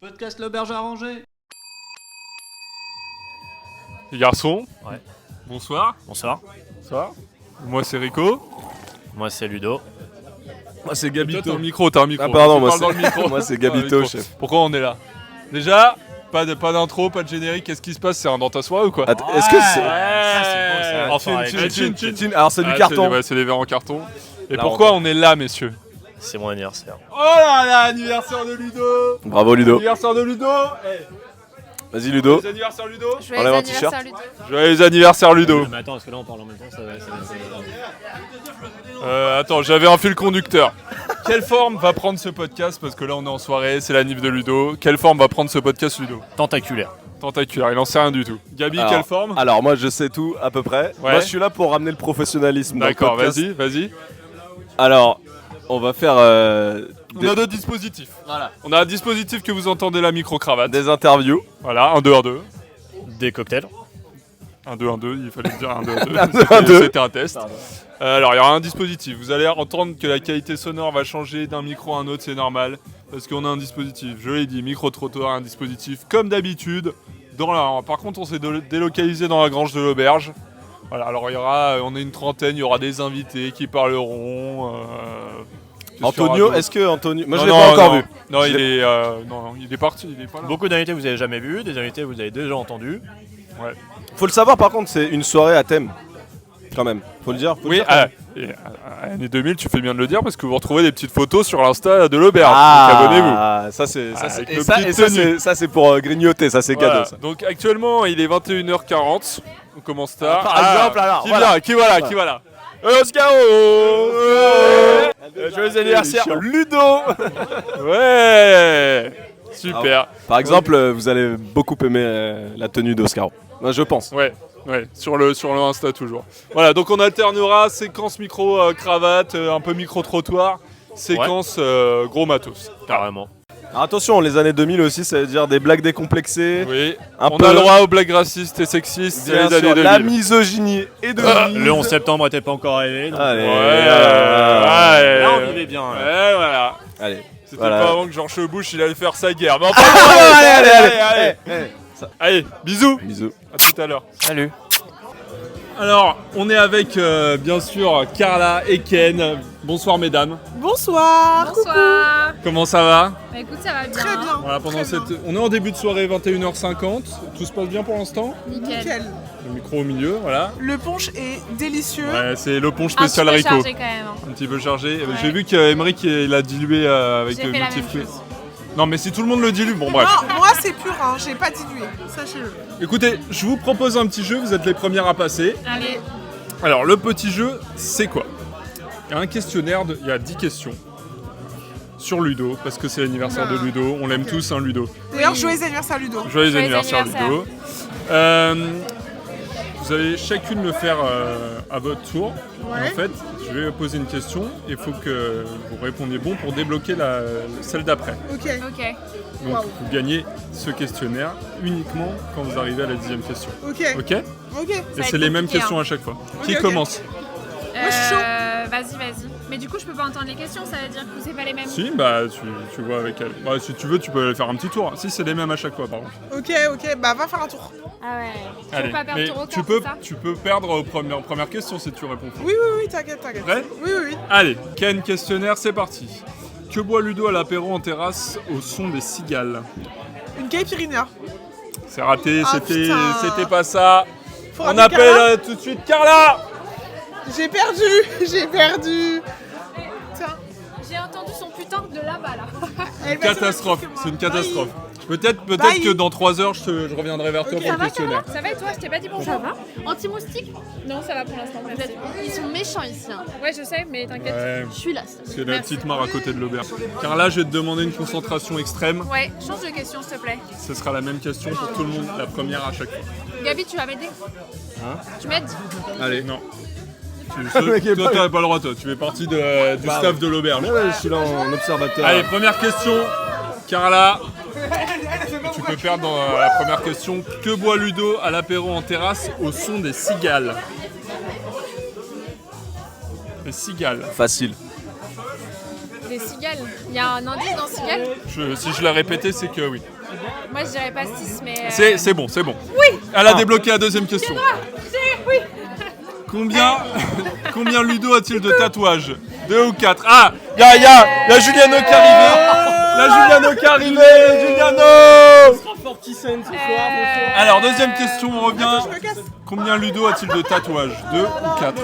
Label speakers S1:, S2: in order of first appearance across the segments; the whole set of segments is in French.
S1: Podcast l'auberge arrangée.
S2: Les garçons,
S3: Ouais.
S2: bonsoir.
S3: Bonsoir.
S2: Bonsoir. Moi c'est Rico.
S3: Moi c'est Ludo.
S4: Moi c'est
S2: Toi
S4: Gabito.
S2: t'as un micro, t'as un micro.
S4: Ah pardon,
S2: Tu
S4: moi
S2: parles dans le micro.
S4: c'est moi c'est
S2: Dans le
S4: Gabito,
S2: micro.
S4: chef.
S2: Pourquoi on est là? Déjà, pas d'intro, pas de générique, qu'est-ce qui se passe? C'est un dans ta soirée ou quoi?
S4: Attends, est-ce que c'est
S2: Ouais.
S3: Enfin,
S2: Chin.
S4: Alors c'est du carton.
S2: C'est des verres en carton. Et
S3: Là,
S2: pourquoi on est là, messieurs?
S3: C'est mon anniversaire.
S2: Oh là là, anniversaire de Ludo.
S4: Bravo Ludo.
S2: Anniversaire de Ludo.
S4: Vas-y Ludo.
S2: Joyeux anniversaire Ludo.
S4: Enlève un t-shirt.
S2: Joyeux anniversaire Ludo.
S3: Mais attends, parce que là on parle en même temps, ça va.
S2: Attends, j'avais un fil conducteur. Quelle forme va prendre ce podcast? Parce que là on est en soirée, c'est l'anniv de Ludo. Quelle forme va prendre ce podcast Ludo?
S3: Tentaculaire.
S2: Tentaculaire, il en sait rien du tout. Gabi,
S4: Alors,
S2: quelle forme?
S4: Alors moi je sais tout à peu près.
S2: Ouais.
S4: Moi je suis là pour ramener le professionnalisme dans le
S2: D'accord,
S4: podcast.
S2: vas-y.
S4: Alors on va faire
S2: On a deux dispositifs.
S3: Voilà.
S2: On a un dispositif que vous entendez la micro-cravate.
S4: des interviews.
S2: Voilà, 1, 2, 1, 2.
S3: Des cocktails.
S2: 1, 2, 1, 2, il fallait dire 1, 2, 1, 2.
S4: 1, 2, 1, 2.
S2: C'était un test. Alors, il y aura un dispositif. Vous allez entendre que la qualité sonore va changer d'un micro à un autre, c'est normal. Parce qu'on a un dispositif, je l'ai dit, micro-trottoir, un dispositif comme d'habitude. Par contre, on s'est délocalisé dans la grange de l'auberge. Voilà, alors on est une trentaine, il y aura des invités qui parleront.
S4: Antonio, est-ce que Antonio... Moi je
S2: Non,
S4: l'ai pas
S2: non,
S4: encore
S2: non.
S4: vu.
S2: Non, il est parti, il est pas là.
S3: Beaucoup d'invités que vous avez jamais vus, des invités que vous avez déjà entendus.
S4: Faut le savoir par contre, c'est une soirée à thème. Quand même. Faut le dire.
S2: Oui, à l'année 2000, tu fais bien de le dire parce que vous retrouvez des petites photos sur l'Insta de l'auberge. Donc abonnez-vous.
S4: Ah, ça c'est
S2: Avec
S4: et
S2: nos
S4: ça,
S2: petites
S4: et ça,
S2: tenues.
S4: c'est pour grignoter, ça c'est
S2: Voilà.
S4: cadeau ça.
S2: Donc actuellement, il est 21h40. On commence tard.
S4: Par exemple, alors,
S2: Qui
S4: voilà.
S2: Qui va là
S4: Oscaro Joyeux anniversaire Ludo.
S2: Ouais. Super.
S4: Par exemple, vous allez beaucoup aimer la tenue d'Oscaro. Moi je pense.
S2: Ouais, sur le Insta toujours. Voilà, donc on alternera séquence micro-cravate, un peu micro-trottoir, séquence gros matos.
S3: Carrément.
S4: Alors attention, les années 2000 aussi, ça veut dire des blagues décomplexées.
S2: Oui,
S4: Un
S2: on
S4: peu-
S2: a le droit aux blagues racistes et sexistes,
S4: Bien
S2: les années
S4: sûr,
S2: 2000.
S4: la misogynie et de
S3: Le 11 septembre était pas encore arrivé. Donc...
S4: Allez,
S2: Ouais,
S3: Là on vivait bien.
S2: Ouais, voilà.
S4: allez.
S2: C'était
S4: Voilà.
S2: pas avant que George Bush il allait faire sa guerre. Mais enfin,
S4: allez.
S2: Allez, bisous.
S4: Bisous.
S2: À tout à l'heure.
S3: Salut.
S2: Alors, on est avec bien sûr Carla et Ken. Bonsoir mesdames.
S5: Bonsoir.
S6: Bonsoir.
S2: Comment ça va?
S6: Bah écoute, ça va bien.
S5: Très bien.
S2: Voilà, pendant
S5: Très bien.
S2: on est en début de soirée 21h50. Tout se passe bien pour l'instant?
S6: Nickel.
S5: Nickel.
S2: Le micro au milieu, voilà.
S5: Le punch est délicieux.
S2: Ouais, c'est le punch
S6: Un petit
S2: spécial
S6: peu
S2: Rico.
S6: chargé quand même. hein.
S2: Un petit peu chargé.
S6: Ouais.
S2: J'ai vu qu'Emeric il a dilué avec
S6: J'ai fait la même
S2: multifruits.
S6: chose.
S2: Non mais si tout le monde le dilue, bon bref.
S5: Non, moi c'est pur, hein. J'ai pas dilué. Sachez-le.
S2: Écoutez, je vous propose un petit jeu, vous êtes les premières à passer.
S6: Allez,
S2: Alors le petit jeu, c'est quoi? Il y a un questionnaire, il y a 10 questions sur Ludo, parce que c'est l'anniversaire de Ludo, on l'aime tous, hein, Ludo.
S5: D'ailleurs, joyeux anniversaire Ludo.
S2: Joyeux
S6: Joyeux
S2: anniversaire
S6: anniversaire.
S2: Ludo. Vous allez chacune le faire à votre tour.
S5: Ouais.
S2: Et en fait, je vais poser une question et il faut que vous répondiez bon pour débloquer celle d'après.
S5: Ok.
S6: ok.
S2: Donc
S5: Wow.
S2: vous gagnez ce questionnaire uniquement quand vous arrivez à la 10e question.
S5: Ok.
S2: Ok?
S5: Ok.
S2: Et
S6: va
S2: c'est
S6: être
S2: les mêmes
S6: compliqué,
S2: questions
S6: hein.
S2: à chaque fois.
S5: Ok,
S2: Qui
S5: ok.
S2: commence?
S5: Moi, je suis chaud.
S6: Vas-y. Mais du coup, je peux pas entendre les questions, ça veut dire que c'est pas les mêmes.
S2: Si, bah tu vois avec elle. Bah, si tu veux, tu peux faire un petit tour. Si, c'est les mêmes à chaque fois, par contre.
S5: Ok. Bah, va faire un tour.
S6: Ah ouais. Tu
S2: Allez,
S6: peux pas perdre
S2: mais
S6: ton record,
S2: tu
S6: c'est ça
S2: peux perdre aux premières questions si tu réponds faux.
S5: Oui, t'inquiète.
S2: Prêt?
S5: Oui.
S2: Allez, Ken, questionnaire, c'est parti. Que boit Ludo à l'apéro en terrasse au son des cigales?
S5: Une caipirinha.
S2: C'est raté,
S5: Ah, putain.
S2: c'était pas ça.
S5: Faut
S2: On
S5: ramener
S2: appelle
S5: Carla.
S2: tout de suite Carla.
S5: J'ai perdu. Tiens.
S6: J'ai entendu son putain de là-bas là.
S5: Elle va
S2: Catastrophe,
S5: se mettre
S2: c'est une
S5: sur moi.
S2: catastrophe. Peut-être
S5: Bye.
S2: que dans 3 heures, je reviendrai vers toi
S5: Ok.
S2: pour
S6: Ça
S2: le
S6: va,
S2: questionnaire.
S6: Ça va et toi? Je t'ai pas dit bonjour.
S7: Ça va? Anti-moustique?
S6: Non, ça va pour l'instant. merci.
S7: Ils sont méchants ici. Hein.
S6: Ouais, je sais, mais t'inquiète.
S2: Ouais,
S7: Je suis là.
S2: c'est la petite mare à côté de l'auberge. Carla, je vais te demander une concentration extrême.
S6: Ouais, change de question s'il te plaît.
S2: Ce sera la même question pour tout le monde, la première à chaque fois.
S6: Gabi, tu vas m'aider? Tu m'aides?
S2: Allez, non.
S4: mec est
S2: Toi,
S4: pas-
S2: t'as pas le droit, toi. Tu fais partie du staff de l'auberge.
S4: Ouais, je suis là en observateur.
S2: Allez, première question. Carla, tu peux perdre dans la première question. Que boit Ludo à l'apéro en terrasse au son des cigales? Les cigales.
S4: Facile.
S6: des cigales. Il y a un indice dans cigale.
S2: Si je l'ai répété, c'est que oui.
S6: Moi, je dirais pastis, mais.
S2: C'est bon.
S6: Oui.
S2: Elle a débloqué la deuxième question.
S6: Oui.
S2: Combien Ludo a-t-il de tatouages? 2 ou 4? Ah, y a Juliano qui est arrivé. Juliano. Alors, deuxième question, on revient. Combien Ludo a-t-il de tatouages? 2 ou 4?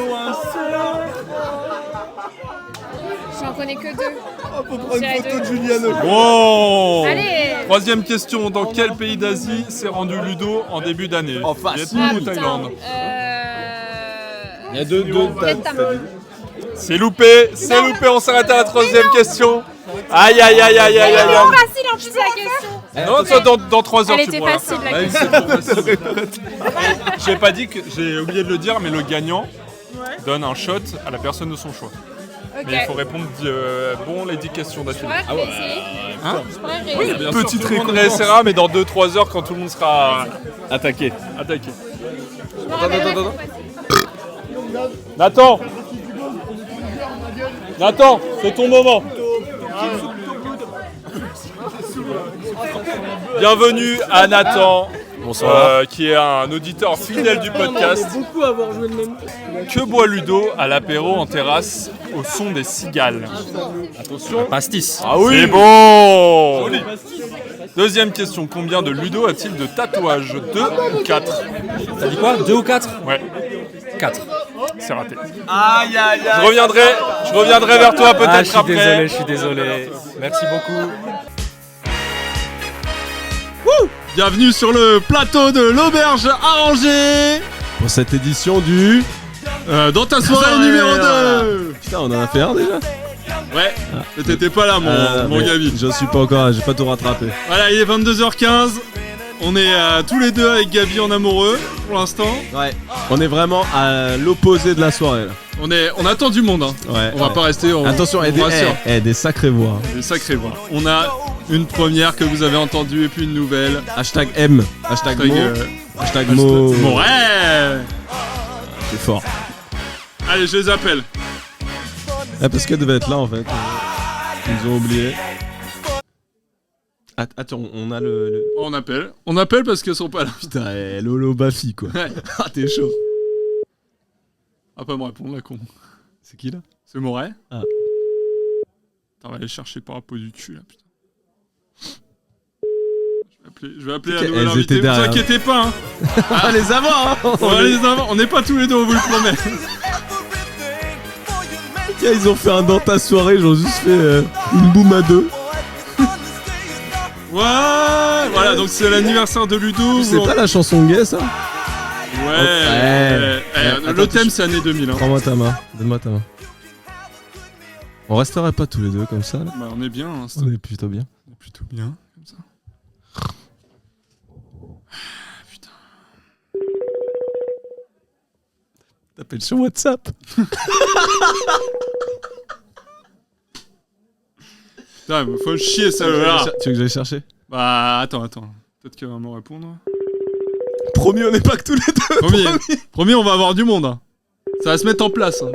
S6: J'en connais que 2.
S2: Bon.
S6: Allez.
S2: Troisième question, dans quel pays d'Asie s'est rendu Ludo en début d'année? Vietnam ou Thaïlande?
S4: Il y a deux
S6: Vietnam.
S2: C'est loupé, on s'arrête à la troisième question. Aïe.
S6: Elle était facile en plus la question.
S2: Non, ça, dans 3 heures
S6: Elle
S2: tu
S6: était
S2: pourras.
S6: facile la
S2: Ouais,
S6: question.
S2: c'est bon, facile. J'ai pas dit que j'ai oublié de le dire, mais le gagnant donne un shot à la personne de son choix.
S6: Ok.
S2: Mais il faut répondre les 10 questions d'affilée.
S6: Je pourrais réessayer.
S2: Hein?
S6: Je pourrais réessayer.
S2: Oui, petite réessayera, mais dans 2-3 heures quand tout le monde sera
S4: Attaqué.
S6: Je me rappellerai.
S2: Nathan, c'est ton moment. Bienvenue à Nathan.
S4: Bonsoir.
S2: Qui est un auditeur fidèle du podcast.
S1: Beaucoup avoir joué le même.
S2: Que boit Ludo à l'apéro en terrasse au son des cigales? Attention.
S3: Pastis.
S2: Ah oui. C'est bon. Deuxième question. Combien de Ludo a-t-il de tatouages? 2 ou 4?
S3: T'as dit quoi? 2 ou 4?
S2: Ouais.
S3: 4.
S2: C'est raté.
S4: Aïe.
S2: Je reviendrai vers toi peut-être après.
S3: Je suis désolé. Merci beaucoup.
S2: Bienvenue sur le plateau de l'auberge à Angers.
S8: Pour cette édition du...
S2: Dans ta soirée numéro 2.
S8: Putain, on en a fait un déjà.
S2: Ouais, mais t'étais pas là mon
S8: mais
S2: Gabi.
S8: J'en suis pas encore, j'ai pas tout rattrapé.
S2: Voilà, il est 22h15. On est tous les deux avec Gabi en amoureux pour l'instant.
S8: Ouais. On est vraiment à l'opposé de la soirée là.
S2: On attend du monde. Hein.
S8: Ouais.
S2: On va pas rester.
S8: Attention, des sacrées voix.
S2: Des sacrées voix. On a une première que vous avez entendue et puis une nouvelle.
S8: Hashtag M. Hashtag Mo. Hashtag Mo.
S2: Bon, ouais.
S8: C'est fort.
S2: Allez, je les appelle.
S8: Parce qu'elle devait être là en fait. Ils ont oublié. Attends, on a le...
S2: On appelle parce qu'elles sont pas là.
S8: Putain, Lolo Bafi quoi.
S2: Ouais.
S8: Ah, t'es chaud.
S2: Ah, pas me répondre, la con.
S8: C'est qui là?
S2: C'est Moret.
S8: Ah.
S2: Attends, on va aller chercher par un pot du cul là, putain. Je vais appeler la
S8: Elles
S2: nouvelle
S8: étaient
S2: invitée. Vous
S8: derrière.
S2: inquiétez pas, hein.
S8: On va les avoir hein.
S2: On va les avoir. On n'est pas tous les deux, on vous le promet.
S8: Tiens, ils ont fait un dans ta soirée, ils ont juste fait une boum à deux.
S2: Ouais, voilà, donc c'est l'anniversaire de Ludo.
S8: C'est pas la chanson gay ça?
S2: Ouais. Le
S8: Attends,
S2: thème c'est année 2000. Hein.
S8: Prends-moi ta main, donne-moi ta main. On resterait pas tous les deux comme ça là?
S2: Bah on est bien. Hein,
S8: On est plutôt bien.
S2: on est plutôt bien comme ça. Putain.
S8: T'appelles sur WhatsApp.
S2: Putain, faut chier ça là.
S8: Tu veux que j'aille chercher?
S2: Bah attends. Peut-être qu'elle va me répondre.
S8: Promis, on n'est pas que tous les deux.
S2: Promis, on va avoir du monde. Hein. Ça va se mettre en place. Hein.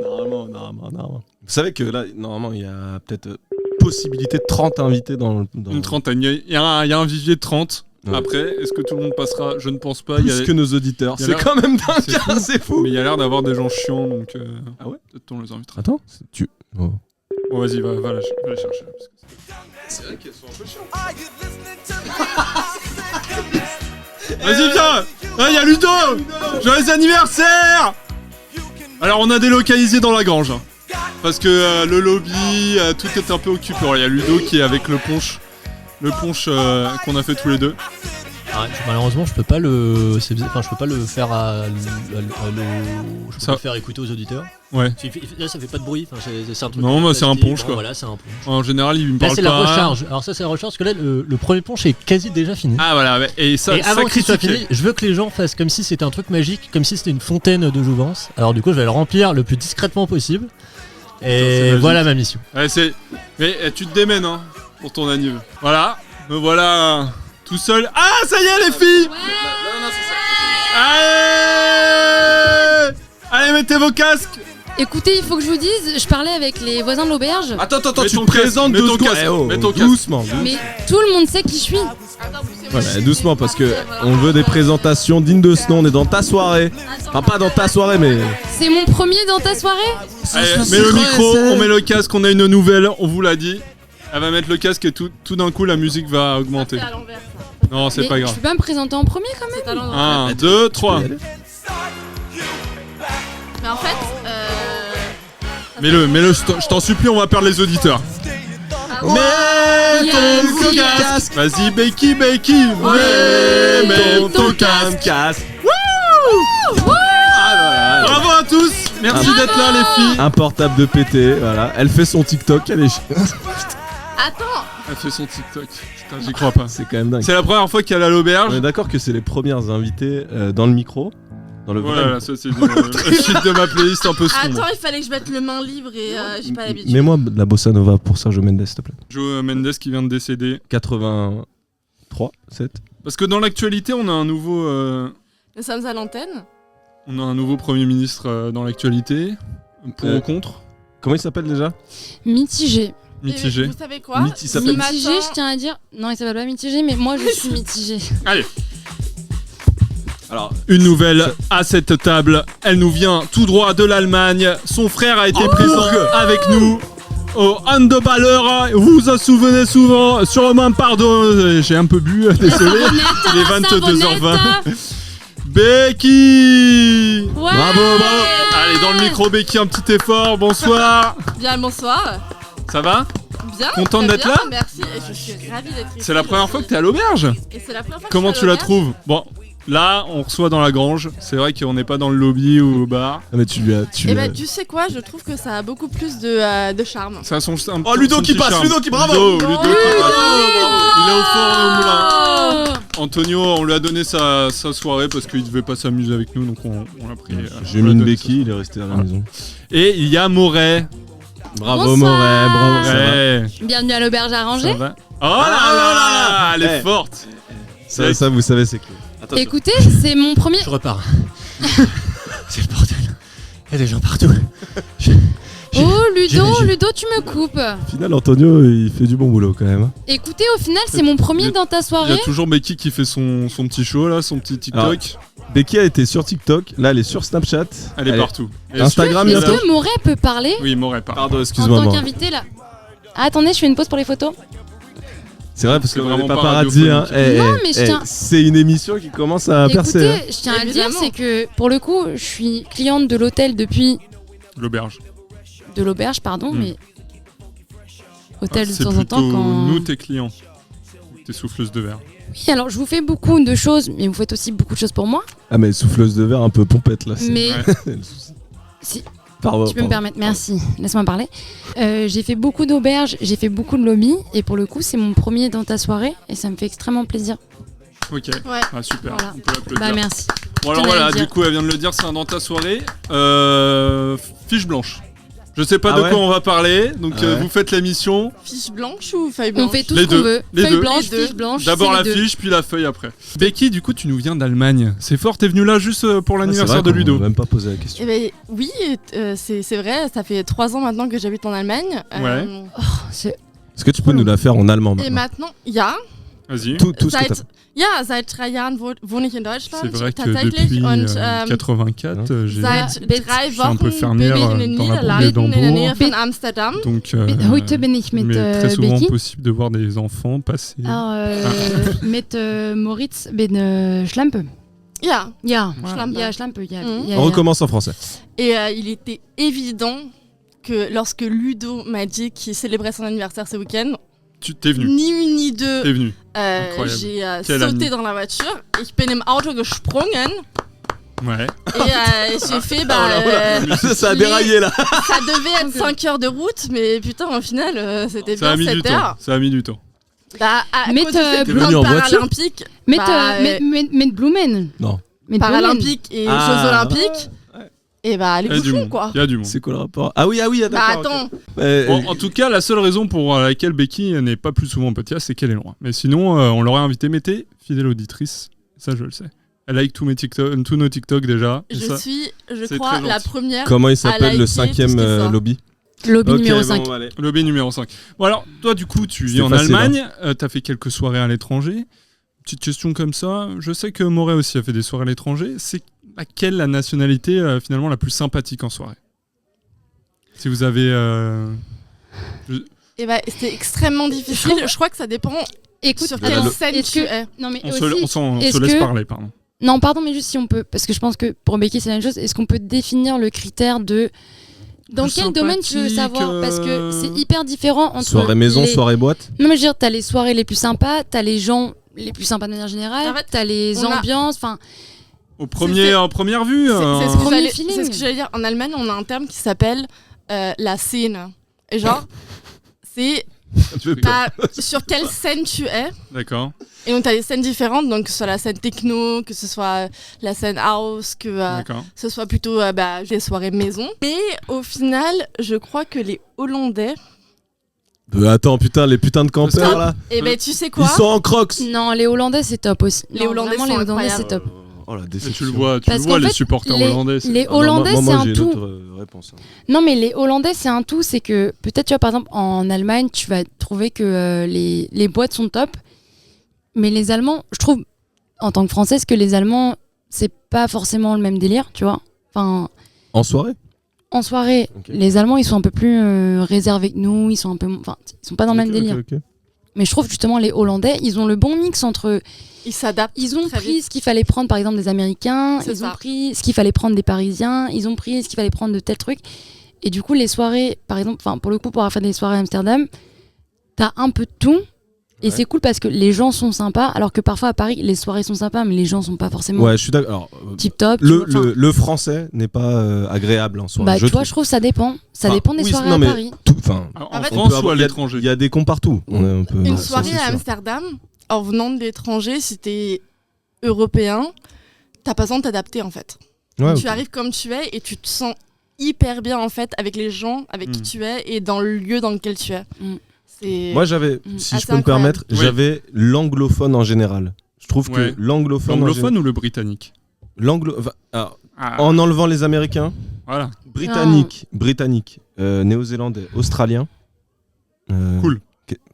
S8: Normalement. Vous savez que là, normalement, il y a peut-être possibilité de 30 invités dans...
S2: Une trentaine. Il y a un vivier de 30.
S8: Ouais.
S2: Après, est-ce que tout le monde passera? Je ne pense pas.
S8: Plus que nos auditeurs.
S2: il y a
S8: C'est
S2: l'air-
S8: quand même dingue,
S2: c'est fou.
S8: c'est fou.
S2: Mais il y a l'air d'avoir des gens chiants, donc
S8: Ah ouais?
S2: peut-être on les invitera.
S8: Attends, tu... Oh.
S2: Bon, vas-y, va les chercher. Parce que c'est vrai qu'elles sont un peu chiantes. Vas-y, viens! Ah, il y a Ludo! Joyeux anniversaire! Alors, on a délocalisé dans la grange. Hein, parce que le lobby, tout est un peu occupé. Il y a Ludo qui est avec le punch. Le punch qu'on a fait tous les deux.
S9: Ah, malheureusement, je peux pas le faire je peux pas le faire écouter aux auditeurs.
S2: Ouais.
S9: Là, ça fait pas de bruit. Enfin, c'est un truc.
S2: Non, bah, c'est un punch, quoi.
S9: Voilà, c'est un punch.
S2: En général, il me
S9: Là,
S2: parle
S9: c'est
S2: pas.
S9: la recharge. Alors ça, c'est la recharge parce que là, le premier punch est quasi déjà fini.
S2: Ah, voilà. Ouais. Et ça,
S9: Et avant qu'il soit
S2: critiquait.
S9: fini, je veux que les gens fassent comme si c'était un truc magique, comme si c'était une fontaine de jouvence. Alors du coup, je vais le remplir le plus discrètement possible.
S2: c'est
S9: Et
S2: magique.
S9: voilà ma mission.
S2: Ouais, mais tu te démènes, hein, pour ton anniv. Voilà. Me voilà tout seul. Ah, ça y est, les filles! Allez! Allez, mettez vos casques!
S1: Écoutez, il faut que je vous dise, je parlais avec les voisins de l'auberge,
S8: Attends,
S2: Mets
S8: tu
S2: ton
S8: te présentes
S2: casque, mets
S8: deux
S2: ton
S8: secondes.
S2: casque,
S8: Eh oh,
S2: mets ton casque.
S8: doucement.
S1: mais tout le monde sait qui je suis.
S8: Voilà, doucement parce que on veut des présentations dignes de ce nom. On est dans ta soirée. Enfin, pas dans ta soirée, mais.
S1: C'est mon premier dans ta soirée.
S2: Allez, mets le micro, on met le casque, on a une nouvelle, on vous l'a dit. Elle va mettre le casque et tout d'un coup la musique va augmenter.
S7: C'est à l'envers.
S2: Non, c'est
S1: Mais
S2: pas
S1: je
S2: grave.
S1: peux pas me présenter en premier quand même.
S7: C'est à l'envers.
S2: 1, 2, 3.
S7: Mais en fait,
S2: Mets-le, je t'en supplie, on va perdre les auditeurs.
S8: Mets ton casque.
S2: Vas-y, Becky. Mets ton casque. Bravo à tous. Merci d'être là, les filles.
S8: Un portable de pété, voilà. Elle fait son TikTok, elle est.
S7: attends.
S2: Elle fait son TikTok. Putain, j'y crois pas.
S8: C'est quand même dingue.
S2: C'est la première fois qu'elle est à
S8: On
S2: l'auberge.
S8: est d'accord que c'est les premières invitées dans le micro. Dans le vrai.
S2: Voilà, ça c'est le shit de ma playlist un peu sombre.
S7: Attends, il fallait que je mette le main libre et j'ai pas l'habitude.
S8: Mets-moi de la bossa nova pour Sergio Mendes, s'il te plaît.
S2: Joe Mendes qui vient de décéder.
S8: 83, 7.
S2: Parce que dans l'actualité, on a un nouveau,
S7: Nous sommes à l'antenne.
S2: on a un nouveau Premier ministre dans l'actualité. Pour ou contre
S8: Comment il s'appelle déjà?
S1: Mitigé.
S2: Mitigé.
S7: Et vous savez quoi
S8: Il s'appelle
S1: Mitigé, je tiens à dire. Non, il s'appelle pas mitigé, mais moi je suis mitigé.
S2: Allez,
S8: Alors,
S2: une nouvelle à cette table. Elle nous vient tout droit de l'Allemagne. Son frère a été présent avec nous au handballeur. Vous vous en souvenez souvent. Sûrement, pardon, j'ai un peu bu, désolé. Il est 22h20. Becky.
S1: Ouais.
S8: bravo.
S2: Allez, dans le micro, Becky, un petit effort. Bonsoir.
S7: Bien, bonsoir.
S2: Ça va?
S7: Bien.
S2: Contente
S7: très
S2: d'être
S7: bien,
S2: là
S7: Merci. Et je suis ravie d'être ici.
S2: C'est la première fois que t'es à l'auberge.
S7: Et c'est la première fois que
S2: Comment
S7: je suis
S2: tu
S7: à
S2: la
S7: l'auberge.
S2: trouves? Bon, là, on reçoit dans la grange. C'est vrai qu'on n'est pas dans le lobby ou au bar.
S8: Ah, mais tu lui as.
S7: Eh ben, tu sais quoi, je trouve que ça a beaucoup plus de charme.
S2: Ça a son,
S8: Oh, Ludo
S2: son
S8: qui
S2: petit
S8: passe,
S2: charme.
S8: Ludo qui- bravo.
S2: Ludo qui passe. Il est au fond, au moulin.
S1: Oh.
S2: Antonio, on lui a donné sa soirée parce qu'il devait pas s'amuser avec nous, donc on l'a pris.
S8: J'ai
S2: on
S8: mis
S2: l'a
S8: une
S2: donné
S8: béquille, il est resté à la maison.
S2: ça. Et il y a Moret.
S8: Bravo
S1: Bonsoir.
S8: Moret, bravo. Ça va
S2: Ouais.
S1: Bienvenue à l'auberge à
S2: Ça
S1: ranger.
S2: va. Oh là là, elle est
S8: Eh.
S2: forte.
S8: Ça, vous savez, c'est clé.
S1: Écoutez, c'est mon premier.
S9: Je repars. C'est le bordel. Il y a des gens partout.
S1: Oh Ludo,
S9: j'ai-
S1: Ludo, tu me coupes.
S8: Au final, Antonio, il fait du bon boulot quand même.
S1: Écoutez, au final, c'est mon premier dans ta
S2: Il y
S1: soirée.
S2: a toujours Becky qui fait son petit show là, son petit TikTok.
S8: Becky a été sur TikTok, là elle est sur Snapchat.
S2: Elle est partout. Et
S8: Instagram,
S2: sur-
S8: bientôt.
S1: Est-ce que Moret peut parler
S2: Oui, Moret parle.
S8: Pardon,
S1: en
S8: excuse-moi.
S1: tant
S8: moi.
S1: qu'invité là? Ah, attendez, je fais une pause pour les photos.
S8: C'est vrai parce
S2: C'est
S8: que
S2: vraiment
S8: les
S2: pas
S8: paparazzi, hein.
S2: radiophonique.
S1: Non, mais je tiens-
S8: C'est une émission qui commence à percer. hein.
S1: Écoutez, je tiens à le dire,
S7: Évidemment.
S1: c'est que pour le coup, je suis cliente de l'hôtel depuis.
S2: L'auberge.
S1: De l'auberge, pardon,
S2: Hmm.
S1: mais. Hôtel de
S2: C'est
S1: temps en temps
S2: plutôt
S1: quand.
S2: nous, tes clients. Tes souffleuses de verre.
S1: Oui, alors je vous fais beaucoup de choses, mais vous faites aussi beaucoup de choses pour moi.
S8: Ah mais souffleuse de verre un peu pompette là. c'est-
S1: Mais.
S2: Ouais.
S8: le souci.
S1: Si,
S8: Pardon.
S1: tu peux me permettre, merci, laisse-moi parler. J'ai fait beaucoup d'auberges, j'ai fait beaucoup de lobby, et pour le coup, c'est mon premier dans ta soirée, et ça me fait extrêmement plaisir.
S2: Ok.
S7: Ouais.
S2: Ah, super.
S1: Voilà.
S2: On peut applaudir.
S1: Bah, merci.
S2: Bon alors
S1: tenais à
S2: voilà,
S1: le dire.
S2: du coup elle vient de le dire, c'est un dans ta soirée. Fiche blanche. Je sais pas
S8: Ah
S2: de
S8: ouais
S2: quoi on va parler, donc
S8: Ah ouais.
S2: vous faites l'émission.
S7: Fiche blanche ou feuille
S1: On
S7: blanche?
S1: fait tout
S2: Les
S1: ce qu'on
S2: deux.
S1: veut.
S2: Les
S1: Feuille
S2: deux.
S1: blanche,
S7: Les deux.
S1: fiche blanche.
S2: D'abord
S1: c'est
S2: la
S1: les deux.
S2: fiche, puis la feuille après. Becky, du coup tu nous viens d'Allemagne. C'est fort, t'es venu là juste pour
S8: Ah, c'est
S2: l'anniversaire
S8: vrai
S2: de
S8: qu'on
S2: Ludo.
S8: m'a même pas posé la question.
S7: Eh ben, oui, c'est vrai, ça fait 3 ans maintenant que j'habite en Allemagne.
S2: Ouais.
S8: Est-ce que tu peux nous la faire en allemand
S7: Et
S8: maintenant
S7: maintenant, ja,
S2: Vas-y.
S8: Tout ce que t'as.
S7: seit 3 Jahren wohne ich in Deutschland.
S2: C'est vrai que
S7: tatsächlich.
S2: depuis
S7: Und
S2: 84, j'ai
S7: seit
S1: Bitte.
S7: 3
S2: Je suis un peu
S7: Wochen
S2: fermière,
S7: bin ich in den
S2: dans la banlieue
S7: Niederlanden, in der Nähe
S2: d'Hambourg.
S7: von
S1: Bitte.
S7: Amsterdam.
S2: donc
S1: Heute bin ich mit
S2: mais très souvent
S1: Becky.
S2: possible de voir des enfants passer.
S1: Mit Moritz bin Schlampe.
S7: Ja.
S1: Ja,
S7: Schlampe.
S1: ja, Schlampe. Ja,
S7: Mhm.
S1: ja,
S8: On
S1: ja.
S8: recommence en français.
S7: Et il était évident que lorsque Ludo m'a dit qu'il célébrait son anniversaire ce week-end,
S2: Tu t'es venu.
S7: ni une ni deux,
S2: T'es venu. Incroyable.
S7: j'ai
S2: Quel
S7: sauté
S2: ami.
S7: dans la voiture. Ich bin im Auto gesprungen
S2: Ouais.
S7: et j'ai fait
S8: Ça a déraillé là.
S7: ça devait être 5 heures de route, mais putain, au final, c'était
S2: Ça a
S7: bien
S2: mis du
S7: 7
S2: temps.
S7: heures.
S2: Ça a mis du temps.
S7: Bah, à
S1: Mais
S7: cause de
S1: t'es
S7: ces
S8: venu
S7: plantes
S8: en voiture
S7: paralympiques,
S1: Mit,
S7: Bah,
S1: mit Blumen.
S8: Non.
S1: Mit Blumen.
S7: paralympiques et
S8: Ah.
S7: Jeux olympiques, et bah les
S2: Il y a du
S7: bouchons
S2: monde.
S7: quoi.
S2: Il y a du monde.
S8: C'est quoi le rapport? Ah oui,
S7: Bah
S8: d'accord.
S7: attends,
S8: ok. Mais-
S2: Bon, en tout cas, la seule raison pour laquelle Becky n'est pas plus souvent au podcast, c'est qu'elle est loin. Mais sinon, on l'aurait invitée. Mais t'es fidèle auditrice, ça je le sais. Elle like tous nos TikTok déjà. Et ça,
S7: Je
S2: c'est
S7: crois,
S2: très
S7: la
S2: gentil.
S7: première.
S8: Comment il
S7: à
S8: s'appelle le
S7: liker tout ce
S8: 5e
S7: qui sort.
S8: lobby?
S1: Lobby
S8: Ok,
S1: numéro
S8: bon,
S1: 5.
S8: allez.
S2: Lobby numéro 5. Bon alors, toi du coup, tu vis
S8: C'était
S2: en
S8: facile,
S2: Allemagne, t'as fait quelques soirées à l'étranger. Petite question comme ça, je sais que Moret aussi a fait des soirées à l'étranger. C'est laquelle la nationalité finalement la plus sympathique en soirée? Si vous avez...
S7: Et bah, c'est extrêmement difficile. Je crois que ça dépend
S1: Écoute,
S7: sur
S8: alors,
S7: quelle scène
S1: est-ce
S7: tu
S1: que-
S7: es.
S1: Non, mais
S2: on
S1: aussi,
S2: se
S1: est-ce
S2: laisse
S1: que-
S2: parler, pardon.
S1: Non, pardon, mais juste si on peut, parce que je pense que pour Becky c'est la même chose, est-ce qu'on peut définir le critère de dans
S2: Plus
S1: quel domaine tu veux
S2: sympathique,
S1: savoir? Parce que c'est hyper différent entre
S8: Soirée maison,
S1: les...
S8: soirée boîte.
S1: Non mais je veux dire, t'as les soirées les plus sympas, t'as les gens les plus sympas de manière générale,
S7: En fait,
S1: t'as les
S7: on a-
S1: ambiances, enfin...
S2: En première vue.
S7: C'est ce que
S1: Premier
S7: j'allais-
S1: feeling.
S7: c'est ce que j'allais dire. En Allemagne, on a un terme qui s'appelle la scène. Et genre, c'est sur quelle scène tu es.
S2: D'accord.
S7: Et donc, tu as des scènes différentes, donc que ce soit la scène techno, que ce soit la scène house, que
S2: D'accord.
S7: ce soit plutôt des soirées maison. Mais au final, je crois que les Hollandais,
S8: Attends, putain, les putains de campeurs
S7: Stop.
S8: là.
S7: et ben tu sais quoi,
S8: Ils sont en crocs.
S1: Non, les Hollandais c'est top aussi.
S7: Les
S1: Non,
S7: Hollandais
S1: vraiment,
S7: sont
S1: les Hollandais
S7: incroyables.
S1: c'est top.
S8: Oh la
S2: Et
S8: déception.
S2: tu le vois,
S1: Parce qu'en
S2: les
S1: fait,
S2: supporters
S1: les-
S2: hollandais. c'est-
S1: les
S8: Ah non,
S1: Hollandais
S8: moi,
S1: c'est un
S8: j'ai une
S1: tout.
S8: autre réponse.
S1: Non, mais les Hollandais, c'est un tout. C'est que peut-être, tu vois, par exemple, en Allemagne, tu vas trouver que les boîtes sont top. Mais les Allemands, je trouve, en tant que Française, que les Allemands, c'est pas forcément le même délire, tu vois. Enfin,
S8: En soirée?
S1: en soirée,
S8: Ok.
S1: les Allemands, ils sont un peu plus réservés que nous. Ils sont un peu. Enfin, ils sont pas dans le même délire.
S8: Ok.
S1: Mais je trouve, justement, les Hollandais, ils ont le bon mix entre.
S7: ils s'adaptent.
S1: Ils ont
S7: très
S1: pris
S7: vite.
S1: ce qu'il fallait prendre, par exemple, des Américains.
S7: C'est
S1: Ils ont
S7: ça.
S1: pris ce qu'il fallait prendre des Parisiens. Ils ont pris ce qu'il fallait prendre de tels trucs. Et du coup, les soirées, par exemple, enfin, pour le coup, pour avoir fait des soirées à Amsterdam, t'as un peu de tout. Et c'est cool parce que les gens sont sympas. Alors que parfois, à Paris, les soirées sont sympas, mais les gens sont pas forcément
S8: Ouais, je suis d'accord. Alors,
S1: tip top.
S8: le français n'est pas agréable en soirée.
S1: Bah, tu vois,
S8: trouve.
S1: je trouve que ça dépend. Ça
S8: Enfin,
S1: dépend des
S8: oui,
S1: soirées
S8: non,
S1: à
S8: mais
S1: Paris.
S2: En
S7: En fait,
S2: France ou à
S8: il y a
S2: l'étranger?
S8: Il y a des cons partout. On est un peu.
S7: Une
S8: ça,
S7: soirée
S8: c'est
S7: à
S8: sûr.
S7: Amsterdam, en venant de l'étranger, si t'es européen, t'as pas besoin de t'adapter en fait.
S8: Ouais,
S7: Tu
S8: ok.
S7: arrives comme tu es et tu te sens hyper bien en fait avec les gens avec qui tu es et dans le lieu dans lequel tu es.
S1: Mm.
S7: C'est
S8: Moi, j'avais, si je
S7: assez
S8: peux me
S7: incroyable.
S8: permettre,
S2: Oui.
S8: j'avais l'anglophone en général. Je trouve
S2: Ouais.
S8: que l'anglophone.
S2: L'anglophone ou le britannique?
S8: Alors,
S2: Ah,
S8: en enlevant les Américains,
S2: voilà.
S8: britanniques, néo-zélandais, australiens.
S2: Cool.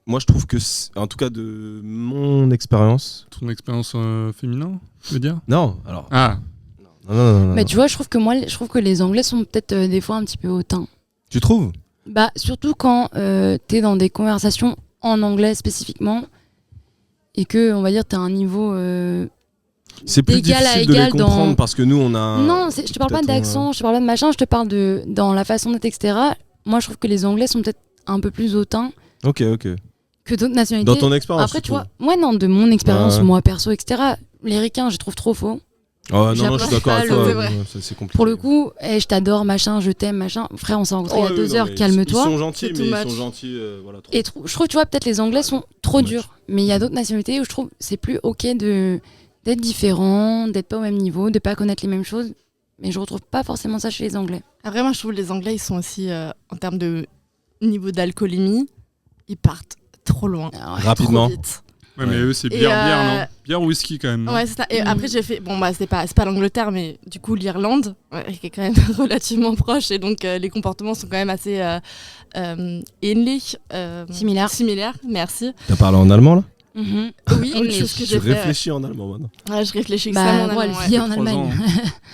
S8: Moi, je trouve que, en tout cas de mon expérience.
S2: Ton expérience féminin, tu veux dire?
S8: Non, alors.
S2: Ah,
S8: Non.
S1: Mais tu vois, je trouve que les Anglais sont peut-être des fois un petit peu hautains.
S8: Tu trouves?
S1: Bah, surtout quand t'es dans des conversations en anglais spécifiquement et que, on va dire, t'as un niveau.
S8: C'est plus
S1: d'égal à
S8: difficile de les
S1: égal dans-
S8: comprendre parce que nous, on a.
S1: Non, je te parle pas
S8: peut-être,
S1: d'accent, je te parle pas de machin, je te parle de dans la façon d'être, etc. Moi, je trouve que les Anglais sont peut-être un peu plus hautains
S8: Ok.
S1: que d'autres nationalités.
S8: Dans ton expérience.
S1: Après, tu
S8: surtout.
S1: vois, ouais, non, de mon expérience,
S8: Ouais.
S1: moi perso, etc. Les ricains, je les trouve trop faux.
S8: Oh, non, je suis
S1: J'apprécie
S8: d'accord avec
S1: pas
S8: toi.
S7: le- c'est vrai.
S8: Ouais, c'est compliqué.
S1: Pour le coup, je t'adore, machin, je t'aime, machin. Frère, on s'est rencontrés il y a 2 heures, calme-toi.
S8: Ils sont gentils,
S7: C'est
S8: mais
S7: too
S8: ils
S7: much.
S8: sont gentils. Voilà, trop.
S1: Et je trouve, tu vois, peut-être les Anglais sont trop
S8: Too much.
S1: durs. Mais il y a d'autres nationalités où je trouve c'est plus ok d'être différent, d'être pas au même niveau, de pas connaître les mêmes choses. Mais je retrouve pas forcément ça chez les Anglais.
S7: Après, moi, je trouve que les Anglais, ils sont aussi, en termes de niveau d'alcoolémie, ils partent trop loin.
S8: Rapidement.
S7: Trop vite.
S2: ouais, mais eux, c'est
S7: Et,
S2: bière, non? Bière ou whisky quand même, non?
S7: Ouais, c'est ça. Et
S1: Mhm.
S7: après, j'ai fait. Bon, bah, c'est pas l'Angleterre, mais du coup, l'Irlande, qui est quand même relativement proche. Et donc, les comportements sont quand même assez ähnlich.
S1: Similaires.
S7: Merci.
S8: T'as parlé en allemand là?
S1: Mhm.
S7: Oui, c'est ce que
S8: Je
S7: j'ai fait.
S8: réfléchis en allemand maintenant.
S7: Ouais, je réfléchis
S1: Bah,
S7: extrêmement en
S1: moi,
S7: allemand,
S1: elle vit en
S2: 3
S1: Allemagne.
S2: ans.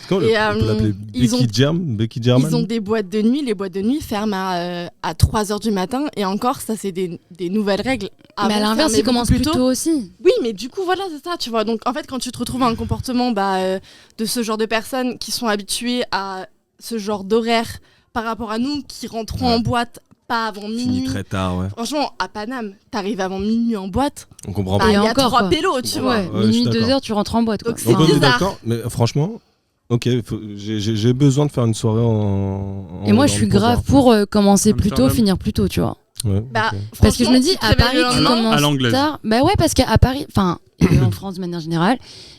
S8: C'est quoi,
S7: Et,
S8: on peut l'appeler
S7: ils ont-
S8: Becky German?
S7: Ils ont des boîtes de nuit. Les boîtes de nuit ferment à 3h du matin. Et encore, ça, c'est des nouvelles règles.
S1: Mais à
S7: Avant,
S1: l'inverse,
S7: fermer
S1: ils commencent
S7: beaucoup
S1: plus tôt aussi.
S7: Oui, mais du coup, voilà, c'est ça, tu vois. Donc, en fait, quand tu te retrouves à un comportement de ce genre de personnes qui sont habituées à ce genre d'horaire par rapport à nous, qui rentrons en boîte pas avant
S8: Fini
S7: minuit.
S8: très tard, ouais.
S7: Franchement, à Paname, t'arrives avant minuit en boîte,
S8: On comprend
S7: bah,
S8: pas.
S7: il y a
S1: encore,
S7: 3
S1: quoi.
S7: pélos, tu vois.
S1: Ouais,
S8: Ouais, je suis
S1: minuit,
S8: d'accord.
S1: 2 heures, tu rentres en boîte. Quoi.
S7: Donc, c'est
S8: Donc on est
S7: bizarre.
S8: d'accord, mais franchement, ok, j'ai besoin de faire une soirée
S1: Et moi, je suis grave pour commencer plus tôt,
S2: Amsterdam.
S1: finir plus tôt, tu vois.
S8: Ouais,
S7: Bah,
S8: ok.
S1: Parce que je me
S7: franchement,
S1: dis,
S7: tu te
S1: à
S7: réveilles
S1: Paris,
S7: le
S1: tu
S7: lendemain,
S2: À
S1: commences
S2: l'anglaise.
S1: tard. Bah ouais, parce qu'à Paris, enfin, et en France de manière générale,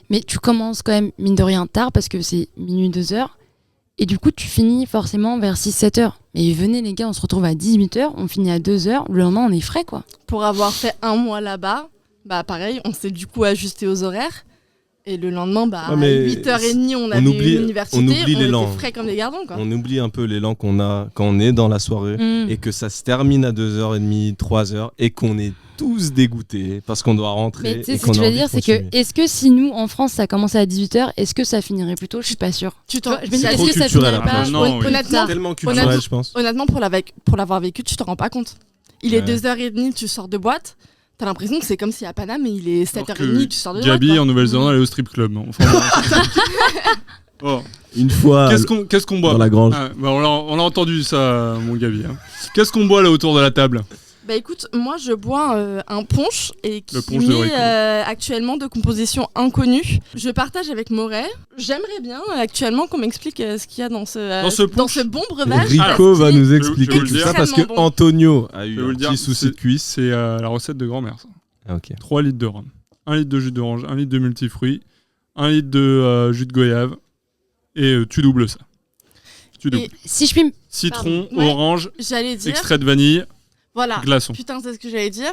S1: mais tu commences quand même, mine de rien, tard parce que c'est minuit, 2 heures. Et du coup, tu finis forcément vers 6-7 heures. Et venez, les gars, on se retrouve à 18 heures, on finit à 2 heures. Le lendemain, on est frais, quoi.
S7: Pour avoir fait un mois là-bas, bah pareil, on s'est du coup ajusté aux horaires. Et le lendemain,
S8: Ouais, mais
S7: à 8h30, on avait
S8: oublie-
S7: une université,
S8: on oublie l'élan.
S7: était frais comme des gardons, quoi.
S8: On oublie un peu l'élan qu'on a quand on est dans la soirée et que ça se termine à 2h30, 3h et qu'on est tous dégoûtés parce qu'on doit rentrer.
S1: Mais tu sais,
S8: et
S1: ce
S8: qu'on
S1: que je
S8: a
S1: veux
S8: envie
S1: dire,
S8: de
S1: c'est que
S8: continuer.
S1: est-ce que si nous, en France, ça commençait à 18h, est-ce que ça finirait plus tôt? Je suis pas sûre.
S7: Tu
S1: Tu vois, je me dis,
S8: C'est
S1: est-ce
S8: trop
S1: que ça
S8: culturel,
S1: finirait
S8: après.
S1: pas
S2: Non, oui.
S7: Honnêtement,
S8: Tellement culturel,
S7: honnêtement-
S8: je pense.
S7: Honnêtement, pour l'avoir vécu, tu t'en rends pas compte. Il est
S8: Ouais.
S7: 2h30, tu sors de boîte, t'as l'impression que c'est comme si à Paname, il est
S2: Alors
S7: 7h30,
S2: que
S7: tu sors de boîte.
S2: Gabi
S7: quoi.
S2: en Nouvelle-Zélande, elle est au strip club. Enfin, bon.
S8: Une fois
S2: Qu'est-ce qu'on boit
S8: dans la grange.
S2: Ah, bah, on l'a entendu ça, mon Gabi. Hein. Qu'est-ce qu'on boit là autour de la table?
S7: Bah écoute, moi je bois un punch et qui
S2: Le punch de
S7: est
S2: Rico.
S7: actuellement de composition inconnue. Je partage avec Moret. J'aimerais bien actuellement qu'on m'explique ce qu'il y a dans ce bon breuvage.
S8: Rico va nous
S2: je vais
S8: expliquer
S2: vous le
S8: tout
S2: dire.
S8: ça parce que
S7: Extrêmement bon.
S8: Antonio a
S2: Je
S8: eu
S2: vais vous
S8: un
S2: le dire,
S8: petit souci de cuisse.
S2: C'est la recette de grand-mère. Ça.
S8: Ah, ok.
S2: 3 litres de rhum, 1 litre de jus d'orange, 1 litre de multifruits, 1 litre de jus de goyave et tu doubles ça. Tu doubles.
S7: Et
S1: Si je puis me...
S2: Citron,
S7: Pardon. Ouais.
S2: orange,
S7: J'allais dire,
S2: extrait de vanille,
S7: voilà,
S2: glaçon.
S7: putain c'est ce que j'allais dire.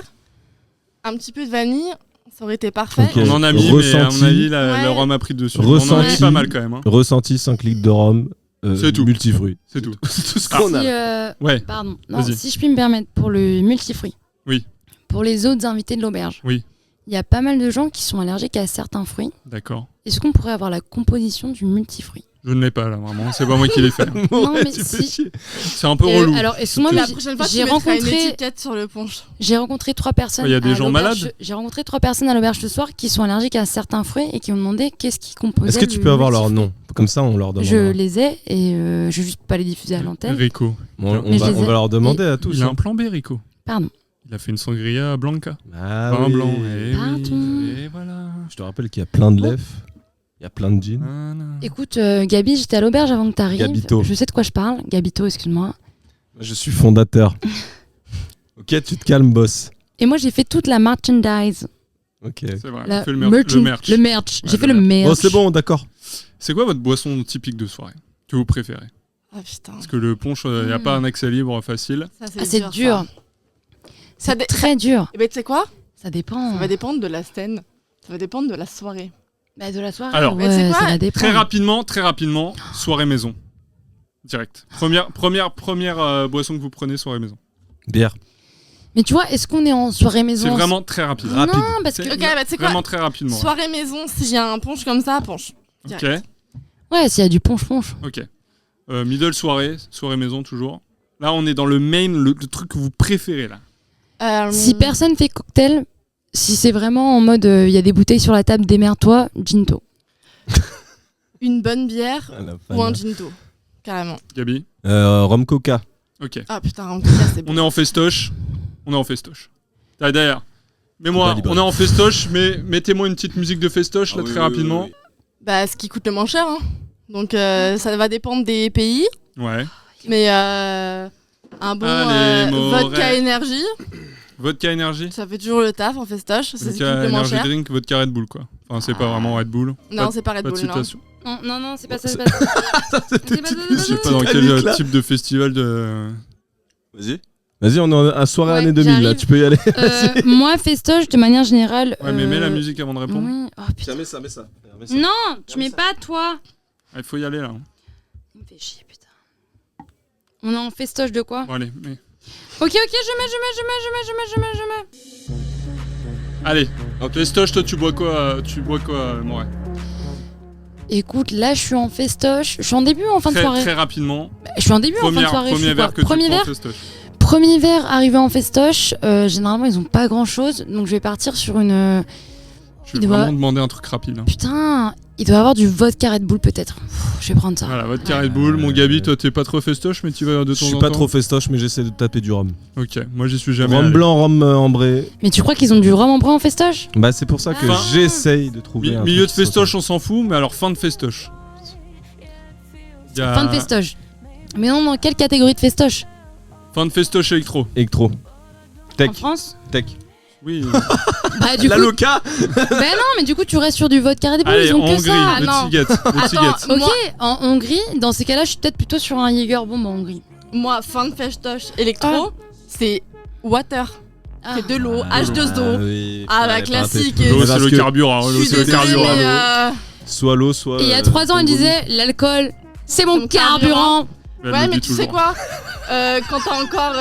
S7: Un petit peu de vanille, ça aurait été parfait.
S8: Ok.
S2: On en a mis, mais à
S8: Ressenti.
S2: mon avis, le
S7: Ouais.
S2: rhum a pris dessus. On en a mis
S8: Ressenti.
S2: pas mal quand même. Hein.
S8: Ressenti 5 litres de rhum.
S2: C'est tout.
S8: Multifruits.
S2: C'est tout.
S8: C'est tout ce
S2: Ah.
S8: qu'on
S1: Si,
S8: a.
S2: Ouais.
S1: pardon. Non,
S2: Vas-y.
S1: si je puis me permettre, pour le multifruit.
S2: Oui.
S1: Pour les autres invités de l'auberge.
S2: Oui.
S1: Il y a pas mal de gens qui sont allergiques à certains fruits.
S2: D'accord.
S1: Est-ce qu'on pourrait avoir la composition du multifruit?
S2: Je ne l'ai pas là, vraiment. C'est pas moi qui l'ai fait.
S1: Non,
S8: Ouais,
S1: mais
S8: tu fais
S1: si.
S8: chier.
S2: C'est un peu relou.
S1: Alors, excuse-moi,
S7: La
S1: mais
S7: prochaine fois, tu
S1: j'ai
S7: mettras une
S1: rencontré...
S7: étiquette sur le punch.
S1: J'ai rencontré 3 personnes.
S2: Il y a des
S1: à
S2: gens
S1: l'auberge-
S2: malades.
S1: J'ai rencontré 3 personnes à l'auberge ce soir qui sont allergiques à certains fruits et qui ont demandé qu'est-ce qui composait.
S8: Est-ce que tu
S1: le
S8: peux avoir leur
S1: multifruit.
S8: nom? Comme ça, on leur demande.
S1: Je les ai et je vais juste pas les diffuser à l'antenne.
S2: Rico.
S8: On
S1: Mais je les
S8: va
S1: ai-
S8: leur demander à tous.
S2: Il a
S8: hein.
S2: un plan B, Rico.
S1: Pardon.
S2: Il a fait une sangria blanca.
S8: Ah
S2: Vin
S8: oui.
S2: blanc. Et
S1: Pardon.
S2: Et voilà.
S8: Je te rappelle qu'il y a plein de lèvres. Il y a plein de jeans.
S2: Voilà.
S1: Écoute, Gabi, j'étais à l'auberge avant que tu arrives.
S8: Gabito.
S1: Je sais de quoi je parle. Gabito, excuse-moi.
S8: Je suis fondateur. Ok, tu te calmes, boss.
S1: Et moi, j'ai fait toute la merchandise.
S8: Ok.
S2: C'est vrai.
S1: La
S2: il fait le merch.
S1: Le merch.
S2: Ouais,
S1: J'ai fait
S2: le
S1: le merch.
S8: Oh, c'est bon, d'accord.
S2: C'est quoi votre boisson typique de soirée que vous préférez?
S7: Ah putain.
S2: Parce que le punch, il n'y a pas un accès libre facile.
S7: Ça,
S1: Ah, c'est dur.
S7: ça.
S1: C'est
S7: dé-
S1: très dur.
S7: Et ben tu sais quoi?
S1: Ça dépend.
S7: Ça va dépendre de la scène. Ça va dépendre de la soirée.
S1: Bah, de la soirée.
S2: Alors,
S1: ouais,
S7: mais c'est quoi
S1: ça va dépendre.
S2: Très rapidement, soirée maison. Direct. Première boisson que vous prenez, soirée maison.
S8: Bière.
S1: Mais tu vois, est-ce qu'on est en soirée maison?
S2: C'est vraiment très rapide.
S1: Non, parce que.
S2: C'est
S7: Ok, bah tu sais quoi?
S2: vraiment très rapidement.
S7: Soirée maison, si j'ai un punch comme ça, punch.
S2: Ok,
S7: Direct.
S1: Ouais, s'il y a du punch-punch.
S2: ok. Middle soirée maison toujours. Là, on est dans le main, le truc que vous préférez là.
S1: Si personne fait cocktail, si c'est vraiment en mode il y a des bouteilles sur la table, démerde-toi, ginto.
S7: Une bonne bière
S8: Ah, la
S7: ou un
S8: panne.
S7: ginto. Carrément.
S2: Gabi.
S8: Rhum coca.
S2: Ok.
S7: Ah putain, en tout cas, c'est bon.
S2: On est en festoche. Ah, d'ailleurs. Mais moi,
S8: Bali,
S2: on est en festoche, mais mettez-moi une petite musique de festoche là très rapidement.
S7: Bah, ce qui coûte le moins cher. Hein. Donc, ça va dépendre des pays.
S2: Ouais.
S7: Mais un bon
S2: Allez,
S7: vodka
S2: Moret.
S7: énergie,
S2: Vodka énergie.
S7: ça fait toujours le taf en festoche. C'est ce qui coûte
S2: Vodka
S7: le moins
S2: énergie
S7: cher.
S2: drink, vodka Red Bull quoi. Enfin, c'est pas vraiment Red Bull.
S7: Non, c'est pas Red
S2: Pas de
S7: Bull, non.
S2: citation.
S1: Non, c'est pas ça. C'est pas ça.
S2: Je sais pas dans quel
S8: Titanic, là.
S2: type de festival de.
S4: Vas-y.
S8: Vas-y, on est à soirée
S1: Ouais,
S8: année 2000 là,
S1: j'arrive.
S8: tu peux y aller.
S1: Moi, festoche, de manière générale.
S2: Ouais, mais mets la musique avant de répondre.
S1: Oui. Oh, putain.
S4: Mets ça.
S1: Non, tu mets pas toi.
S2: Ah, il faut y aller là.
S1: Il me fait chier, putain. On est en festoche de quoi?
S2: Bon, allez, mets.
S1: Ok, je mets.
S2: Allez, festoche, toi tu bois quoi, Moret?
S1: Écoute, là, je suis en festoche. Je suis en début ou en fin de soirée?
S2: Très rapidement.
S1: Je suis en début ou en fin de soirée? Je
S2: Premier
S1: suis
S2: verre
S1: quoi
S2: que tu
S1: Premier
S2: prends
S1: verre.
S2: festoche.
S1: Premier verre arrivé en festoche. Généralement, ils ont pas grand chose. Donc, je vais partir sur une.
S2: Je
S1: Il
S2: vais
S1: doit-
S2: vraiment demander un truc rapide. Hein.
S1: Putain, il doit y avoir du vodka Red Bull peut-être. Je vais prendre ça.
S2: Voilà, vodka Red Bull. Mon Gabi, toi t'es pas trop festoche, mais tu vas de temps en
S8: Je
S2: temps.
S8: suis pas trop festoche, mais j'essaie de taper du rhum.
S2: Ok, moi j'y suis jamais.
S8: Rhum
S2: allé.
S8: blanc, rhum ambré.
S1: Mais tu crois qu'ils ont du rhum en bras en festoche?
S8: Bah, c'est pour ça que
S1: Ah.
S8: j'essaye de trouver un
S2: Milieu de
S8: truc qui soit
S2: festoche, on s'en fout, mais alors fin de festoche. Il y a-
S1: Fin de festoche. Mais non, dans quelle catégorie de festoche?
S2: Fin de festoche électro.
S8: Électro. Tech.
S1: En France?
S8: Tech.
S2: Oui.
S1: Bah, du
S8: La
S1: coup.
S8: loca.
S1: Bah non, mais du coup, tu restes sur du vodka Red Bull.
S2: Allez,
S1: ils ont que
S2: Hongrie,
S1: ça.
S2: le
S7: non.
S2: Tiguette.
S7: Attends,
S1: Ok, en Hongrie, dans ces cas-là, je suis peut-être plutôt sur un Jäger bomb en Hongrie.
S7: Moi, fin de festoche électro, c'est water. c'est de l'eau, H2O.
S8: oui.
S7: Ah, la
S8: Ouais,
S7: classique.
S8: Mais
S2: L'eau,
S8: parce
S2: c'est le
S8: que
S2: carburant.
S7: Je
S2: L'eau,
S7: suis
S2: c'est le
S7: désolée,
S2: carburant.
S7: mais
S8: soit l'eau, soit.
S1: Et il y a 3 ans, il disait l'alcool, c'est mon
S7: Mon
S1: carburant.
S2: Elle
S7: ouais,
S2: le
S7: mais
S2: dit
S7: tu sais
S2: toujours.
S7: quoi quand t'as encore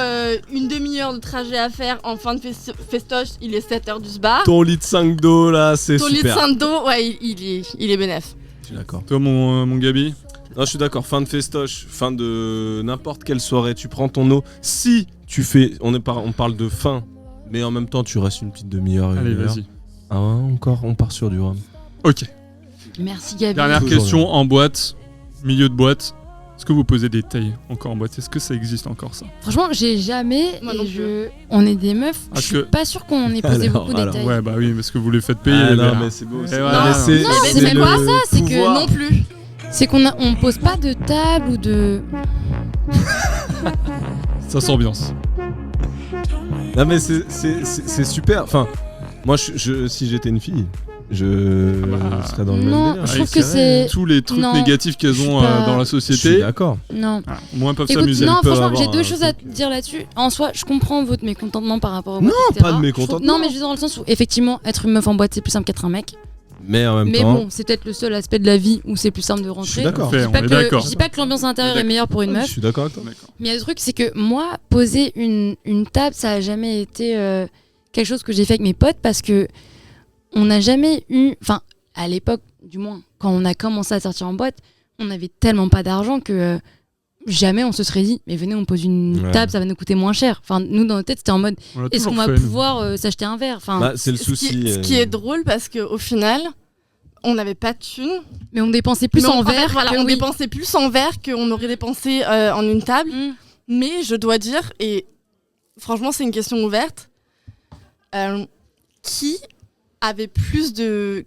S7: une demi-heure de trajet à faire en fin de festoche, il est 7h du sbar.
S8: Ton litre 5 d'eau là, c'est
S7: Ton litre
S8: super.
S7: 5 d'eau, ouais, il est bénef.
S8: Je suis d'accord.
S2: Toi, mon Gabi.
S8: Non, je suis d'accord. Fin de festoche, fin de n'importe quelle soirée, tu prends ton eau. Si tu fais, on parle de fin, mais en même temps, tu restes une petite demi-heure.
S2: Allez,
S8: une heure.
S2: vas-y.
S8: Ah ouais, encore, on part sur du rhum.
S2: Ok.
S1: Merci Gabi.
S2: Dernière
S8: Toujours
S2: question en boîte, milieu de boîte. Est-ce que vous posez des tailles encore en boîte? Est-ce que ça existe encore ça?
S1: Franchement, j'ai jamais.
S7: Moi non
S1: On est des meufs.
S2: Ah,
S1: Je suis
S2: que-
S1: pas sûre qu'on ait posé
S8: Alors,
S1: beaucoup de détails.
S2: Ouais, bah oui, parce que vous les faites payer.
S8: Ah
S2: les
S8: non,
S2: verres.
S8: mais c'est beau.
S2: Et
S8: c'est-
S2: voilà.
S8: mais c'est-
S1: Non, c'est même
S8: le
S1: pas ça, c'est que
S8: pouvoir.
S7: Non plus.
S1: C'est qu'on pose pas de table ou de.
S2: Ça s'ambiance.
S8: Non, mais c'est super. Enfin, moi, si j'étais une fille, je
S2: bah,
S8: serais dans le
S1: Non,
S8: même délire.
S1: je trouve
S8: C'est
S1: que
S8: vrai.
S1: c'est.
S2: Tous les trucs
S1: Non,
S2: négatifs qu'elles
S1: je suis
S2: ont
S1: pas-
S2: dans la
S8: Je suis
S2: société,
S8: d'accord.
S1: Non.
S2: au moins peuvent
S1: Écoute,
S2: s'amuser.
S1: non,
S8: peuvent
S1: franchement, j'ai
S8: avoir
S1: 2
S8: un
S1: choses à
S8: truc.
S1: dire là-dessus. En soi, je comprends votre mécontentement par rapport au
S8: Non,
S1: boîte, etc.
S8: pas de mécontentement.
S1: Non, mais je veux dire dans le sens où, effectivement, être une meuf en boîte, c'est plus simple qu'être un mec.
S8: Mais en même
S1: Mais
S8: temps,
S1: bon, c'est peut-être le seul aspect de la vie où c'est plus simple de
S8: je suis
S1: rentrer.
S8: d'accord.
S2: Fait,
S1: Je
S2: on
S1: dis pas
S2: est
S1: que-
S2: d'accord.
S1: je dis pas que l'ambiance intérieure est meilleure pour une
S8: Je
S1: meuf,
S8: suis d'accord avec toi.
S1: mais il y a le truc, c'est que moi, poser une table, ça a jamais été quelque chose que j'ai fait avec mes potes parce que on n'a jamais eu, enfin, à l'époque, du moins, quand on a commencé à sortir en boîte, on avait tellement pas d'argent que jamais on se serait dit, mais venez, on pose une
S8: Ouais.
S1: table, ça va nous coûter moins cher. Enfin, nous, dans notre tête, c'était en mode,
S2: On l'a
S1: est-ce qu'on
S2: toujours
S1: va
S2: fait, nous.
S1: pouvoir s'acheter un verre? Enfin,
S8: Bah, c'est le
S7: Ce
S8: souci.
S7: qui, ce qui est drôle parce qu'au final, on n'avait pas de thunes.
S1: mais on dépensait plus
S7: Mais
S1: en
S7: fait,
S1: verre.
S7: voilà,
S1: que
S7: on
S1: oui.
S7: dépensait plus en verre qu'on aurait dépensé en une table.
S1: Mm.
S7: Mais je dois dire, et franchement, c'est une question ouverte, qui avait plus de.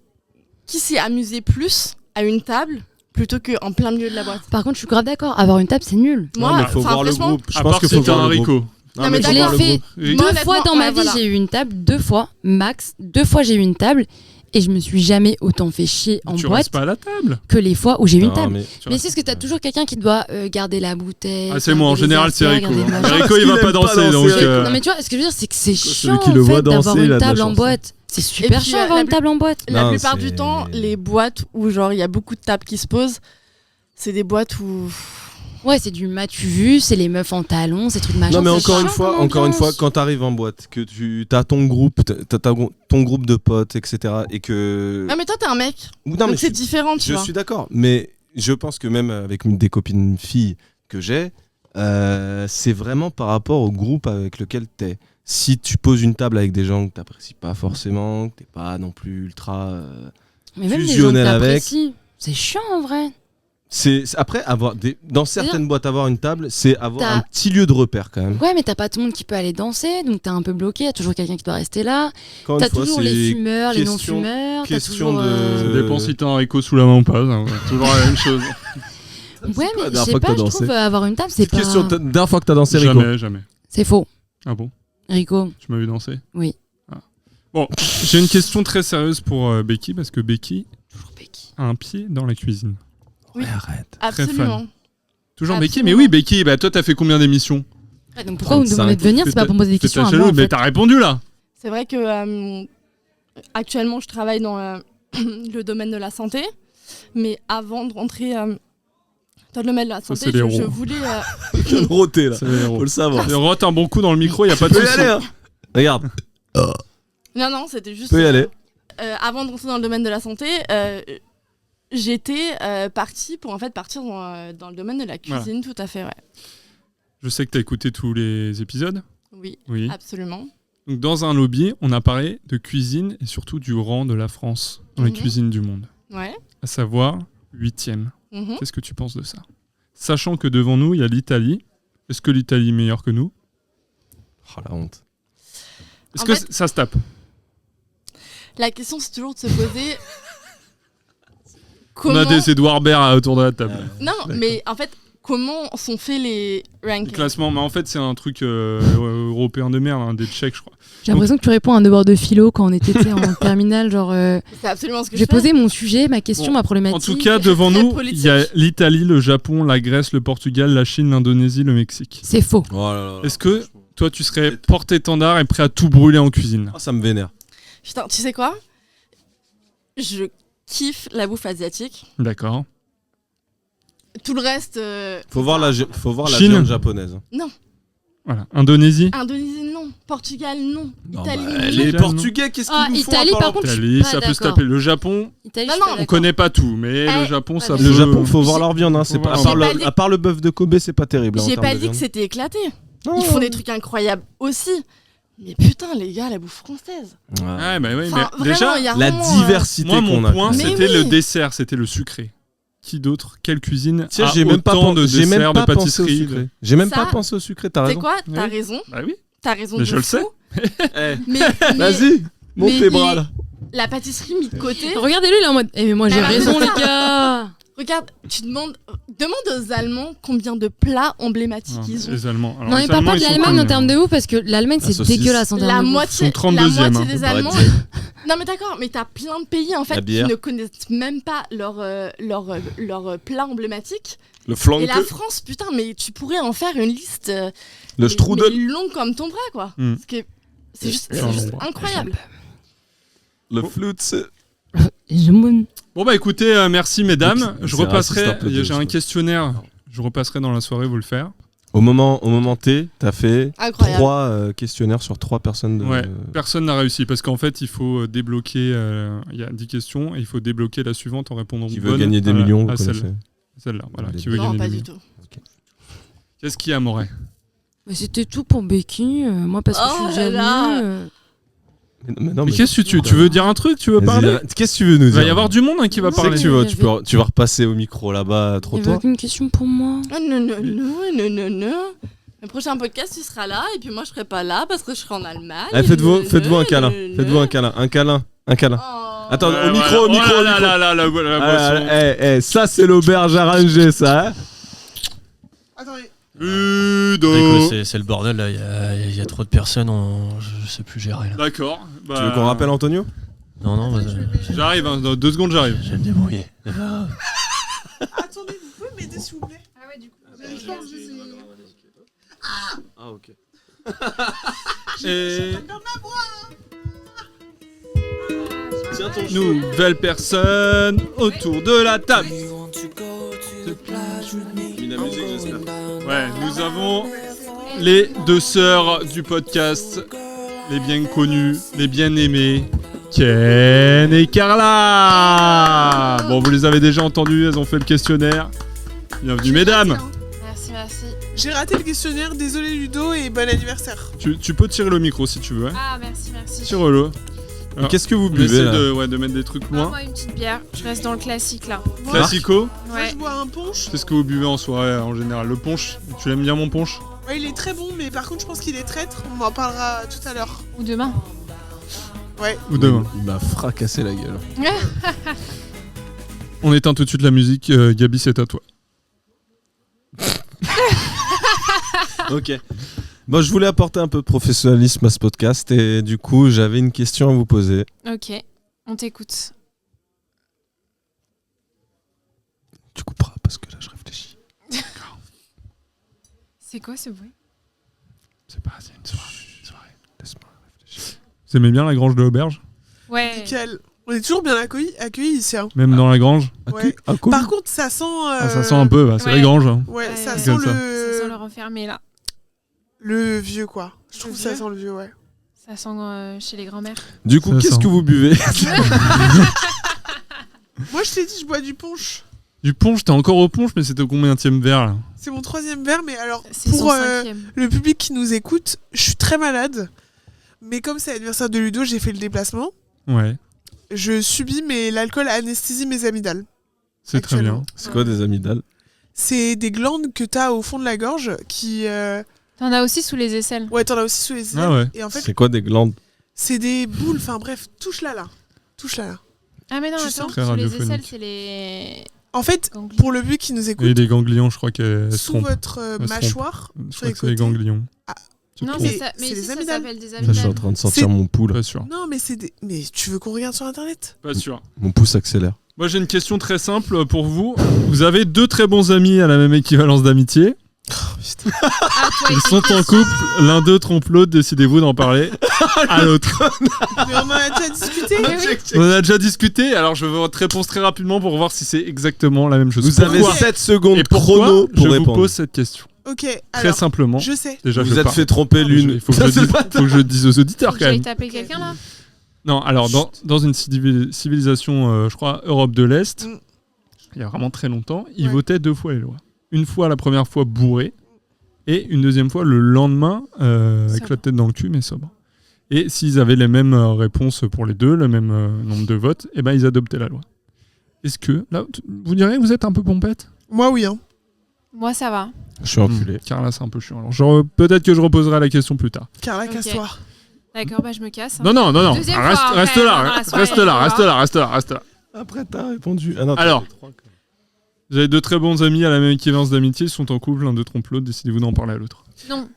S7: Qui s'est amusé plus à une table plutôt qu'en plein milieu de la boîte?
S1: Par contre, je suis grave d'accord. Avoir une table, c'est nul.
S8: Non, mais faut
S7: enfin,
S8: voir le
S7: franchement,
S8: groupe. Je
S2: À
S8: pense
S2: part
S8: qu'il
S2: si
S8: faut
S2: t'es un
S8: voir le groupe.
S2: haricot.
S7: Non, mais
S1: Je
S8: faut
S1: l'ai
S8: voir le
S1: fait
S8: groupe.
S2: Et-
S7: Moi,
S1: 2 fois
S7: honnêtement,
S1: dans ma
S7: ouais,
S1: vie,
S7: voilà.
S1: j'ai eu une table, 2 fois, max. 2 fois, j'ai eu une table et je me suis jamais autant fait chier en
S2: Tu
S1: boîte
S2: restes pas à la table.
S1: que les fois où j'ai eu une
S8: Non,
S1: table.
S8: mais-
S1: Mais c'est parce que t'as toujours quelqu'un qui doit garder la bouteille.
S2: Ah, c'est moi, en
S1: garder les
S2: général, c'est
S1: affaires,
S2: Rico.
S1: garder le
S2: hein.
S1: machin.
S2: Rico, il va
S8: qu'il
S2: pas
S8: aime pas
S2: danser,
S8: danser,
S2: donc.
S8: Rico.
S1: Non mais tu vois, ce que je veux dire, c'est que c'est
S8: Celui
S1: chiant
S8: qui
S1: en
S8: le voit
S1: fait d'avoir
S8: danser, il a
S1: une
S8: de la
S1: table en
S8: chance.
S1: boîte. C'est super
S7: puis,
S1: chiant d'avoir
S7: la
S1: une table en boîte.
S7: La
S8: Non,
S7: plupart
S8: c'est-
S7: du temps, les boîtes où genre il y a beaucoup de tables qui se posent, c'est des boîtes où.
S1: Ouais, c'est du m'as-tu vu, c'est les meufs en talons, ces trucs machin.
S8: Non mais
S1: c'est
S8: encore une
S1: chiant
S8: fois,
S1: comme
S8: encore une fois,
S1: ambiance.
S8: quand t'arrives en boîte, que tu as ton groupe, ton groupe de potes, etc. et que.
S7: Ah, mais toi, t'es un mec.
S8: Ou non,
S7: donc
S8: mais
S7: c'est différent, tu
S8: je
S7: vois.
S8: suis d'accord, mais je pense que même avec des copines filles que j'ai, c'est vraiment par rapport au groupe avec lequel t'es. Si tu poses une table avec des gens que t'apprécies pas forcément, que t'es pas non plus ultra.
S1: Mais même les gens que
S8: fusionnel avec.
S1: t'apprécies, c'est chiant en vrai.
S8: Après dans certaines boîtes avoir une table, c'est avoir
S1: T'as-
S8: un petit lieu de repère quand même.
S1: Ouais, mais t'as pas tout le monde qui peut aller danser, donc t'es un peu bloqué. Y'a toujours quelqu'un qui doit rester là.
S8: Encore
S1: T'as
S8: une fois,
S1: toujours
S8: c'est
S1: les fumeurs, les
S8: question-
S1: non-fumeurs. T'as
S8: question
S1: toujours,
S8: de-
S2: Ça dépend si t'as un haricot sous la main ou pas. hein, ouais. Toujours la même chose.
S1: Ouais,
S8: quoi la
S1: mais je
S8: dernière
S1: sais
S8: fois que
S1: pas,
S8: t'as
S1: je
S8: dansé
S1: trouve avoir une table, c'est
S8: Petite
S1: pas.
S8: question, dernière fois que t'as dansé, Rico.
S2: Jamais, jamais.
S1: C'est faux,
S2: Ah bon?
S1: Rico.
S2: Tu m'as vu danser?
S1: Oui.
S2: Ah. Bon, j'ai une question très sérieuse pour Becky parce que Becky
S1: Toujours Becky.
S2: a un pied dans la cuisine.
S7: Oui.
S8: Arrête.
S7: Absolument.
S2: Toujours Becky?
S7: Absolument.
S2: Mais oui, Becky, bah toi t'as fait combien d'émissions?
S1: Ouais, donc pourquoi vous me
S8: 35.
S1: demandez de venir, c'est
S2: Fais
S1: pas
S2: ta-
S1: pour me poser des
S2: fais ta
S1: questions à
S2: jaloux,
S1: moi en
S2: mais
S1: fait.
S2: t'as répondu là!
S7: C'est vrai que actuellement, je travaille dans le domaine de la santé, mais avant de rentrer dans le domaine de la
S2: Ça,
S7: santé,
S2: c'est les
S7: je
S2: ronds.
S7: voulais.
S8: Je viens de roter là.
S2: C'est les
S8: Faut le savoir.
S2: Et rote un bon coup dans le micro, y a pas de
S8: Tu peux y
S2: souci.
S8: aller, hein. Regarde.
S7: Non, c'était juste.
S8: Tu peux y aller.
S7: Avant de rentrer dans le domaine de la santé, j'étais partie pour en fait partir dans le domaine de la cuisine, tout à fait, ouais.
S2: Je sais que t'as écouté tous les épisodes.
S7: Oui,
S2: Oui.
S7: absolument.
S2: Donc dans un lobby, on a parlé de cuisine et surtout du rang de la France dans les
S7: Mhm.
S2: cuisines du monde.
S7: Ouais.
S2: À savoir 8e.
S7: Mhm.
S2: Qu'est-ce que tu penses de ça? Sachant que devant nous, il y a l'Italie. Est-ce que l'Italie est meilleure que nous?
S8: Oh la honte.
S2: Est-ce
S7: En
S2: que
S7: fait-
S2: ça se tape?
S7: La question, c'est toujours de se poser.
S2: On a des Edouard Baird autour de la table.
S7: Non, mais en fait, comment sont faits les
S2: Le
S7: rankings?
S2: classement, mais en fait, c'est un truc européen de merde, hein, des Tchèques, je crois.
S1: J'ai l'impression que tu réponds à un devoir de philo quand on était tu sais, en terminale, genre.
S7: C'est absolument ce que
S1: J'ai
S7: je fais.
S1: posé mon sujet, ma question,
S2: Bon,
S1: ma problématique.
S2: En tout cas, devant
S7: Très
S2: nous, il
S7: politique.
S2: y a l'Italie, le Japon, la Grèce, le Portugal, la Chine, l'Indonésie, le Mexique.
S1: C'est faux.
S8: Oh là là là.
S2: Est-ce que
S10: toi, tu serais porte-étendard et prêt à tout brûler en cuisine.
S8: Ça me vénère.
S7: Putain, tu sais quoi? Je kiffe la bouffe asiatique.
S10: D'accord.
S7: Tout le reste...
S8: Faut voir la
S10: Chine.
S8: viande japonaise.
S7: Non.
S10: Voilà. Indonésie.
S7: Indonésie, non. Portugal, non. Italie,
S8: bah,
S7: non.
S8: les Portugais, qu'est-ce qu'ils nous font
S1: Italie,
S8: à
S1: par contre, je suis
S10: Italie,
S1: pas
S10: ça peut se
S1: d'accord.
S10: taper. Le Japon,
S1: Italie,
S7: Non,
S1: je suis pas
S7: non.
S10: on
S1: d'accord.
S10: connaît pas tout, mais
S7: Eh,
S10: le Japon, ça
S7: le
S10: peut...
S8: Le Japon, faut voir leur viande. Hein. C'est pas,
S10: J'ai
S7: pas
S8: à part le bœuf de Kobe, c'est pas terrible.
S7: J'ai
S8: en
S7: pas
S8: termes de
S7: dit que
S8: viande.
S7: c'était éclaté.
S8: Non.
S7: Ils font des trucs incroyables aussi. Mais putain, les gars, la bouffe française.
S10: Ouais, bah oui,
S7: Enfin,
S10: mais
S7: vraiment,
S10: déjà,
S7: il y a
S8: La
S7: vraiment,
S8: diversité
S10: moi,
S8: qu'on
S10: mon
S8: a.
S10: point,
S7: Mais
S10: c'était
S7: oui.
S10: le dessert, c'était le sucré. Qui d'autre? Quelle cuisine
S8: Tiens,
S10: a
S8: j'ai même pas
S10: autant de
S8: j'ai même
S10: desserts,
S8: pas
S10: de
S8: pensé au
S10: pâtisseries
S8: sucré. J'ai même
S7: Ça,
S8: pas pensé au sucré, t'as
S7: Tu sais
S8: raison.
S7: quoi? T'as
S10: Oui.
S7: raison.
S10: Bah oui.
S7: T'as raison.
S10: Mais
S7: de
S10: je le
S7: fou.
S10: sais.
S7: Mais,
S8: Vas-y, monte
S7: mais
S8: tes bras là.
S7: La pâtisserie mise de côté.
S1: Regardez-le, il est en mode. Eh, mais moi, j'ai
S7: Bah,
S1: raison,
S7: c'est
S1: les
S7: ça.
S1: gars.
S7: Regarde, demande aux Allemands combien de plats emblématiques
S10: Non,
S7: ils ont.
S10: les Allemands. Alors,
S1: Non,
S10: les
S1: mais parle
S10: Allemands,
S1: pas de
S10: ils sont
S1: l'Allemagne en
S10: connus,
S1: termes
S10: hein.
S1: de ouf parce que l'Allemagne,
S8: La
S1: c'est
S8: saucisse.
S1: dégueulasse en termes
S7: La
S1: de bouffe.
S7: moitié,
S10: Ils sont 32e,
S7: la moitié
S10: hein.
S7: des
S8: Faut pas
S7: Allemands.
S8: dire.
S7: Non mais d'accord, mais t'as plein de pays en
S8: La
S7: fait qui
S8: bière.
S7: ne connaissent même pas leur plat emblématique.
S8: Le flanc
S7: Et la France, putain, mais tu pourrais en faire une liste
S8: le strudel.
S7: mais longue comme ton bras quoi.
S10: Mm.
S7: Parce que c'est juste
S10: Ouais.
S7: incroyable.
S8: Le flûte.
S10: Bon bah écoutez, merci mesdames.
S8: Donc,
S10: Je
S8: c'est
S10: repasserai.
S8: raciste un peu,
S10: J'ai un
S8: ça.
S10: questionnaire. Je repasserai dans la soirée vous le faire.
S8: Au moment T, t'as fait
S7: Incroyable.
S8: 3 questionnaires sur 3 personnes.
S10: Ouais. Personne n'a réussi parce qu'en fait il faut débloquer. Il y a 10 questions et il faut débloquer la suivante en répondant
S8: Qui veut
S10: bonne
S8: gagner des
S10: à-
S8: millions, vous
S10: à
S8: connaissez.
S10: celle-là. Voilà.
S8: Des
S10: Qui veut
S7: Non,
S10: gagner
S7: pas
S10: des
S7: du
S10: millions.
S7: tout.
S10: Qu'est-ce qu'il y a Moret?
S1: Mais c'était tout pour Becky. Moi, parce que
S7: Oh
S1: je suis
S7: là là.
S1: jaloux.
S8: Mais non,
S10: Mais qu'est-ce que tu veux dire un truc? Tu veux
S8: Vas-y,
S10: parler?
S8: qu'est-ce que tu veux nous
S10: Il
S8: dire
S10: va y avoir du monde qui va
S1: Non,
S8: C'est
S10: parler.
S8: que tu vas,
S1: Il y avait-
S8: tu vas repasser au micro là-bas,
S1: Il y
S8: trop
S1: avait
S8: toi.
S1: aucune question pour moi.
S7: Ah, non. Le prochain podcast, tu seras là et puis moi je serai pas là parce que je serai en Allemagne.
S8: Faites-vous un câlin. Faites-vous un câlin. Un câlin.
S7: Oh.
S8: Attends,
S10: Ouais,
S8: au micro,
S10: voilà.
S8: au micro,
S10: Oh
S8: au
S10: là
S8: micro.
S10: là là là, la boisson.
S8: Ça c'est l'auberge arrangée, ça. Hein.
S5: Attendez.
S10: Ludo.
S9: C'est le bordel là, il y a trop de personnes, je sais plus gérer là.
S10: D'accord.
S8: Tu veux qu'on rappelle Antonio?
S9: Non,
S10: J'arrive, hein, dans 2 secondes j'arrive.
S9: je vais me débrouiller.
S5: Attendez, vous pouvez m'aider s'il vous plaît?
S6: Ah ouais, du coup.
S8: Ah ok.
S10: Et... Nouvelle personne autour de la table. Ouais, nous avons les 2 sœurs du podcast, les bien connues, les bien aimées, Ken et Carla. Bon, vous les avez déjà entendues, elles ont fait le questionnaire. Bienvenue mesdames.
S6: Merci.
S5: J'ai raté le questionnaire, désolé Ludo et bon anniversaire.
S10: Tu peux tirer le micro si tu veux. Hein.
S6: Ah, merci.
S10: Tire-le. Alors,
S8: Qu'est-ce que vous
S10: on
S8: buvez
S10: essaie
S8: là
S10: de mettre des trucs
S6: Ah,
S10: loin.
S6: moi, une petite bière. Je reste dans le classique là.
S10: Classico.
S5: Moi
S6: Ouais.
S5: je bois un punch.
S10: C'est ce que vous buvez en soirée en général. Le punch, tu l'aimes bien mon punch?
S5: Ouais, il est très bon, mais par contre je pense qu'il est traître. On en parlera tout à l'heure.
S6: Ou demain.
S5: Ouais.
S10: Ou demain?
S8: Il m'a fracassé la gueule.
S10: On éteint tout de suite la musique. Gabi, c'est à toi.
S8: Ok. Bon, je voulais apporter un peu de professionnalisme à ce podcast et du coup, j'avais une question à vous poser.
S6: Ok, on t'écoute.
S8: Tu couperas parce que là, je réfléchis.
S6: C'est quoi ce bruit?
S10: C'est pas, c'est une soirée.
S8: Laisse-moi réfléchir.
S10: Vous aimez bien la grange de l'auberge?
S6: Ouais.
S5: Nickel. On est toujours bien accueillis ici. Hein.
S10: Même dans la grange?
S5: Ouais.
S8: Cool.
S5: Par contre, ça sent.
S10: Ça sent un peu, bah, c'est
S6: ouais.
S10: la grange. Hein.
S5: Ouais,
S6: Ouais,
S5: ça
S6: ouais.
S5: sent
S10: Comme ça.
S6: Ça sent
S5: le.
S6: le renfermé là.
S5: Le vieux quoi. Je trouve
S6: Le
S5: que ça
S6: vieux
S5: sent le vieux, ouais.
S6: Ça sent chez les grands-mères.
S8: Du coup,
S10: Ça
S8: qu'est-ce
S10: sent.
S8: que vous buvez?
S5: Moi je t'ai dit, je bois du punch.
S10: Du punch, t'es encore au punch, mais c'était au combienième verre là?
S5: C'est mon 3e verre, mais alors
S6: C'est son
S5: pour
S6: 5e.
S5: le public qui nous écoute, je suis très malade. Mais comme c'est l'anniversaire de Ludo, j'ai fait le déplacement.
S10: Ouais,
S5: Je subis, mais l'alcool anesthésie mes amygdales.
S10: c'est très bien.
S8: C'est quoi des amygdales?
S5: C'est des glandes que t'as au fond de la gorge qui.
S6: T'en as aussi sous les aisselles.
S5: Ouais, t'en as aussi sous les yeux.
S10: Ah ouais.
S5: Et en fait,
S8: C'est quoi des glandes?
S5: c'est des boules. Enfin bref, touche-la là. Touche-la là.
S6: Ah mais non,
S5: Tu
S6: attends,
S5: sens
S6: sous les
S10: radiophonique.
S6: aisselles, c'est les
S5: En fait,
S6: ganglions.
S5: pour le public qui nous
S10: Et
S5: écoute,
S10: des ganglions, je crois qu'elles se
S5: sous
S10: trompent.
S5: votre
S10: Elle se
S5: mâchoire,
S10: Je
S5: sur
S10: crois
S5: les
S10: que c'est les
S5: côtés.
S10: ganglions.
S5: Ah.
S10: Tu te
S6: Non,
S10: trompes.
S6: c'est ça. Mais
S5: c'est les
S6: ici, ça
S5: amygdales.
S6: s'appelle des
S8: Là, je suis en
S6: amygdales.
S8: train de sentir
S5: C'est-
S8: mon pouls là.
S10: Pas sûr.
S5: Non, mais c'est des. Mais tu veux qu'on regarde sur internet?
S10: Pas sûr.
S8: Mon pouce accélère.
S10: Moi, j'ai une question très simple pour vous. Vous avez 2 très bons amis à la même équivalence d'amitié. Ils sont en couple, l'un d'eux trompe l'autre, décidez-vous d'en parler à l'autre.
S5: Mais on en a déjà discuté.
S10: On en a déjà discuté, alors je veux votre réponse très rapidement pour voir si c'est exactement la même chose.
S8: Vous avez
S10: Pourquoi
S8: 7 secondes
S10: Et pourquoi
S8: chrono pour
S10: je vous
S8: répondre.
S10: pose cette question.
S5: Ok,
S10: Très
S5: alors,
S10: simplement.
S5: je sais.
S10: Déjà,
S8: Vous
S10: je
S8: êtes
S10: pars.
S8: fait tromper l'une.
S10: Il faut que je le dise aux auditeurs quand
S6: J'allais
S10: même.
S6: taper quelqu'un là.
S10: Non, alors dans une civilisation, je crois, Europe de l'Est, il y a vraiment très longtemps, ils votaient 2 fois les lois. Une fois la première fois bourré, et une deuxième fois le lendemain avec la tête dans le cul, mais sobre. Et s'ils avaient les mêmes réponses pour les deux, le même nombre de votes, et ben ils adoptaient la loi. Est-ce que, là, vous direz que vous êtes un peu pompette ?
S5: Moi, oui. Hein.
S6: Moi, ça va.
S8: Je suis enculé.
S10: Carla, c'est un peu chiant. Alors, peut-être que je reposerai la question plus tard.
S5: Carla,
S6: Ok.
S5: casse-toi.
S6: D'accord, bah je me casse.
S10: Non.
S6: Deuxième
S10: Reste,
S6: fois,
S10: reste
S6: après,
S10: là,
S6: dans la soirée,
S10: reste là.
S8: Après, t'as répondu. Ah non,
S10: Alors, vous avez 2 très bons amis à la même équivalence d'amitié, ils sont en couple, l'un d'eux trompe l'autre, décidez-vous d'en parler à l'autre.
S6: Non.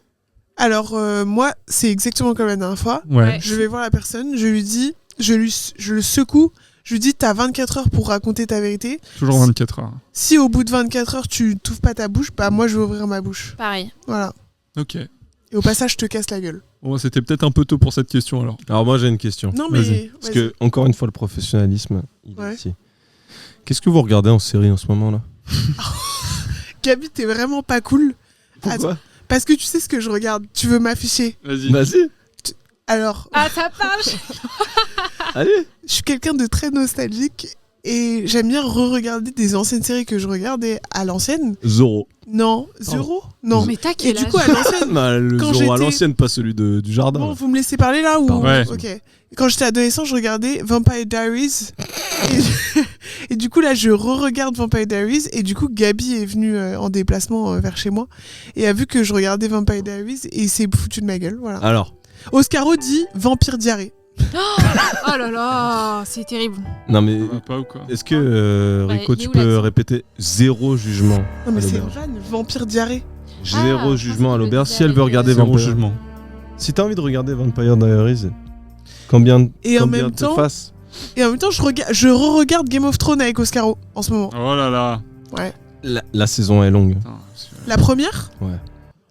S5: Alors, moi, c'est exactement comme la dernière fois.
S10: Ouais.
S5: Je vais voir la personne, je lui dis, je le secoue, je lui dis, t'as 24 heures pour raconter ta vérité.
S10: Toujours 24 heures.
S5: Si au bout de 24 heures, tu t'ouvres pas ta bouche, bah moi, je vais ouvrir ma bouche.
S6: Pareil.
S5: Voilà.
S10: Ok.
S5: Et au passage, je te casse la gueule.
S10: Bon, c'était peut-être un peu tôt pour cette question alors.
S8: Alors moi j'ai une question.
S5: Non, mais.
S10: Vas-y.
S8: Parce que, encore une fois, le professionnalisme, il est
S5: Ouais.
S8: ici. Qu'est-ce que vous regardez en série en ce moment là?
S5: Gabi, t'es vraiment pas cool.
S8: Pourquoi?
S5: Attends, parce que tu sais ce que je regarde. Tu veux m'afficher?
S8: Vas-y.
S5: Alors,
S6: Ah, ça parle.
S8: Allez.
S5: je suis quelqu'un de très nostalgique et j'aime bien re-regarder des anciennes séries que je regardais à l'ancienne.
S8: Zorro.
S5: Non, Zero? Non.
S6: Mais t'as
S5: Et
S6: quel
S5: du
S6: âge
S5: coup, à l'ancienne.
S8: Non, le
S5: Quand
S8: Zorro à
S5: j'étais-
S8: l'ancienne, pas celui du jardin.
S5: Bon, vous me laissez parler là ou
S8: Pardon.
S10: Ouais.
S5: Ok. Quand j'étais adolescent, je regardais Vampire Diaries. Et du coup, là, je re-regarde Vampire Diaries. Et du coup, Gabi est venue en déplacement vers chez moi. Et a vu que je regardais Vampire Diaries. Et il s'est foutu de ma gueule. Voilà.
S8: Alors,
S5: Oscaro dit Vampire Diarrhée.
S6: Oh là là, c'est terrible.
S8: non mais
S10: Ça va pas ou quoi?
S8: est-ce que Rico,
S6: il est
S8: tu
S6: où, là,
S8: peux
S6: dessus
S8: répéter zéro jugement
S5: Non, mais
S8: à
S5: c'est une
S8: l'auberge.
S5: vanne. Vampire Diarrhée.
S8: Zéro
S6: Ah,
S8: jugement à
S6: je
S8: l'auberge
S6: pensais
S8: si elle veut
S6: avec,
S8: regarder
S10: Zéro
S8: Vampire.
S10: jugement.
S8: Si t'as envie de regarder Vampire Diaries, combien
S5: Et en
S8: combien
S5: même
S8: te
S5: temps,
S8: fasse
S5: et en même temps, je re-regarde Game of Thrones avec Oscaro en ce moment.
S10: Oh là là.
S5: Ouais.
S8: la saison est longue.
S10: Putain,
S5: La première?
S8: Ouais.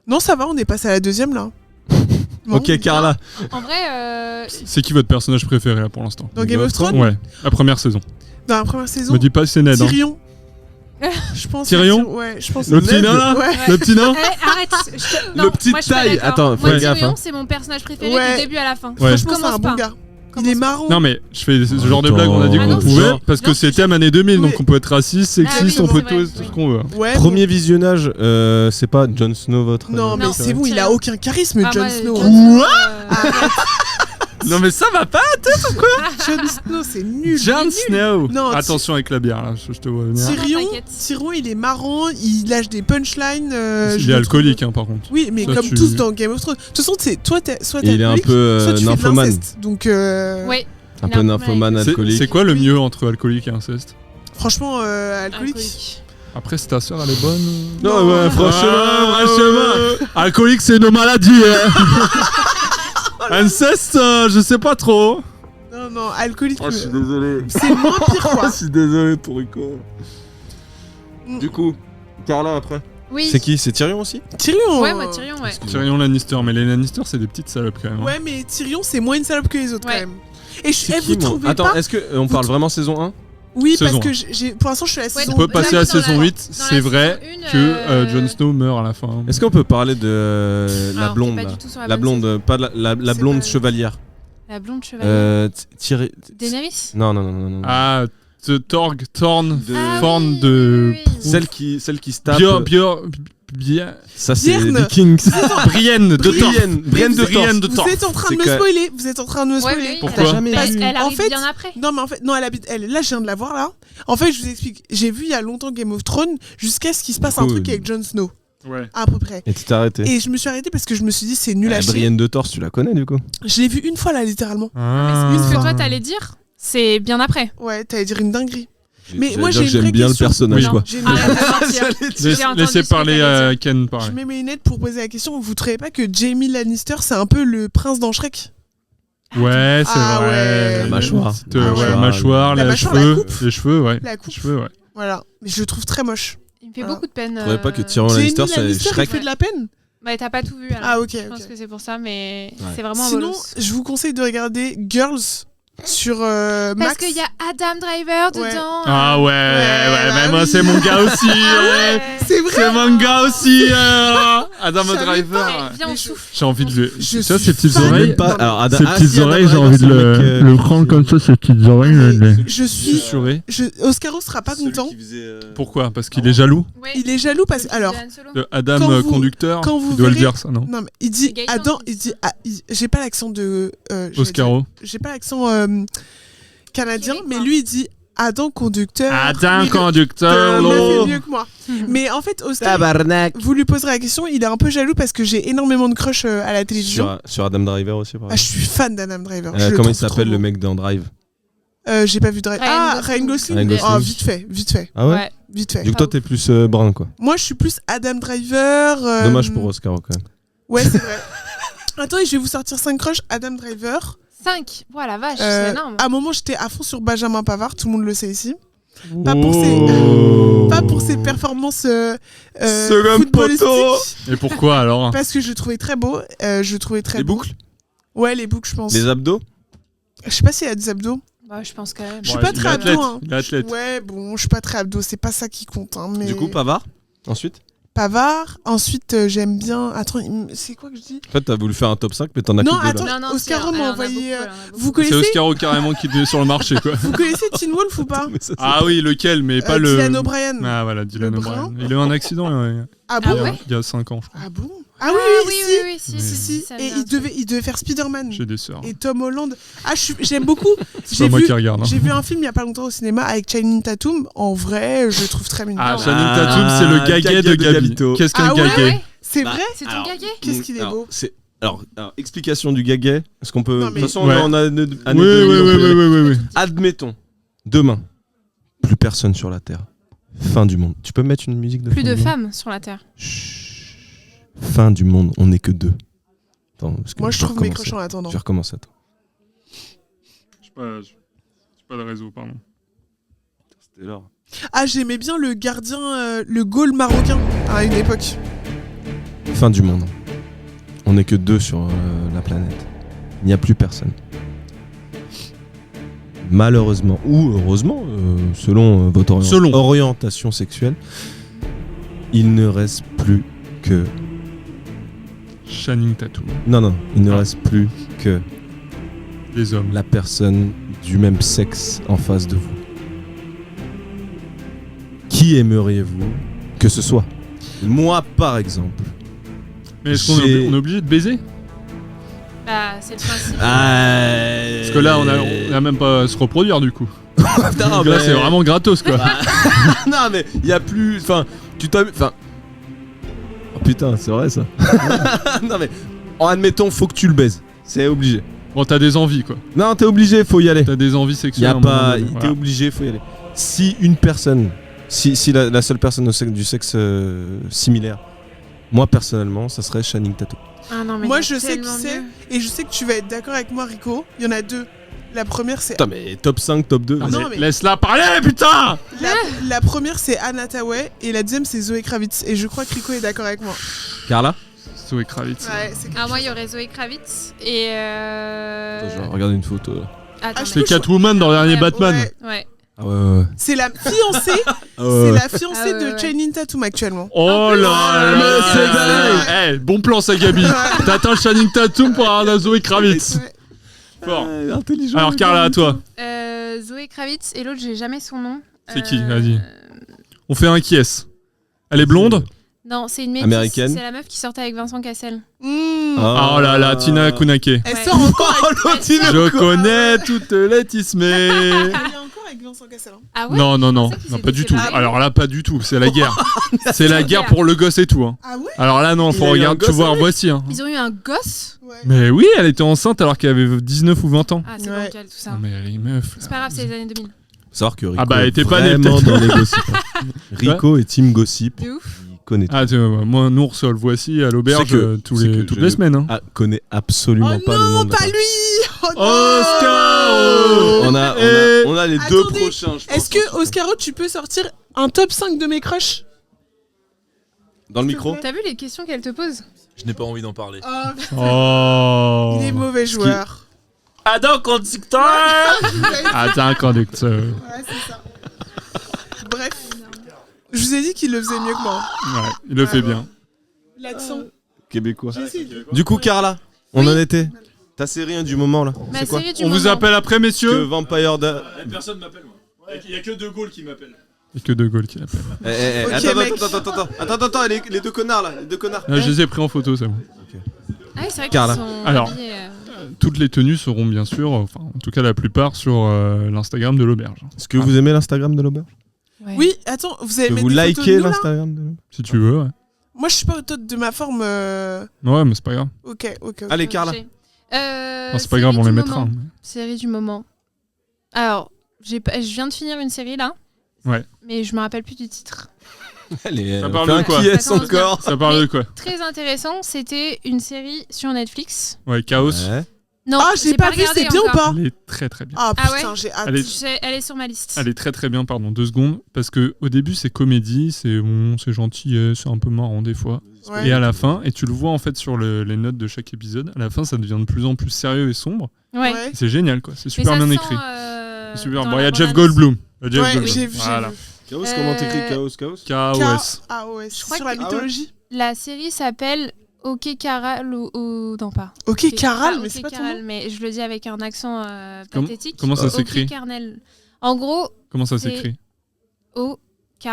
S5: Non, ça va, on est passé à la deuxième là. Non,
S8: Ok, Carla.
S6: En vrai,
S10: C'est qui votre personnage préféré là pour l'instant?
S5: Dans Game of Thrones?
S10: Ouais, la première saison.
S5: Dans la première saison,
S10: Me dis pas que c'est Ned. Hein.
S5: Tyrion. Je pense.
S10: Tyrion
S5: Ouais, je pense.
S10: Le petit nain là?
S5: Ouais.
S10: Le petit nain?
S6: arrête. Non,
S8: Le petit
S6: moi, je suis pas
S8: taille.
S6: d'accord.
S8: Attends,
S6: Moi,
S8: fais gaffe,
S6: Tyrion,
S8: hein.
S6: c'est mon personnage préféré
S5: Ouais.
S6: du début à la fin.
S10: Ouais.
S5: Franchement, c'est un
S6: Commence
S5: bon
S6: pas.
S5: gars. Il est marrant.
S10: Non mais je fais ce genre de
S8: Attends.
S10: blagues, on a dit
S6: Ah
S10: qu'on
S6: non,
S10: pouvait
S8: genre.
S10: parce que
S6: Non,
S10: c'est thème année 2000 donc
S5: Oui.
S10: on peut être raciste, sexiste,
S6: Ah oui,
S10: on peut
S6: c'est vrai,
S10: tout
S6: oui.
S10: ce qu'on veut.
S5: Ouais.
S8: Premier visionnage, c'est pas Jon Snow votre.
S5: Non, mais
S6: Non,
S5: c'est bon, il a
S6: Tyrion.
S5: aucun charisme,
S6: Ah,
S5: Jon
S6: moi,
S5: Snow.
S6: Jon Snow,
S10: Non mais ça va pas
S5: Jon Snow, c'est nul.
S10: Jon Snow.
S5: Non,
S10: Attention avec la bière là, je te vois venir.
S5: Tyrion,
S6: Non, t'inquiète.
S5: Tyrion, il est marrant, il lâche des punchlines.
S10: Il
S5: je
S10: est
S5: le
S10: alcoolique hein par contre.
S5: trouve- Oui, mais
S10: Ça,
S5: comme
S10: tu-
S5: tous dans Game of Thrones. De toute façon, soit t'es
S8: Et il est un
S5: alcoolique,
S8: peu
S5: soit tu fais de
S8: nymphomane.
S5: l'inceste. Donc,
S6: Ouais.
S8: Un
S6: Il
S8: peu
S6: a un
S8: nymphomane
S10: C'est
S8: alcoolique.
S10: c'est quoi le mieux entre alcoolique et inceste?
S5: franchement, alcoolique.
S6: Alcoolique.
S10: Après si ta sœur elle est bonne.
S8: Non, ouais, franchement.
S10: franchement. Alcoolique c'est nos maladies hein. Inceste, je sais pas trop.
S5: Non, non, alcoolique.
S8: Oh, je suis désolé.
S5: C'est moins pire, quoi.
S8: Je suis désolé pour Rico.
S5: Mm.
S8: Du coup, Carla après.
S6: Oui.
S8: C'est qui? C'est Tyrion aussi?
S5: Tyrion.
S6: Ouais, moi Tyrion, ouais.
S10: Tyrion Lannister, mais les Lannister c'est des petites salopes quand même. hein.
S5: Ouais, mais Tyrion, c'est moins une salope que les autres,
S6: Ouais.
S5: quand même. Et
S8: C'est
S5: vous
S8: qui, mon-
S5: trouvez
S8: Attends,
S5: pas
S8: est-ce que on parle vraiment saison 1?
S5: Oui,
S10: Saison
S5: parce que pour l'instant, je suis à la
S6: Ouais,
S5: saison.
S10: On peut passer à
S6: Là, dans la-
S10: saison 8,
S6: dans
S10: c'est
S6: la
S10: vrai
S6: saison une,
S10: que Jon Snow meurt à la fin.
S8: Est-ce qu'on peut parler de la
S6: Alors,
S8: blonde
S6: t'es pas
S8: là?
S6: du tout sur
S8: La
S6: bonne
S8: blonde,
S6: saison.
S8: pas la
S5: C'est
S8: blonde
S5: pas-
S8: chevalière.
S6: La blonde chevalier.
S8: Thierry.
S6: Daenerys.
S8: Non, non, non, non, non.
S10: Ah, Thorn
S8: De-
S6: Ah
S10: Thorn
S6: oui,
S10: de.
S6: oui, oui.
S8: Celle qui se tape.
S10: Bien.
S8: Ça c'est
S5: Bierne.
S8: Vikings.
S10: Brienne de Thorn.
S8: Brienne de
S10: Brienne de
S5: Vous
S10: Thorn.
S5: êtes en train de me
S8: C'est que-
S5: spoiler. Vous êtes en train de me
S6: Ouais,
S5: spoiler.
S6: oui,
S10: Pourquoi
S6: elle a-
S8: jamais
S6: bah,
S8: vu.
S6: elle
S5: En
S6: arrive
S5: fait-
S6: bien après.
S5: Non, mais en fait, non, elle habite. Là, je viens de la voir là. En fait, je vous explique. J'ai vu il y a longtemps Game of Thrones jusqu'à ce qu'il se passe un
S8: Cool.
S5: truc avec Jon Snow,
S10: Ouais.
S5: à peu près.
S8: Et tu t'es arrêté.
S5: Et je me suis arrêtée parce que je me suis dit c'est nul à chier.
S8: Brienne de Torse, tu la connais du coup?
S5: Je l'ai vu une fois là, littéralement.
S10: Ah.
S6: Mais ce que
S5: fois.
S6: toi t'allais dire, c'est bien après.
S5: Ouais, t'allais dire une dinguerie. Mais
S8: J'allais
S5: moi,
S8: dire
S5: j'ai
S8: que
S5: une vraie
S8: j'aime bien le
S5: question.
S8: personnage
S6: Non.
S8: quoi.
S5: J'ai une-
S6: Arrête de mentir. J'ai entendu
S10: Laissez
S6: ce que
S10: parler
S6: t'allais dire.
S10: Ken
S5: Je
S10: parler.
S5: mets mes lunettes pour poser la question. Vous trouvez pas que Jaime Lannister, c'est un peu le prince dans Shrek?
S10: Ouais, c'est
S5: Ah
S10: vrai.
S5: ouais.
S8: La mâchoire.
S10: Ouais,
S5: Ah ouais.
S10: mâchoire,
S5: La
S10: les
S5: mâchoire, la
S10: cheveux.
S5: coupe.
S10: Les cheveux, ouais.
S5: La coupe.
S10: Les cheveux, ouais.
S5: Voilà. Mais je le trouve très moche.
S6: Il me fait beaucoup de peine.
S8: Je trouvais pas que Tyrion Lannister, c'est Shrek.
S5: fait de la peine.
S6: Bah t'as pas tout vu alors.
S5: Ah ok.
S6: Je pense que c'est pour ça, mais c'est vraiment un
S5: Sinon,
S6: bolos.
S5: je vous conseille de regarder Girls sur
S6: Parce
S5: Max.
S6: qu'il y a Adam Driver dedans.
S10: Ah ouais, mais moi c'est mon gars aussi. Ouais.
S5: C'est vrai.
S10: C'est mon gars aussi. Adam
S5: Je savais
S10: Driver.
S6: Allez, viens, on souffle.
S10: J'ai envie de le.
S5: Je
S10: Ça,
S5: suis
S10: ces petites
S5: fan.
S10: oreilles.
S8: Même pas. Alors,
S10: Ces petites
S8: si, Adam
S10: oreilles, j'ai
S8: Driver,
S10: envie
S8: c'est
S10: de
S8: le mec,
S10: le prendre comme ça, ces petites oreilles.
S5: Je suis.
S10: Susurré.
S5: Oscaro sera pas content.
S10: Pourquoi? Parce qu'il est jaloux.
S6: Ouais.
S5: Il est jaloux parce que alors
S10: De Adam
S5: Quand vous-
S10: conducteur.
S5: quand vous
S10: Il doit le
S5: verrez-
S10: dire ça, non?
S5: non mais il dit
S6: Gaëtan
S5: Adam,
S6: qui
S5: il dit j'ai pas l'accent de
S10: Oscaro.
S5: j'ai pas l'accent canadien,
S6: Québécois.
S5: mais lui il dit Adam conducteur.
S10: Adam
S5: Mais
S10: conducteur.
S5: le
S10: l'eau.
S5: fait mieux que moi. Mais en fait Oscar,
S8: Tabarnak.
S5: vous lui poserez la question, il est un peu jaloux parce que j'ai énormément de crush à la télévision.
S8: Sur Adam Driver aussi, par
S5: Ah, je
S8: exemple.
S5: suis fan d'Adam Driver. Je le
S8: Comment il
S5: trouve
S8: s'appelle
S5: trop
S8: le
S5: beau.
S8: mec dans Drive?
S5: J'ai pas vu Drive.
S6: Ryan
S5: Ah,
S6: Gosling.
S5: Ryan Gosling.
S8: Ryan Gosling.
S5: Ah, vite fait.
S8: Ah ouais?
S5: Vite fait.
S8: Du coup, toi, t'es plus brun, quoi.
S5: Moi, je suis plus Adam Driver.
S8: Dommage pour Oscar, quand même.
S5: Ouais, c'est vrai. Attendez, je vais vous sortir 5 crushs. Adam Driver.
S6: 5. Voilà, vache, c'est énorme.
S5: À un moment, j'étais à fond sur Benjamin Pavard, tout le monde le sait ici.
S10: Oh.
S5: Pas pour ses performances
S8: Second
S5: footballistiques,
S10: Et pourquoi alors?
S5: parce que je le trouvais très beau. Je le trouvais très
S8: Les
S5: beau.
S8: boucles?
S5: Ouais, les boucles, je pense.
S8: Les abdos?
S5: Je sais pas s'il y a des abdos.
S6: Bah, je pense quand même.
S5: Je suis
S10: Ouais,
S5: pas
S10: il
S5: très
S10: est
S5: abdo.
S10: athlète,
S5: Hein.
S10: il est athlète.
S5: Ouais, bon, je suis pas très abdo, c'est pas ça qui compte. Hein, mais...
S8: Du coup, Pavard? Ensuite?
S5: Pavard. Ensuite, j'aime bien. Attends, c'est quoi que je dis?
S8: En fait, t'as voulu faire un top 5, mais t'en as
S5: Non,
S8: que deux,
S5: attends,
S8: là.
S6: Non,
S5: Oscaro
S6: c'est-
S5: m'a
S6: elle en a
S5: envoyé.
S6: beaucoup, elle en a beaucoup.
S5: Vous
S10: C'est
S5: connaissez
S10: Oscaro carrément qui est sur le marché, quoi.
S5: Vous connaissez Teen Wolf ou pas?
S8: Mais ça, c'est-
S10: Ah oui, lequel, mais pas le.
S5: Dylan O'Brien.
S10: Ah voilà, Dylan
S5: Le
S10: O'Brien.
S5: brun.
S10: Il a eu un accident
S5: Ah
S6: Ah
S5: bon?
S6: ouais
S10: il y a 5 ans, je crois.
S5: Ah bon? Ah
S6: Ah
S5: oui,
S6: oui,
S5: si.
S6: si.
S5: Si. Et il devait faire Spider-Man.
S10: J'ai des sœurs.
S5: Et Tom Holland. Ah, j'aime beaucoup.
S10: C'est
S5: J'ai
S10: pas moi
S5: vu,
S10: qui regarde. hein.
S5: j'ai vu un film il y a pas longtemps au cinéma avec Channing Tatum. En vrai, je le trouve très mignon.
S10: Ah,
S6: Non.
S10: Channing Tatum, c'est le gaguet
S8: gaguet
S10: de
S8: de
S10: Gabi.
S8: Gabito.
S10: Qu'est-ce qu'un
S5: Ah ouais,
S10: gaguet?
S6: ouais.
S5: C'est
S8: Bah,
S5: vrai?
S6: C'est ton
S8: alors,
S6: gaguet?
S5: Qu'est-ce qu'il est
S8: alors,
S5: beau.
S8: Alors, explication du gaguet. Est-ce qu'on peut.
S5: Non,
S8: De
S5: mais-
S8: toute façon,
S10: Ouais.
S8: on a année
S10: Oui,
S8: 2000, on peut y aller.
S10: oui.
S8: Admettons, demain, plus personne sur la Terre. Fin du monde. Tu peux mettre une musique de
S6: Plus
S8: fin
S6: de
S8: du monde?
S6: femmes sur la Terre.
S8: Chut. Fin du monde, on n'est que deux. Attends, parce que
S5: Moi, je
S8: vais
S5: trouve mes
S8: recommencer.
S5: crushs en attendant.
S8: Je vais recommencer, attends.
S10: J'ai pas de réseau, pardon.
S8: C'était l'heure.
S5: Ah, j'aimais bien le gardien, le goal marocain à une époque.
S8: Fin du monde. On n'est que deux sur la planète. Il n'y a plus personne. Malheureusement, ou heureusement, selon votre orientation sexuelle, il ne reste plus que...
S10: Channing Tatum.
S8: Non, il ne reste plus que
S10: Les hommes.
S8: la personne du même sexe en face de vous. Qui aimeriez-vous que ce soit? Moi, par exemple.
S10: Mais est-ce qu'on
S8: J'ai-
S10: est obligé de baiser?
S6: Bah, c'est le principe.
S10: Parce que là, on a même pas à se reproduire du coup.
S8: Non,
S10: Donc là,
S8: mais-
S10: c'est vraiment gratos quoi.
S8: Non, mais il y a plus... Enfin, tu t'as... Enfin... Oh putain, c'est vrai ça. Non, mais... Admettons, faut que tu le baises. C'est obligé.
S10: Bon, t'as des envies quoi.
S8: Non, t'es obligé, faut y aller.
S10: T'as des envies
S8: Y
S10: sexuelles.
S8: a
S10: à un moment
S8: pas...
S10: donné,
S8: T'es
S10: voilà.
S8: obligé, faut y aller. Si une personne... Si la seule personne du sexe similaire, moi personnellement, ça serait Channing Tatum.
S6: Ah non, mais
S5: Moi,
S6: il y a
S5: je sais qui
S6: tellement
S5: c'est.
S6: mieux.
S5: Et je sais que tu vas être d'accord avec moi, Rico. Il y en a deux. La première, c'est.
S8: Putain, mais top 5, top 2.
S10: Ah,
S5: Non,
S10: mais
S5: mais-
S10: laisse-la parler putain.
S5: La première, c'est Anna Tawai. Et la deuxième, c'est Zoé Kravitz. Et je crois que Rico est d'accord avec moi.
S8: Carla?
S10: Zoé Kravitz.
S5: Ouais, c'est
S6: Ah, moi, il y aurait Zoé Kravitz et.
S8: Attends, je regarde une photo là.
S6: Attends,
S5: je
S10: C'est
S5: peux-
S10: Catwoman dans le dernier
S6: Ouais,
S10: Batman.
S5: Ouais.
S6: ouais.
S8: Ah ouais.
S5: C'est la fiancée.
S8: Ah
S5: C'est
S8: ouais.
S5: la fiancée
S6: Ah ouais,
S5: de
S6: ouais.
S5: Channing Tatum actuellement.
S10: Oh là
S8: mais
S10: là.
S8: c'est
S10: là. Eh, bon plan ça Gabi. T'atteins Channing Tatum pour avoir la Zoé Kravitz.
S5: Ouais.
S10: Fort.
S8: Intelligent.
S10: Alors Carla, à toi.
S6: Zoé Kravitz et l'autre, j'ai jamais son nom.
S10: C'est qui? Vas-y. On fait un qui est-ce? Elle est blonde?
S6: Non, c'est une métisse.
S8: Américaine.
S6: C'est la meuf qui sortait avec Vincent Cassel.
S10: Oh là là, Tina Kunake.
S5: Elle sort encore avec...
S10: Je connais toutes les tismées.
S5: Elle est encore avec Vincent Cassel. Hein.
S6: Ah ouais?
S10: Non,
S6: C'est ça qu'ils
S10: non,
S6: étaient
S10: pas du tout.
S6: séparés.
S10: Alors là, pas du tout. C'est la guerre. C'est la guerre pour le gosse et tout. hein.
S5: Ah ouais?
S10: Alors là, non,
S8: Il
S10: faut
S8: a eu un
S10: regarder. Tu
S8: gosse
S10: vois,
S8: avec
S10: voici. hein.
S6: Ils ont eu un gosse?
S5: Ouais.
S10: Mais oui, elle était enceinte alors qu'elle avait 19 ou 20 ans.
S6: Ah, c'est
S5: Ouais.
S6: bancal tout ça.
S10: Non, mais elle est meuf.
S6: C'est pas grave, c'est les années 2000.
S8: Faut savoir que Rico
S10: Ah bah, elle était pas née,
S8: vraiment
S10: peut-être.
S8: dans les gossips. hein. Rico est team gossip.
S6: De ouf.
S8: Il connaît tout.
S10: Ah, tu vois, moi, nous, on reçoit le voici à l'auberge
S8: C'est que-
S10: toutes
S8: c'est que
S10: les
S8: je-
S10: semaines. hein.
S8: Ah, connaît absolument
S5: Oh
S8: pas le nom
S5: non,
S8: de la
S5: pas
S8: personne.
S5: lui! Oh non!
S10: Oscar.
S8: On a les deux
S5: Attendez,
S8: prochains, je pense.
S5: Est-ce que, Oscaro, tu peux sortir un top 5 de mes crushs?
S8: Dans le micro.
S6: T'as vu les questions qu'elle te pose?
S3: Je n'ai pas envie d'en parler.
S10: Oh.
S5: Il est mauvais joueur.
S3: Adam conducteur.
S10: Attends, conducteur.
S5: Ouais, c'est ça. Bref. Je vous ai dit qu'il le faisait mieux que moi.
S10: Ouais, il le fait bien.
S5: L'accent.
S8: Québécois.
S5: J'ai essayé.
S8: Du coup, Carla, on en était. Ta série du moment là.
S6: Ma
S8: C'est quoi
S6: série du
S10: On vous
S6: moment.
S10: appelle après,
S8: Que
S10: messieurs.
S8: Vampire
S3: Personne m'appelle moi. Il y a que De Gaulle qui m'appelle.
S10: Et que De Gaulle qui l'appelle.
S5: Ok,
S8: Attends, les deux connards là, les deux connards.
S10: Là, je les ai pris en photo, c'est bon.
S6: Ah oui, c'est vrai
S8: Carla.
S6: qu'ils sont
S10: Alors.
S6: habillés,
S10: Toutes les tenues seront bien sûr, enfin en tout cas la plupart, sur l'Instagram de l'auberge.
S8: Est-ce que vous aimez l'Instagram de l'auberge?
S6: Ouais.
S5: Oui, attends, vous avez
S8: Que
S5: mis
S8: vous
S5: des photos de
S8: likez
S5: nous, là
S8: l'Instagram de l'auberge?
S10: Si tu veux, ouais.
S5: Moi, je suis pas au top de ma forme.
S10: Ouais, mais c'est pas grave.
S5: Ok.
S8: Allez, Carla.
S10: Enfin, c'est pas grave, on les mettra. hein.
S6: Série du moment. Alors, je viens de finir une série là.
S10: Ouais.
S6: Mais je me rappelle plus du titre.
S8: Allez,
S10: Ça parle de quoi?
S8: Qui est
S6: Ça commence
S8: encore?
S10: Ça parle de quoi?
S6: Très intéressant, c'était une série sur Netflix.
S10: Ouais, Chaos.
S8: Ouais.
S6: Non,
S5: Ah, j'ai pas vu,
S6: regardé
S5: c'est bien ou
S6: encore.
S5: pas?
S10: Elle est très très bien.
S5: Ah
S6: Ah
S5: putain,
S6: ouais
S5: j'ai hâte.
S10: Elle
S6: Elle est sur ma liste.
S10: Elle est très très bien, pardon, 2 secondes. Parce que au début c'est comédie, c'est bon, c'est gentil, c'est un peu marrant des fois.
S5: Ouais.
S10: Et à la fin, et tu le vois en fait sur les notes de chaque épisode, à la fin ça devient de plus en plus sérieux et sombre.
S6: Ouais.
S5: Ouais.
S10: Et c'est génial quoi, c'est
S6: Mais
S10: super
S6: ça
S10: bien
S6: sent,
S10: écrit. C'est super.
S6: dans
S10: Bon, il y
S6: la
S10: a Jeff
S6: bande-annonce.
S10: Goldblum. Il y a Jeff
S5: Ouais,
S10: Goldblum.
S5: j'ai vu.
S10: Voilà.
S8: Chaos, comment t'écris Chaos?
S10: K-A-O-S.
S5: K-A-O-S.
S6: Je crois
S5: Sur
S6: que-
S5: la mythologie.
S6: La série s'appelle Ok Caral ou non pas.
S5: Ok, Caral,
S6: pas
S5: mais
S6: Ok
S5: c'est pas ton
S6: Caral,
S5: nom.
S6: mais je le dis avec un accent
S10: Comment-
S6: pathétique.
S10: comment ça
S6: Ok
S10: s'écrit
S6: Carnel. En gros,
S10: Comment ça
S6: C'est-
S10: s'écrit?
S6: O-K,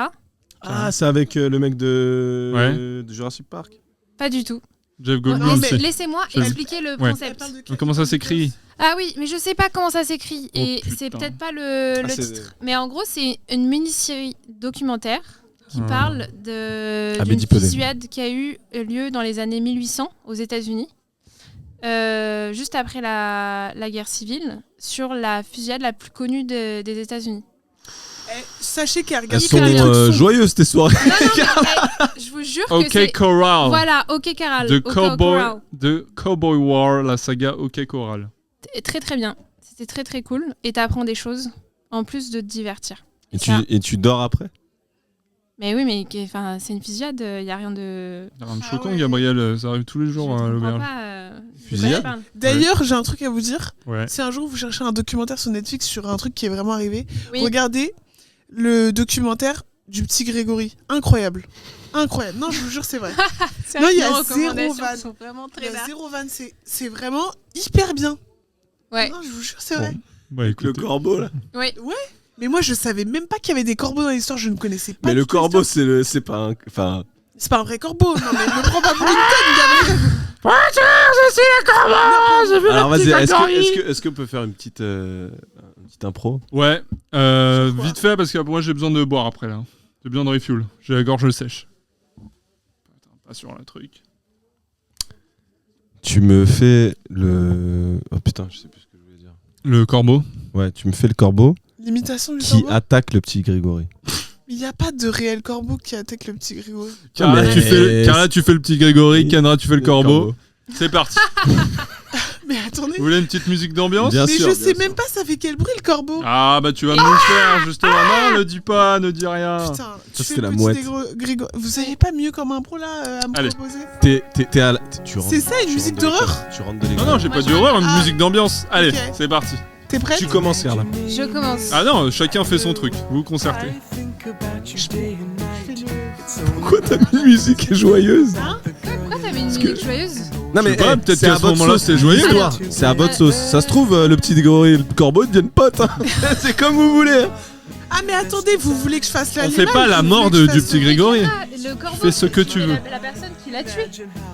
S8: Ah, c'est avec le mec de...
S10: Ouais.
S8: de Jurassic Park.
S6: pas du tout.
S10: Jeff Goldblum,
S5: non, mais
S10: c'est.
S6: Laissez-moi
S10: Je-
S6: expliquer le
S10: Ouais.
S6: concept.
S10: Donc, comment ça s'écrit?
S6: Ah oui, mais je sais pas comment ça s'écrit
S10: Oh,
S6: et
S10: putain.
S6: c'est peut-être pas le
S8: c'est-
S6: titre. Mais en gros, c'est une mini-série documentaire qui
S10: Ah.
S6: parle
S8: Ah,
S6: d'une
S8: Betty Podé.
S6: fusillade qui a eu lieu dans les années 1800 aux États-Unis, juste après la guerre civile, sur la fusillade la plus connue des États-Unis.
S5: Sachez qu'elle
S8: Elles
S5: regarde
S8: sont
S5: que des trucs sombres.
S8: joyeuses tes soirées.
S6: Je vous jure que
S10: Ok
S6: c'est...
S10: Coral.
S6: Voilà, Ok Caral.
S10: De
S6: OK
S10: Cowboy,
S6: Coral.
S10: de Cowboy War, la saga Ok Coral.
S6: Très très bien. C'était très très cool et t'apprends des choses en plus de te divertir.
S8: Et tu dors après?
S6: Mais oui, mais enfin, c'est une fusillade, il y a rien de...
S10: Rien de choquant,
S5: ouais.
S10: Gabriel, ça arrive tous les jours
S6: Je
S10: à
S6: comprends
S10: l'auberge.
S6: pas,
S8: Fusillade
S6: de quoi tu parles.
S5: D'ailleurs, j'ai un truc à vous dire.
S10: Ouais.
S5: Si un jour vous cherchez un documentaire sur Netflix sur un truc qui est vraiment arrivé,
S6: Oui.
S5: regardez le documentaire du petit Grégory. Incroyable. Incroyable. Non, je vous jure, c'est vrai.
S6: C'est
S5: Non,
S6: vrai
S5: il y
S6: que
S5: a
S6: nos
S5: zéro
S6: recommandations
S5: vanne.
S6: sont vraiment
S5: Il
S6: très
S5: y a
S6: bas.
S5: zéro vanne. C'est vraiment hyper bien.
S6: Ouais.
S5: Non, je vous jure, c'est vrai.
S10: Bah
S8: Le
S10: écoutez.
S8: corbeau là.
S6: Oui.
S5: Mais moi, je savais même pas qu'il y avait des corbeaux dans l'histoire. Je ne connaissais pas.
S8: Mais
S5: du
S8: le
S5: tout
S8: corbeau,
S5: l'histoire.
S8: c'est pas un. Enfin.
S5: C'est pas un vrai corbeau. Non, mais me prends pas pour une conne, Gabriel.
S8: Alors vas-y, est-ce qu'on peut faire une petite impro?
S10: Ouais, vite fait parce que moi j'ai besoin de boire après là. J'ai besoin de refuel. J'ai la gorge sèche. Putain, pas sur le truc.
S8: Tu me fais le. Oh putain, je sais plus ce que je voulais dire.
S10: Le corbeau.
S8: Ouais, tu me fais le corbeau
S5: L'imitation du
S8: qui
S5: corbeau.
S8: attaque le petit Grégory.
S5: Il n'y a pas de réel corbeau qui attaque le petit Grégory.
S10: Carla,
S8: mais-
S10: tu fais le petit Grégory, Canra, tu fais le corbeau. C'est parti.
S5: Mais attendez.
S10: Vous voulez une petite musique d'ambiance?
S8: Bien
S5: Mais
S8: sûr,
S5: je
S8: bien
S5: sais
S8: sûr.
S5: même pas ça fait quel bruit le corbeau.
S10: Ah bah tu vas me le faire justement. Non, ne dis pas, ne dis rien.
S5: Putain, tu fais
S8: c'était
S5: le
S8: la
S5: petit
S8: mouette.
S5: Grégory. Vous avez pas mieux comme impro là à me
S10: Allez.
S5: proposer?
S8: T'es à la. Tu rentres-
S5: C'est ça, une
S8: tu
S5: musique
S8: rentres de
S5: d'horreur?
S8: l'école. Tu rentres de
S10: Non,
S8: l'école.
S10: non, j'ai
S6: Moi,
S10: pas
S6: je-
S10: d'horreur, une
S5: Ah.
S10: musique d'ambiance. Allez,
S5: Ok.
S10: c'est parti.
S5: T'es prête?
S8: Tu commences, Carla.
S6: Je commence.
S10: Ah non, chacun fait son truc. Vous vous concertez.
S8: Pourquoi ta musique est joyeuse?
S6: Pourquoi t'avais une
S8: que-
S6: musique joyeuse?
S8: Non
S10: Je sais pas, peut-être
S8: c'est
S10: qu'à
S8: à
S10: ce
S8: votre
S10: moment-là,
S8: sauce,
S10: c'était joyeux.
S8: l'histoire. C'est à votre sauce. Ça se trouve, le petit Grégory et le corbeau deviennent potes. Hein. C'est comme vous voulez.
S5: Ah mais attendez, vous voulez que je fasse
S10: On
S5: l'animal?
S10: fait pas la
S5: ou vous
S10: mort
S5: voulez que
S10: du
S5: je fasse-
S10: petit Grégory.
S6: Le corbeau,
S10: fais ce que tu
S6: c'est
S10: veux.
S6: La personne qui l'a tué.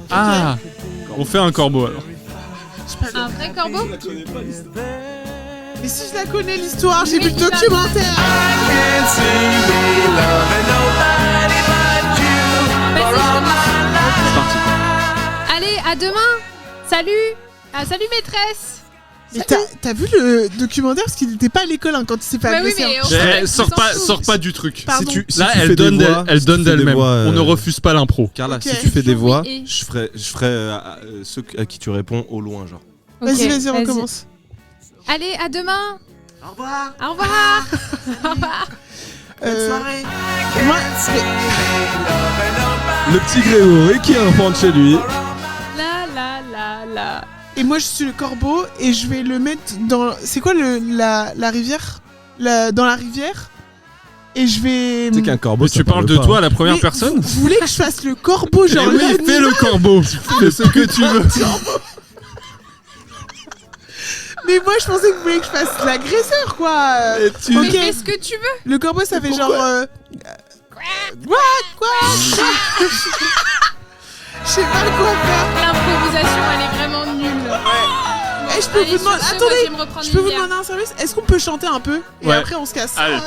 S10: Ah, on fait un corbeau alors.
S6: Un vrai corbeau?
S5: Mais si je la connais l'histoire, j'ai
S6: Mais
S5: vu le
S6: il va-
S5: documentaire.
S6: Vas-y, je commence.
S10: C'est parti.
S6: Allez, à demain. Salut. Ah, salut maîtresse.
S5: Mais t'as vu le documentaire parce qu'il était pas à l'école hein, quand il s'est fait
S6: Ouais, oui,
S5: agresser.
S6: mais
S5: hein.
S6: on s'en-
S10: Eh,
S6: on
S10: sors
S6: s'en fout.
S10: pas du truc.
S5: Pardon.
S8: Si
S10: Là,
S8: tu
S10: elle
S8: fais des
S10: donne
S8: voix,
S10: elle
S8: si
S10: donne
S8: tu fais des
S10: d'elle-même.
S8: voix,
S10: On ne refuse pas l'impro.
S8: Carla,
S5: Ok.
S8: si tu fais des voix,
S6: Oui, et-
S8: je ferai ceux à qui tu réponds au loin, genre.
S6: Ok,
S5: Vas-y, recommence.
S6: Allez, à demain.
S5: Au revoir.
S6: Au revoir.
S5: Bonne soirée. Moi,
S8: Le petit Grégory qui rentre chez lui.
S6: La.
S5: Et moi je suis le corbeau et je vais le mettre dans... C'est quoi la rivière dans la rivière. Et je vais...
S8: Tu sais qu'un corbeau,
S10: Tu parles de toi à la première
S5: Mais
S10: personne
S5: Vous voulez que je fasse le corbeau genre
S10: Eh oui,
S5: l'animal
S10: fais le corbeau. Fais ce que tu veux.
S5: Mais moi je pensais que vous vouliez que je fasse l'agresseur quoi.
S6: Mais
S5: Ok.
S6: fais ce que tu veux.
S5: Le corbeau ça fait genre... Quoi Je sais pas quoi faire.
S6: L'improvisation, elle est vraiment nulle.
S5: Eh, je peux
S6: Allez,
S5: vous demander...
S6: sur ce, moi, je
S5: Attendez,
S6: vais me reprendre
S5: je peux
S6: une
S5: vous
S6: bière.
S5: demander un service. Est-ce qu'on peut chanter un peu et
S10: Ouais.
S5: après on se casse?
S10: Allez,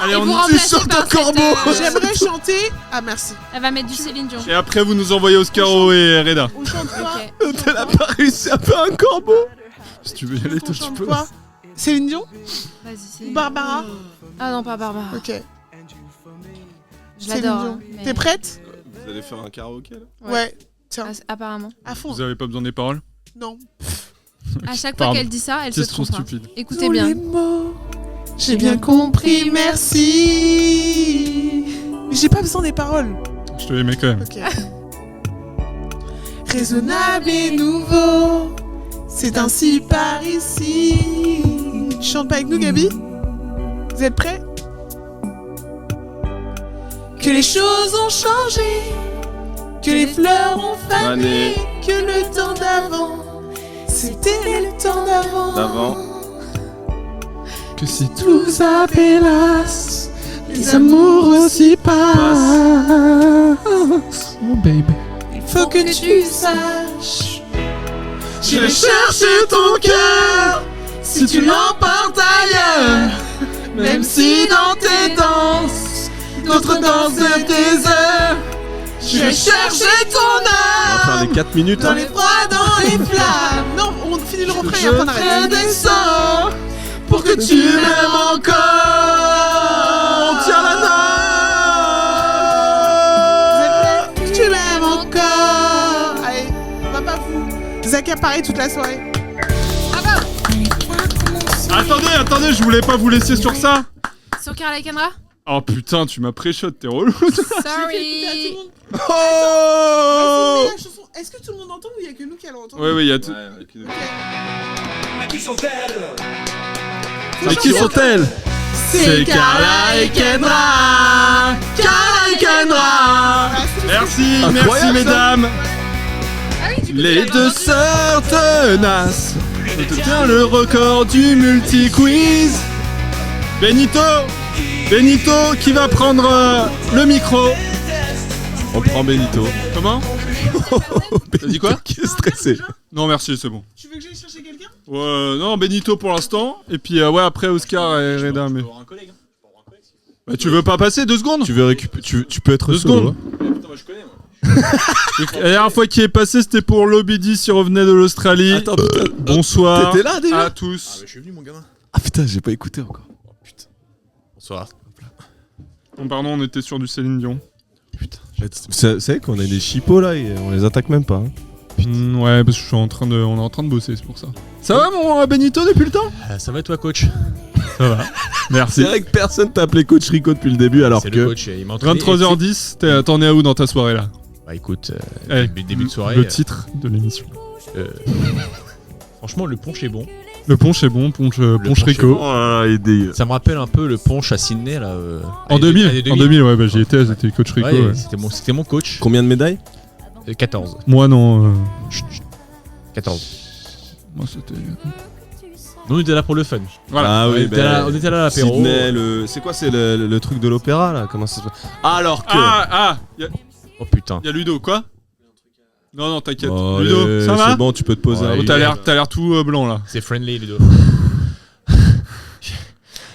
S10: allez,
S6: Et
S10: on
S6: vous
S10: y
S6: remplacez
S8: sur ton
S6: par
S8: corbeau.
S6: cette,
S5: J'aimerais chanter... Ah merci.
S6: Elle va mettre du Céline Dion.
S10: Et après, vous nous envoyez Oscaro et Reda.
S5: On chante quoi?
S6: Ok.
S8: Elle a pas réussi à faire un corbeau.
S10: Si tu veux y aller,
S5: On
S10: toi, tu
S5: chante
S10: peux.
S5: quoi? Céline Dion?
S6: Vas-y, c'est.
S5: Barbara?
S6: Ah non, pas Barbara.
S5: Ok.
S6: Je
S5: Céline
S6: l'adore.
S5: Dion.
S6: hein, mais-
S5: T'es prête?
S8: Vous allez faire un karaoké là?
S5: Ouais. Tiens,
S6: Apparemment.
S5: à fond.
S10: Vous avez pas besoin des paroles?
S5: Non.
S6: À chaque fois
S10: Pardon.
S6: qu'elle dit ça, elle se
S10: Question
S6: trompe. hein.
S10: stupide.
S6: Écoutez
S5: Tous
S6: bien.
S5: les mots, j'ai bien compris, merci. Mais j'ai pas besoin des paroles.
S10: Je te l'aimais quand même.
S5: Ok. Raisonnable et nouveau, c'est ainsi par ici. Tu chantes pas avec nous, Gabi? Vous êtes prêts? Que les choses ont changé, que les fleurs ont fané, que le temps d'avant, c'était le temps d'avant.
S10: Que si
S5: Tout ça pélasse, les amours aussi passent.
S10: Oh, baby.
S5: Il faut que tu saches, j'irai chercher ton cœur si tu l'emportes ailleurs. Même si dans tes danses, d'autres dansent tes heures. J'irai chercher ton
S8: On va faire
S5: âme
S8: les 4 minutes.
S5: dans
S8: hein.
S5: les froids, dans les flammes. Non, on finit le refrain et après on arrête. Je descends pour que tu m'aimes encore. On tient la note. Vous êtes prêts? Tu m'aimes encore. Allez, va pas vous. Zach a pareil toute la soirée.
S10: Attendez, je voulais pas vous laisser sur ça.
S6: Sur Carla Kendra.
S10: Oh putain, tu m'as pré-shot, t'es relou.
S6: Sorry.
S8: Oh
S5: Est-ce que tout le monde entend ou il y a que nous qui allons entendre?
S10: Ouais, il y a tout.
S2: Qui sont-elles?
S10: Mais qui sont-elles? C'est Carla et Kendra. Carla et Kendra. Merci,
S8: Incroyable,
S10: merci
S8: ça.
S10: mesdames. Les deux sœurs tenaces. Je te tiens le record du multi-quiz. Benito qui va prendre le micro.
S8: On prend Benito.
S10: Comment? T'as dit quoi?
S8: Qui est stressé?
S10: Non merci, c'est bon.
S5: Tu veux que j'aille chercher quelqu'un?
S10: Ouais, non, Benito pour l'instant. Et puis ouais, après Oscar et Reda. Mais... Bah, tu veux pas passer 2 secondes?
S8: Tu veux récupérer? Tu peux être
S10: 2
S8: solo,
S10: secondes.
S8: hein.
S10: La dernière fois qu'il est passé, c'était pour Lobidis, il revenait de l'Australie.
S8: Attends, putain.
S10: Bonsoir
S8: T'étais là déjà?
S10: à tous.
S3: je suis venu, mon gamin.
S8: Ah putain, j'ai pas écouté encore.
S3: Bonsoir.
S10: Bon, pardon, on était sur du Céline Dion.
S8: Vous savez qu'on a des chipots là et on les attaque même pas. Hein.
S10: Ouais, parce que on est en train de bosser, c'est pour ça. Ça va mon Benito depuis le temps?
S9: Ça va toi, coach?
S10: Ça va. Merci.
S8: C'est vrai que personne t'a appelé coach Rico depuis le début alors
S9: C'est
S8: que...
S9: le coach, il m'a entraîné.
S10: 23h10, t'en es à où dans ta soirée là?
S9: Bah écoute,
S10: Eh,
S9: début de soirée.
S10: Le titre de l'émission.
S9: Franchement, le punch est bon.
S10: Le punch est bon, punch
S9: punch
S10: Rico.
S8: Oh là là, il est dégueu.
S9: Ça me rappelle un peu le punch à Sydney là.
S10: En 2000, ouais, bah j'y étais, j'étais coach Rico.
S9: Ouais,
S10: Ouais.
S9: C'était mon coach.
S8: Combien de médailles?
S9: 14.
S10: Moi non.
S9: 14.
S10: Moi c'était.
S9: Nous on était là pour le fun.
S10: Voilà.
S8: Ah oui,
S9: on était là à l'apéro.
S8: Sydney, c'est quoi, c'est le truc de l'opéra là? Comment ça se passe? Alors que...
S9: Oh putain.
S10: Y'a Ludo, quoi? Non, t'inquiète.
S8: Oh,
S10: Ludo,
S8: allez,
S10: ça va?
S8: c'est bon, tu peux te poser
S9: Ouais,
S8: un peu.
S10: T'as l'air tout blanc là.
S9: C'est friendly Ludo.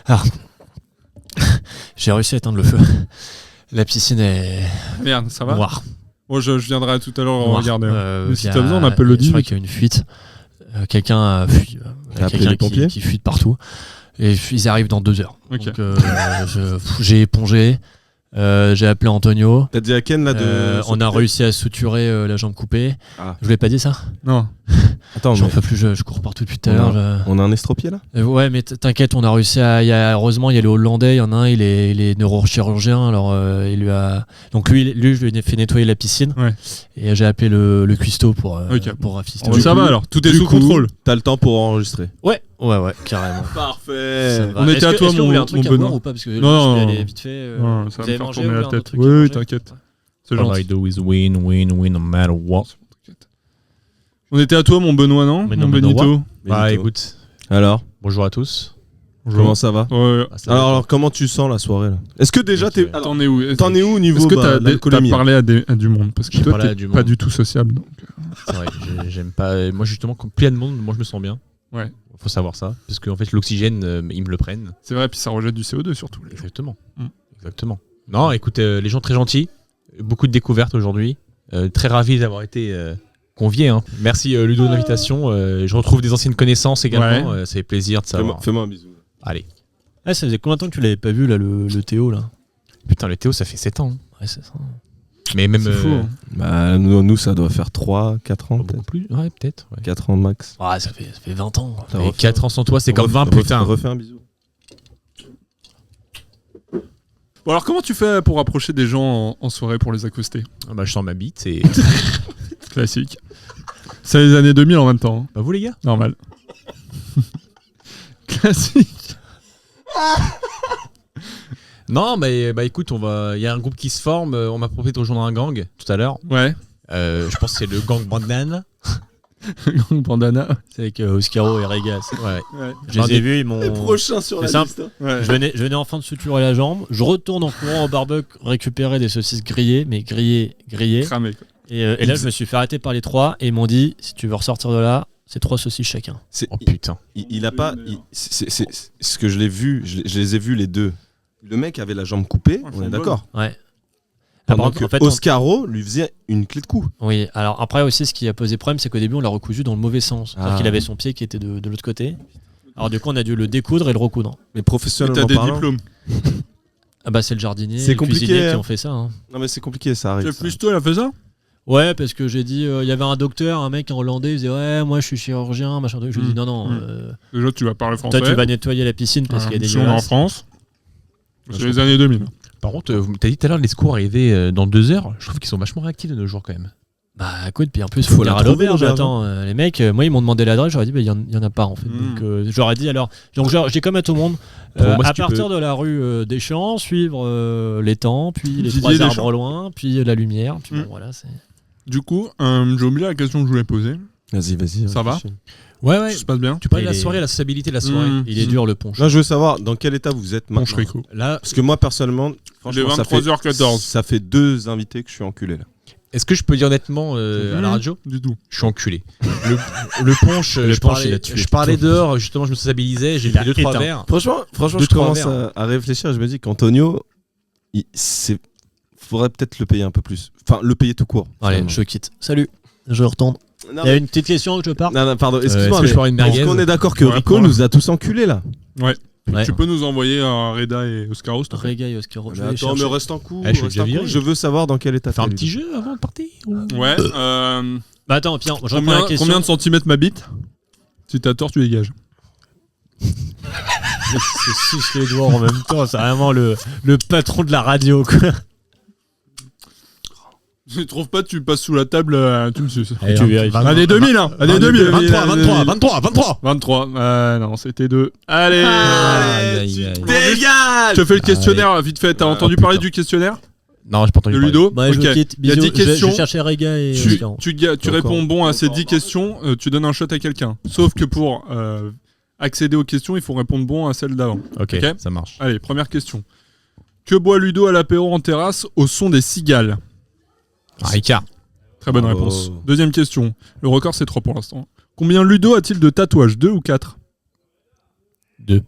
S11: Alors, j'ai réussi à éteindre le feu. La piscine est
S10: Merde, ça va?
S11: noire.
S10: Bon, je viendrai tout à l'heure
S11: Noire.
S10: regarder. Mais si
S11: Il y a-
S10: t'as besoin, on appelle le
S11: Je crois
S10: 10.
S11: qu'il y a une fuite. Quelqu'un a fui.
S8: T'as appelé
S11: Quelqu'un
S8: les pompiers
S11: qui fuit de partout. Et ils arrivent dans 2 heures.
S10: Ok.
S11: Donc, j'ai épongé. J'ai appelé Antonio.
S8: T'as dit à Ken là de...
S11: On a réussi à suturer la jambe coupée.
S8: Ah.
S11: Je vous l'ai pas dit ça?
S10: Non.
S8: Attends,
S11: J'en
S8: mais
S11: peux plus, je cours partout depuis tout à
S8: on
S11: l'heure.
S8: on a un estropié là?
S11: Ouais, mais t'inquiète, on a réussi heureusement, il y a les Hollandais, il y en a un, il est neurochirurgien, alors il lui a. Donc lui, je lui ai fait nettoyer la piscine.
S10: Ouais.
S11: Et j'ai appelé le cuistot pour assister.
S10: Ça va alors, tout est
S8: Du
S10: sous
S8: coup,
S10: contrôle.
S8: T'as le temps pour enregistrer.
S11: Ouais, carrément.
S8: Parfait.
S10: On était à toi,
S11: est-ce que vous voulez un truc
S10: mon
S11: à boire
S10: Benoît.
S11: ou pas? Parce que
S10: Non,
S11: je vais
S10: non,
S11: aller vite fait.
S10: Non,
S11: vous
S10: ça va
S11: avez
S10: me faire
S11: mangé,
S10: tourner
S11: vous
S10: la
S11: voulez un autre
S10: tête.
S11: truc à
S10: Oui,
S11: manger
S10: t'inquiète. C'est
S11: All
S10: gentil.
S11: I do is win, win, win, no matter what.
S10: On était à toi, mon Benoît, non?
S11: Mais
S10: Mon
S11: non,
S10: Benito.
S11: Bah écoute,
S8: Alors,
S11: bonjour à tous.
S8: comment ça va?
S10: Ouais.
S8: Alors, comment tu sens la soirée là? Est-ce que déjà t'es. Alors,
S10: T'en es où?
S8: t'en es où au niveau
S10: Est-ce que
S8: de l'alcoolémie?
S10: t'as parlé à du monde? Parce que
S11: J'ai
S10: toi,
S11: parlé à
S10: t'es
S11: du
S10: pas
S11: monde.
S10: du tout sociable. Donc.
S11: C'est vrai, j'aime pas. Moi justement, quand il y a de monde, moi je me sens bien.
S10: Ouais.
S11: Faut savoir ça, parce qu'en fait l'oxygène, ils me le prennent.
S10: C'est vrai, puis ça rejette du CO2 surtout.
S11: Exactement.
S10: Mm.
S11: Exactement. Non, écoute, les gens très gentils, beaucoup de découvertes aujourd'hui. Très ravi d'avoir été convié. Hein. Merci Ludo de l'invitation. Je retrouve des anciennes connaissances également. Ça fait plaisir de savoir.
S8: Fais-moi un bisou.
S11: Allez.
S9: Ah, ça faisait combien de temps que tu l'avais pas vu là, le Théo là?
S11: Putain, le Théo, ça fait 7 ans.
S9: Ouais, c'est ça.
S11: Mais même.
S10: C'est fou. Hein.
S8: Bah, nous, ça doit faire 3-4 ans.
S11: Beaucoup plus. Ouais, peut-être. Ouais.
S8: 4 ans max.
S9: Ouais, ça fait 20 ans.
S11: Et 4 ans sans toi, c'est comme 20, putain.
S8: Refais un bisou.
S10: Bon, alors comment tu fais pour approcher des gens en soirée pour les accoster?
S11: Bah, je sens ma bite et.
S10: Classique. C'est les années 2000 en même temps. Hein.
S11: Bah, vous les gars?
S10: Normal. Classique.
S11: Non, mais bah écoute, il y a un groupe qui se forme. On m'a proposé de rejoindre un gang tout à l'heure.
S10: Ouais.
S11: Je pense que c'est le gang Bandana.
S10: Gang Bandana.
S9: C'est avec Oscaro et Regas.
S11: Ouais.
S9: Je les ai vus, ils m'ont.
S8: Les prochains sur la
S9: C'est
S8: liste.
S9: simple.
S10: Ouais.
S9: Je venais enfin de suturer la jambe. Je retourne en courant au barbecue récupérer des saucisses grillées, mais grillées.
S10: Cramé. Quoi.
S9: Et là, je me suis fait arrêter par les trois et ils m'ont dit si tu veux ressortir de là, c'est 3 saucisses chacun.
S11: Oh putain.
S8: Il a pas. C'est ce que je l'ai vu. Je les ai vus les deux. Le mec avait la jambe coupée. On est d'accord.
S9: Ouais.
S8: Pendant
S9: Alors,
S8: que
S9: en fait,
S8: Oscaro lui faisait une clé de cou.
S9: Oui, alors après aussi, ce qui a posé problème, c'est qu'au début, on l'a recousu dans le mauvais sens. C'est-à-dire
S8: Ah.
S9: qu'il avait son pied qui était de l'autre côté. Alors du coup, on a dû le découdre et le recoudre.
S8: Mais
S10: Et
S8: professionnellement
S10: t'as des
S8: parlant.
S10: diplômes.
S9: Ah bah c'est le jardinier,
S8: C'est
S9: le
S8: compliqué,
S9: cuisinier
S8: hein.
S9: qui ont fait ça. Hein.
S8: Non mais c'est compliqué, ça arrive.
S10: Jeff Lusto, il a fait ça?
S9: Ouais, parce que j'ai dit, il y avait un docteur, un mec en hollandais, il disait ouais, moi je suis chirurgien, machin truc. Je lui ai dit non.
S10: Déjà, tu vas parler français.
S9: Toi, tu vas nettoyer la piscine parce qu'il y a des
S10: Si on est en
S9: dégueulasses.
S10: France. C'est les années 2000.
S11: Par contre, vous t'as dit tout à l'heure les secours arrivaient dans 2 heures. Je trouve qu'ils sont vachement réactifs de nos jours quand même.
S9: Bah écoute, puis en plus,
S8: Faut
S9: faut
S8: la
S9: venir à
S8: trouver,
S9: l'auberge.
S8: l'auberge,
S9: Attends, les mecs, moi ils m'ont demandé l'adresse, j'aurais dit, bah il y en a pas en fait. Donc j'aurais dit alors. Donc j'ai comme à tout le monde,
S11: Moi, si
S9: à
S11: tu
S9: partir
S11: peux-
S9: de la rue des Champs, suivre l'étang, puis les
S10: Didier
S9: 3 arbres
S10: Deschamps.
S9: au loin, puis la lumière. Puis bon,
S10: Mm.
S9: voilà, c'est.
S10: Du coup, j'ai oublié la question que je voulais poser.
S8: Vas-y.
S10: Ça va?
S8: réfléchis.
S11: Ouais.
S10: Ça se passe bien?
S11: Tu parlais de
S9: Il
S11: la
S9: est-
S11: soirée, la sociabilité de la soirée.
S9: Il est dur le punch.
S8: Là, je veux savoir dans quel état vous êtes
S10: Ponche
S8: maintenant.
S10: Rico.
S11: Là,
S8: Parce que moi, personnellement,
S10: Il est
S8: franchement, ça fait
S10: 23h14.
S8: Ça fait 2 invités que je suis enculé là.
S11: est-ce que je peux dire honnêtement à la radio?
S10: Du tout.
S11: Je suis enculé. Le punch,
S9: Le
S11: je
S9: punch,
S11: parlais,
S9: il a tué.
S11: je parlais dehors, justement, je me sociabilisais, j'ai
S9: Il a
S11: pris 2-3
S9: éteint.
S11: verres.
S8: Franchement,
S11: Deux,
S8: je
S11: trois
S8: commence
S11: verres.
S8: à réfléchir. Je me dis qu'Antonio, faudrait peut-être le payer un peu plus. Enfin, le payer tout court.
S9: Allez,
S8: finalement.
S9: je quitte. Salut, je retourne.
S8: Non,
S9: Il y a une petite question que je pars.
S8: non, pardon,
S11: est-ce
S8: excuse-moi.
S11: que je peux avoir une merguez?
S8: Est-ce qu'on est d'accord que
S10: Ouais,
S8: Rico
S10: prends-la.
S8: nous a tous enculés là?
S10: Ouais.
S9: Ouais.
S10: Tu peux nous envoyer un Reda et Oscaro, s'il te plaît?
S9: Rega et Oscaro. je
S8: Mais
S9: vais les
S8: attends, mais
S9: chercher.
S8: reste en coup.
S11: Ah, je suis
S8: reste
S11: déjà
S8: en coup.
S11: viré.
S8: Je veux savoir dans quel état
S11: Faire un
S8: t'es,
S11: petit
S8: lui.
S11: jeu avant de partir
S10: Ouais.
S9: Bah attends, Pierre, je reprends la question.
S10: Combien de centimètres ma bite? Si t'as tort, tu dégages.
S9: C'est suce les doigts en même temps, c'est vraiment le patron de la radio quoi.
S10: Si tu trouves pas, tu passes sous la table, tu me suces.
S9: Tu vérifies.
S10: Année 2000, hein! Année 2000! 23! Non, c'était 2. Allez!
S8: Dégage!
S10: Je te fais le questionnaire, vite fait. T'as entendu parler du questionnaire
S11: Non, j'ai pas entendu
S10: de
S11: parler.
S10: Ludo?
S9: Bah, je
S10: Ok.
S9: vous quitte.
S10: Il y a
S9: Bisous.
S10: 10 questions.
S9: Je cherchais Rega et
S10: Tu
S9: Oscaro.
S10: réponds bon à ces 10 questions, tu donnes un shot à quelqu'un. Sauf que pour accéder aux questions, il faut répondre bon à celles d'avant.
S11: Ok,
S10: Ok.
S11: ça marche.
S10: Allez, première question. Que boit Ludo à l'apéro en terrasse au son des cigales?
S11: Ricard.
S10: Très bonne
S8: Bravo.
S10: réponse. Deuxième question. Le record, c'est 3 pour l'instant. Combien Ludo a-t-il de tatouages? 2 ou 4?
S11: 2.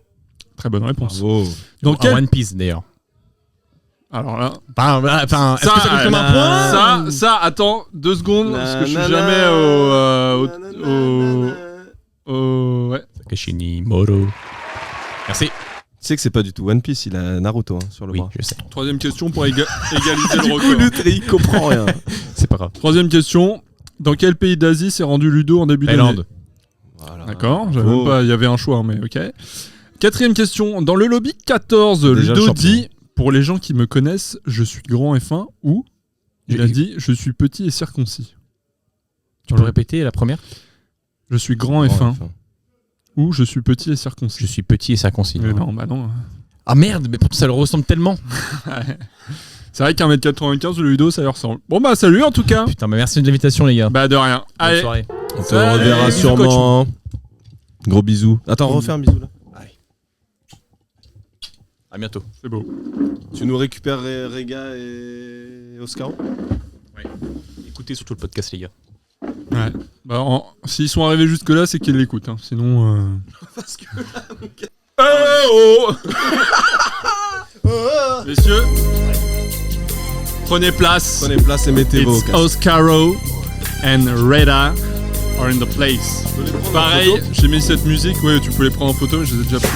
S10: Très bonne réponse.
S8: Bravo.
S10: Dans
S11: En
S10: quel...
S11: One Piece d'ailleurs.
S10: Alors là...
S11: Enfin, est-ce que ça compte comme un point?
S10: Ça, attends 2 secondes, parce que je suis jamais au... Ouais.
S11: Takashini Moro. Merci.
S8: Tu sais que c'est pas du tout One Piece, il a Naruto sur le
S11: Oui,
S8: bras.
S11: je sais.
S10: Troisième question pour égaliser le
S8: Du coup,
S10: record.
S8: l'autre, il comprend rien.
S11: C'est pas grave.
S10: Troisième question. Dans quel pays d'Asie s'est rendu Ludo en début d'année?
S11: Thaïlande.
S8: Voilà.
S10: D'accord, même pas, il y avait un choix, mais ok. 4e question. Dans le lobby 14,
S8: Déjà
S10: Ludo
S8: le
S10: dit pour les gens qui me connaissent, je suis grand et fin, ou il a dit je suis petit et circoncis.
S11: Tu peux répéter la première?
S10: Je suis grand et fin, ou je suis petit et circoncis.
S11: Je suis petit et circoncis.
S10: Mais non, bah non.
S11: Ah merde, mais pourtant ça le ressemble tellement.
S10: C'est vrai qu'un 1m95, le Ludo, ça lui ressemble. Bon bah salut en tout cas.
S11: Putain, bah merci de l'invitation les gars.
S10: Bah de rien.
S11: Bonne
S10: Allez.
S11: soirée.
S8: On te reverra sûrement. Gros bisous. Attends, refais un bisou là.
S11: Allez. À bientôt.
S10: C'est beau.
S8: Tu nous récupères Rega et Oscaro?
S11: Ouais. Écoutez surtout le podcast les gars.
S10: Ouais. Bah s'ils sont arrivés jusque là, c'est qu'ils l'écoutent. Hein. Sinon.
S8: Parce que là, mon gars.
S10: Oh Messieurs, prenez place.
S8: Prenez place et mettez vos casques.
S10: Oscaro and Reda are in the place. Pareil, j'ai mis cette musique. Ouais, tu peux les prendre en photo, je les ai déjà pris.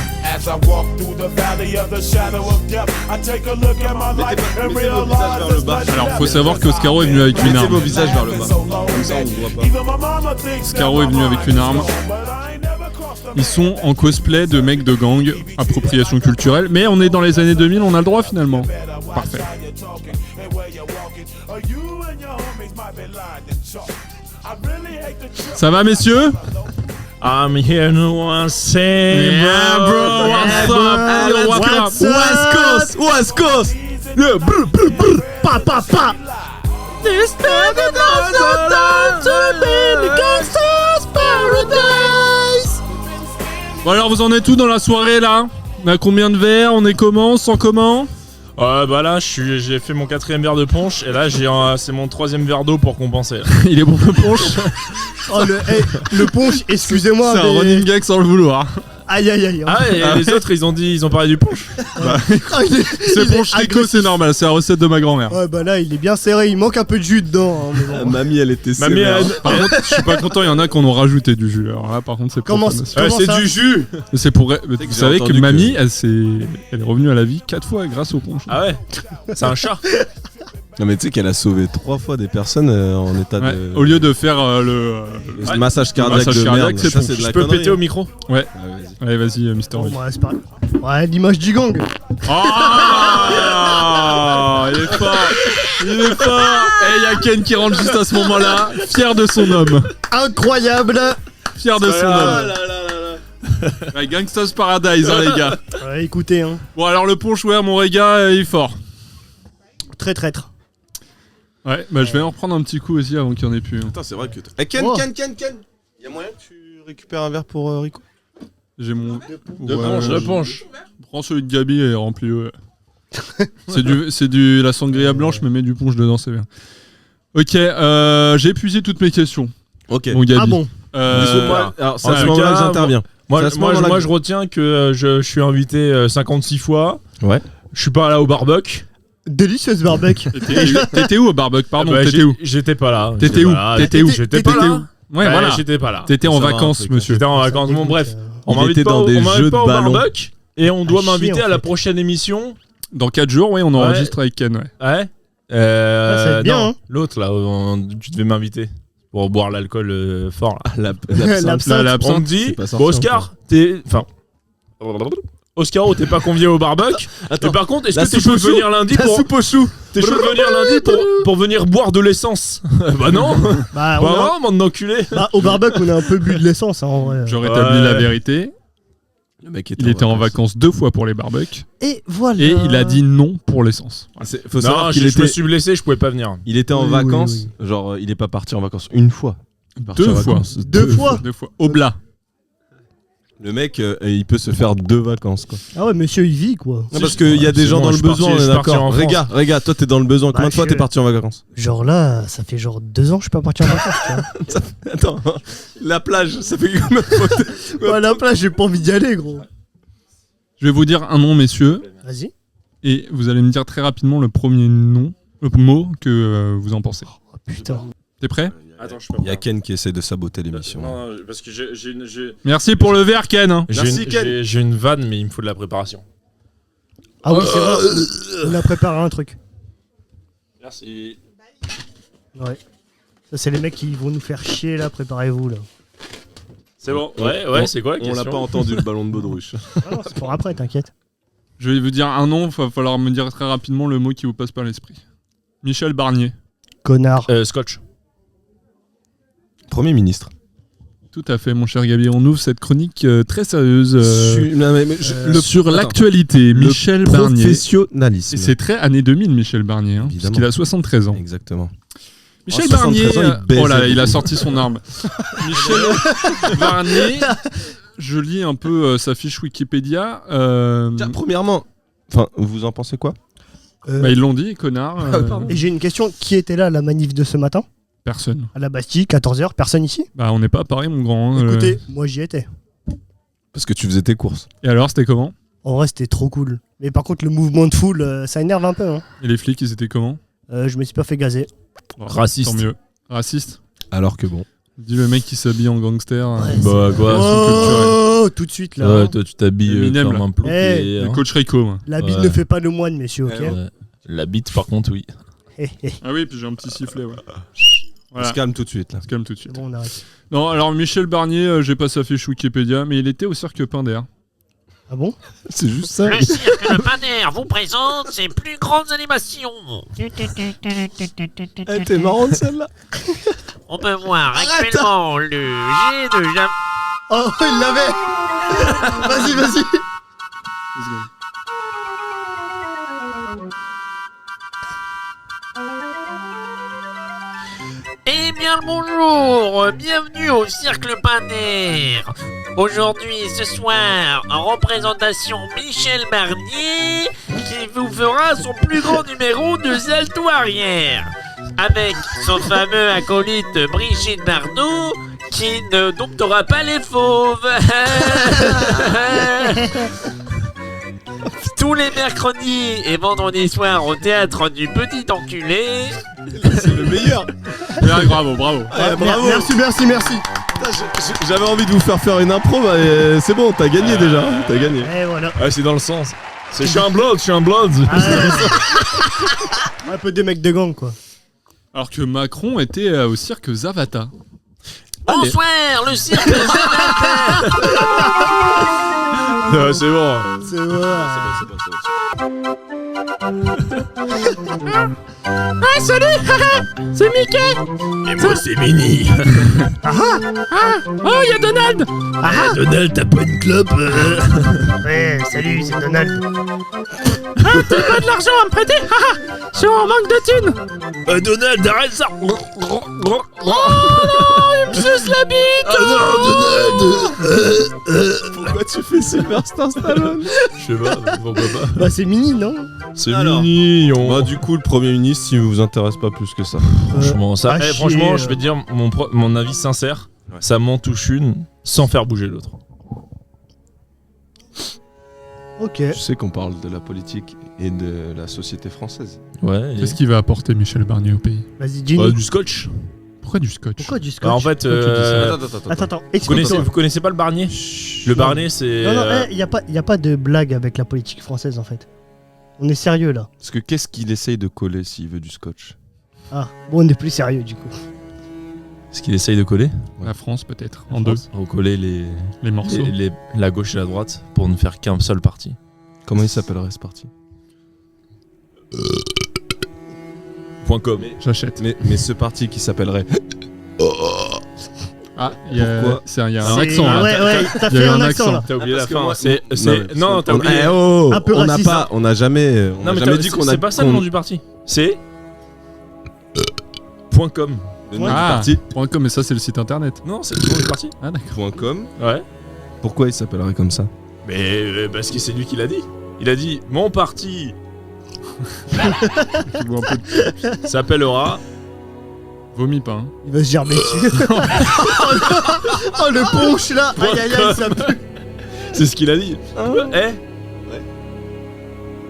S10: Alors, faut savoir qu'Oscaro est venu avec une arme.
S8: Mettez vos visages vers le bas. Comme ça, on voit pas.
S10: Oscaro est venu avec une arme. Ils sont en cosplay de mecs de gang, appropriation culturelle, mais on est dans les années 2000, on a le droit finalement. Parfait. Ça va messieurs?
S11: I'm here no one say
S10: yeah, bro, what's up?
S8: What's up? West Coast, West Coast.
S9: Yeah, brr, brr, brr, pa pa pa. This time to be the gangster's paradise.
S10: Bon alors vous en êtes où dans la soirée là? On a combien de verres? On est comment? Sans comment?
S12: Bah là, j'ai fait mon 4e verre de punch et là, c'est mon 3e verre d'eau pour compenser.
S10: Il est bon le punch.
S13: Oh le punch, excusez-moi.
S10: C'est un running gag sans le vouloir.
S13: Aïe aïe aïe.
S12: Ah et les autres ils ont parlé du punch.
S10: Bah, c'est punch Rico, c'est normal, c'est la recette de ma grand-mère.
S13: Ouais bah là il est bien serré, il manque un peu de jus dedans. Hein, mais bon.
S8: Mamie elle était sévère.
S10: Par contre je suis pas content, il y en a qui en ont rajouté du jus. Alors là par contre c'est
S13: comment
S10: c'est
S13: ça
S10: du jus. C'est pour vous savez que Mamie elle est revenue à la vie 4 fois grâce au punch.
S12: Ah ouais. C'est un chat.
S8: Non mais tu sais qu'elle a sauvé 3 fois des personnes en état de...
S10: Au lieu de faire le
S8: massage cardiaque de merde.
S10: C'est
S8: ça,
S10: bon.
S8: c'est de la
S12: Je peux
S8: connerie,
S12: péter au micro?
S10: Ouais. Allez vas-y Mister
S13: Bon, ouais, c'est pareil. Ouais, l'image du gang.
S10: Oh il est fort. Il est fort. Et il y a Ken qui rentre juste à ce moment-là, fier de son homme.
S13: Incroyable.
S10: Fier de son homme. Ouais, Gangsta's Paradise hein, les gars.
S13: Ouais, écoutez hein.
S10: Bon alors le punch ouais mon Rega il est fort.
S13: Très traître.
S10: Ouais, bah je vais en reprendre un petit coup aussi avant qu'il y en ait plus. Hein.
S8: Attends, c'est vrai que... Ken. Y'a moyen que tu récupères un verre pour Rico?
S10: J'ai mon...
S12: De punch.
S10: Prends celui de Gabi et remplis-le. C'est la sangria blanche mais mets du punch dedans, c'est bien. Ok, j'ai épuisé toutes mes questions.
S8: Ok.
S10: Bon, Gabi.
S13: Ah bon?
S8: Alors c'est à ce moment-là que j'interviens.
S12: Moi je retiens que je suis invité 56 fois.
S8: Ouais.
S12: Je suis pas là au barbecue.
S13: Délicieuse barbecue.
S10: T'étais où au barbecue? Pardon,
S12: bah,
S10: t'étais où?
S12: J'étais pas là.
S10: T'étais où?
S12: T'étais où? J'étais pas là.
S10: Ouais, voilà.
S12: J'étais pas là.
S10: T'étais en vacances, monsieur.
S12: J'étais en vacances. Bon, bref. On m'invite pas au barbecue et on doit m'inviter à la prochaine émission.
S10: Dans 4 jours, ouais, on enregistre avec Ken, ouais.
S12: Ouais.
S13: Ça va être bien, hein.
S12: L'autre, là, tu devais m'inviter pour boire l'alcool fort, là.
S13: L'absinthe.
S12: On me dit, Oscar, t'es... Enfin... Oscaro, t'es pas convié au barbecue. Mais par contre, est-ce que t'es chaud de venir lundi pour... T'es chaud de venir lundi pour venir boire de l'essence? Bah non.
S13: Bah
S12: non, bande d'enculés.
S13: Bah au barbecue, on a un peu bu de l'essence, hein, en vrai.
S10: Je rétablis la vérité.
S8: Le mec
S10: il était en vacances 2 fois pour les barbecues.
S13: Et voilà.
S10: Et il a dit non pour l'essence.
S8: Faut savoir qu'il
S12: je me suis blessé, je pouvais pas venir.
S8: Il était en vacances, genre il est pas parti en vacances une fois.
S10: 2 fois.
S13: 2 fois.
S10: 2 fois. Au Blas.
S8: Le mec, il peut se faire 2 vacances, quoi.
S13: Ah ouais, monsieur, il vit, quoi.
S8: Non, parce qu'il y a des gens dans le besoin, on est d'accord. Regarde, toi t'es dans le besoin. Combien de fois t'es parti en vacances?
S13: Genre là, ça fait genre 2 ans que je suis pas parti en vacances, tu vois.
S8: Attends, la plage, ça fait combien de fois?
S13: Ouais, la plage, j'ai pas envie d'y aller, gros.
S10: Je vais vous dire un nom, messieurs.
S13: Vas-y.
S10: Et vous allez me dire très rapidement le premier nom, le mot que vous en pensez.
S13: Oh putain.
S10: T'es prêt?
S12: Attends, je peux pas.
S8: Il y a Ken qui essaie de saboter l'émission.
S12: Non, parce que j'ai
S10: Merci pour le verre, Ken. Hein.
S12: J'ai une vanne, mais il me faut de la préparation.
S13: Ah oui, c'est vrai. On a préparé un truc.
S12: Merci.
S13: Ouais. Ça, c'est les mecs qui vont nous faire chier là, préparez-vous là.
S12: C'est bon. Ouais, c'est quoi la
S8: On l'a
S12: question
S8: pas entendu, le ballon de baudruche.
S13: Ah non, c'est pour après, t'inquiète.
S10: Je vais vous dire un nom, il va falloir me dire très rapidement le mot qui vous passe par l'esprit. Michel Barnier.
S13: Connard.
S12: Scotch.
S8: Premier ministre.
S10: Tout à fait, mon cher Gabi. On ouvre cette chronique très sérieuse sur
S8: Attends.
S10: l'actualité. Michel Barnier.
S8: Professionnalisme.
S10: Et c'est très année 2000, Michel Barnier, hein, puisqu'il a 73 ans.
S8: Exactement.
S10: Michel
S8: 73
S10: Barnier.
S8: ans, il baise
S10: Oh là,
S8: avec
S10: il a
S8: vous.
S10: sorti son arme. Michel Barnier. Je lis un peu sa fiche Wikipédia.
S8: Tiens, premièrement, vous en pensez quoi?
S10: Bah, ils l'ont dit, connard.
S13: Et j'ai une question, qui était là à la manif de ce matin?
S10: Personne.
S13: À la Bastille, 14h, personne ici?
S10: Bah, on n'est pas à Paris, mon grand. hein,
S13: Écoutez, moi j'y étais.
S8: Parce que tu faisais tes courses.
S10: Et alors, c'était comment?
S13: En vrai, c'était trop cool. Mais par contre, le mouvement de foule, ça énerve un peu. Hein.
S10: Et les flics, ils étaient comment?
S13: Je me suis pas fait gazer.
S10: Oh,
S12: Raciste.
S10: Tant mieux. Raciste?
S8: Alors que bon.
S10: Dis le mec qui s'habille en gangster.
S12: Bah quoi,
S13: Oh, tout de suite là.
S12: Ouais, toi tu t'habilles
S10: Eminem,
S12: comme
S10: là.
S12: un plouquet.
S10: Le
S12: hein.
S10: coach Rico. moi.
S13: La bite
S12: Ouais.
S13: ne fait pas le moine, messieurs, ok?
S12: Ouais. La bite par contre, oui.
S10: Ah oui, puis j'ai un petit sifflet, ouais.
S8: On se calme tout de suite là.
S10: On se calme tout de suite.
S13: Bon, on arrête.
S10: Non, alors Michel Barnier, j'ai pas sa fiche Wikipédia, mais il était au Cirque Pinder.
S13: Ah bon?
S8: C'est juste ça.
S9: Le cirque de Pinder vous présente ses plus grandes animations.
S8: Elle était marrante celle-là.
S9: On peut voir actuellement le jet de jam...
S13: Oh, il l'avait. Vas-y.
S9: Eh bien le bonjour, bienvenue au Cirque Pinder. Aujourd'hui, ce soir, en représentation Michel Barnier, qui vous fera son plus grand numéro de salto arrière. Avec son fameux acolyte Brigitte Bardot, qui ne domptera pas les fauves. Tous les mercredis et vendredis soirs au théâtre du Petit Enculé.
S8: C'est le meilleur.
S10: Ouais, bravo.
S8: Bravo.
S13: Merci.
S8: J'avais envie de vous faire une impro, mais c'est bon, t'as gagné déjà. T'as gagné.
S13: Et voilà.
S12: Ouais, c'est dans le sens. Je suis un blood.
S13: Un peu des mecs de gang, quoi.
S10: Alors que Macron était au cirque Zavata.
S9: Bonsoir, le cirque Zavata.
S12: Ouais, c'est bon.
S13: C'est vrai.
S9: Ah, salut. C'est Mickey.
S12: Et moi, c'est Mini.
S9: Oh, y a Donald.
S12: Donald, t'as pas une clope
S13: Ouais, salut, c'est Donald.
S9: Ah, t'as pas de l'argent à me prêter. Je suis en manque de thunes.
S12: Donald, arrête ça.
S9: Oh non, il me suce la bite.
S12: Ah non, Donald.
S8: Pourquoi tu fais Sylvester Stallone?
S12: Je sais pas, pourquoi pas.
S13: Bah, c'est Mini, non?
S12: C'est
S8: Alors.
S12: mignon.
S8: Bah du coup le Premier ministre, il vous intéresse pas plus que ça.
S12: Franchement, ça.
S13: chier,
S12: Franchement, je vais te dire mon avis sincère.
S8: Ouais.
S12: Ça m'en touche une sans faire bouger l'autre.
S13: Ok.
S8: Tu sais qu'on parle de la politique et de la société française.
S12: Ouais.
S10: Qu'est-ce qu'il va apporter Michel Barnier au pays?
S13: Vas-y, Ginny.
S12: Du scotch.
S10: Pourquoi du scotch?
S13: Pourquoi du scotch?
S12: Bah, en fait,
S13: Attends,
S12: vous connaissez pas le Barnier? Le Barnier, c'est.
S13: Non, il y a pas de blague avec la politique française, en fait. On est sérieux, là.
S8: Parce que qu'est-ce qu'il essaye de coller s'il veut du scotch?
S13: Ah, bon, on est plus sérieux, du coup.
S12: Ce qu'il essaye de coller?
S10: La France, peut-être, en deux.
S12: Recoller
S10: Les morceaux.
S12: la gauche et la droite pour ne faire qu'un seul parti.
S8: Comment il s'appellerait ce parti?
S12: .com.
S10: J'achète.
S8: Mais ce parti qui s'appellerait...
S10: Ah, il y a
S8: Pourquoi
S10: un accent là.
S13: Ouais, t'as
S10: Il y a
S13: fait
S10: eu
S13: un
S10: un
S13: accent, là.
S12: T'as oublié la
S8: parce que
S12: fin.
S8: moi-
S12: Non, t'as oublié.
S13: Un peu
S8: on n'a
S13: raciste,
S8: pas,
S13: hein.
S8: on a jamais,
S12: Non, mais
S8: jamais dit qu'on a.
S12: c'est pas ça le nom du parti. C'est. .com.
S8: Le nom du
S10: Ah,
S8: parti.
S10: .com, mais ça c'est le site internet.
S12: Non, c'est le nom du parti.
S10: Ah d'accord.
S8: .com.
S12: Ouais.
S8: Pourquoi il s'appellerait comme ça?
S12: Mais parce que c'est lui qui l'a dit. Il a dit mon parti
S10: Tu vois un peu de...
S12: s'appellera.
S10: Vomis pas. Hein.
S13: Il va se germer dessus. Oh, le punch, là. Aïe, ça pue.
S12: C'est ce qu'il a dit. Eh.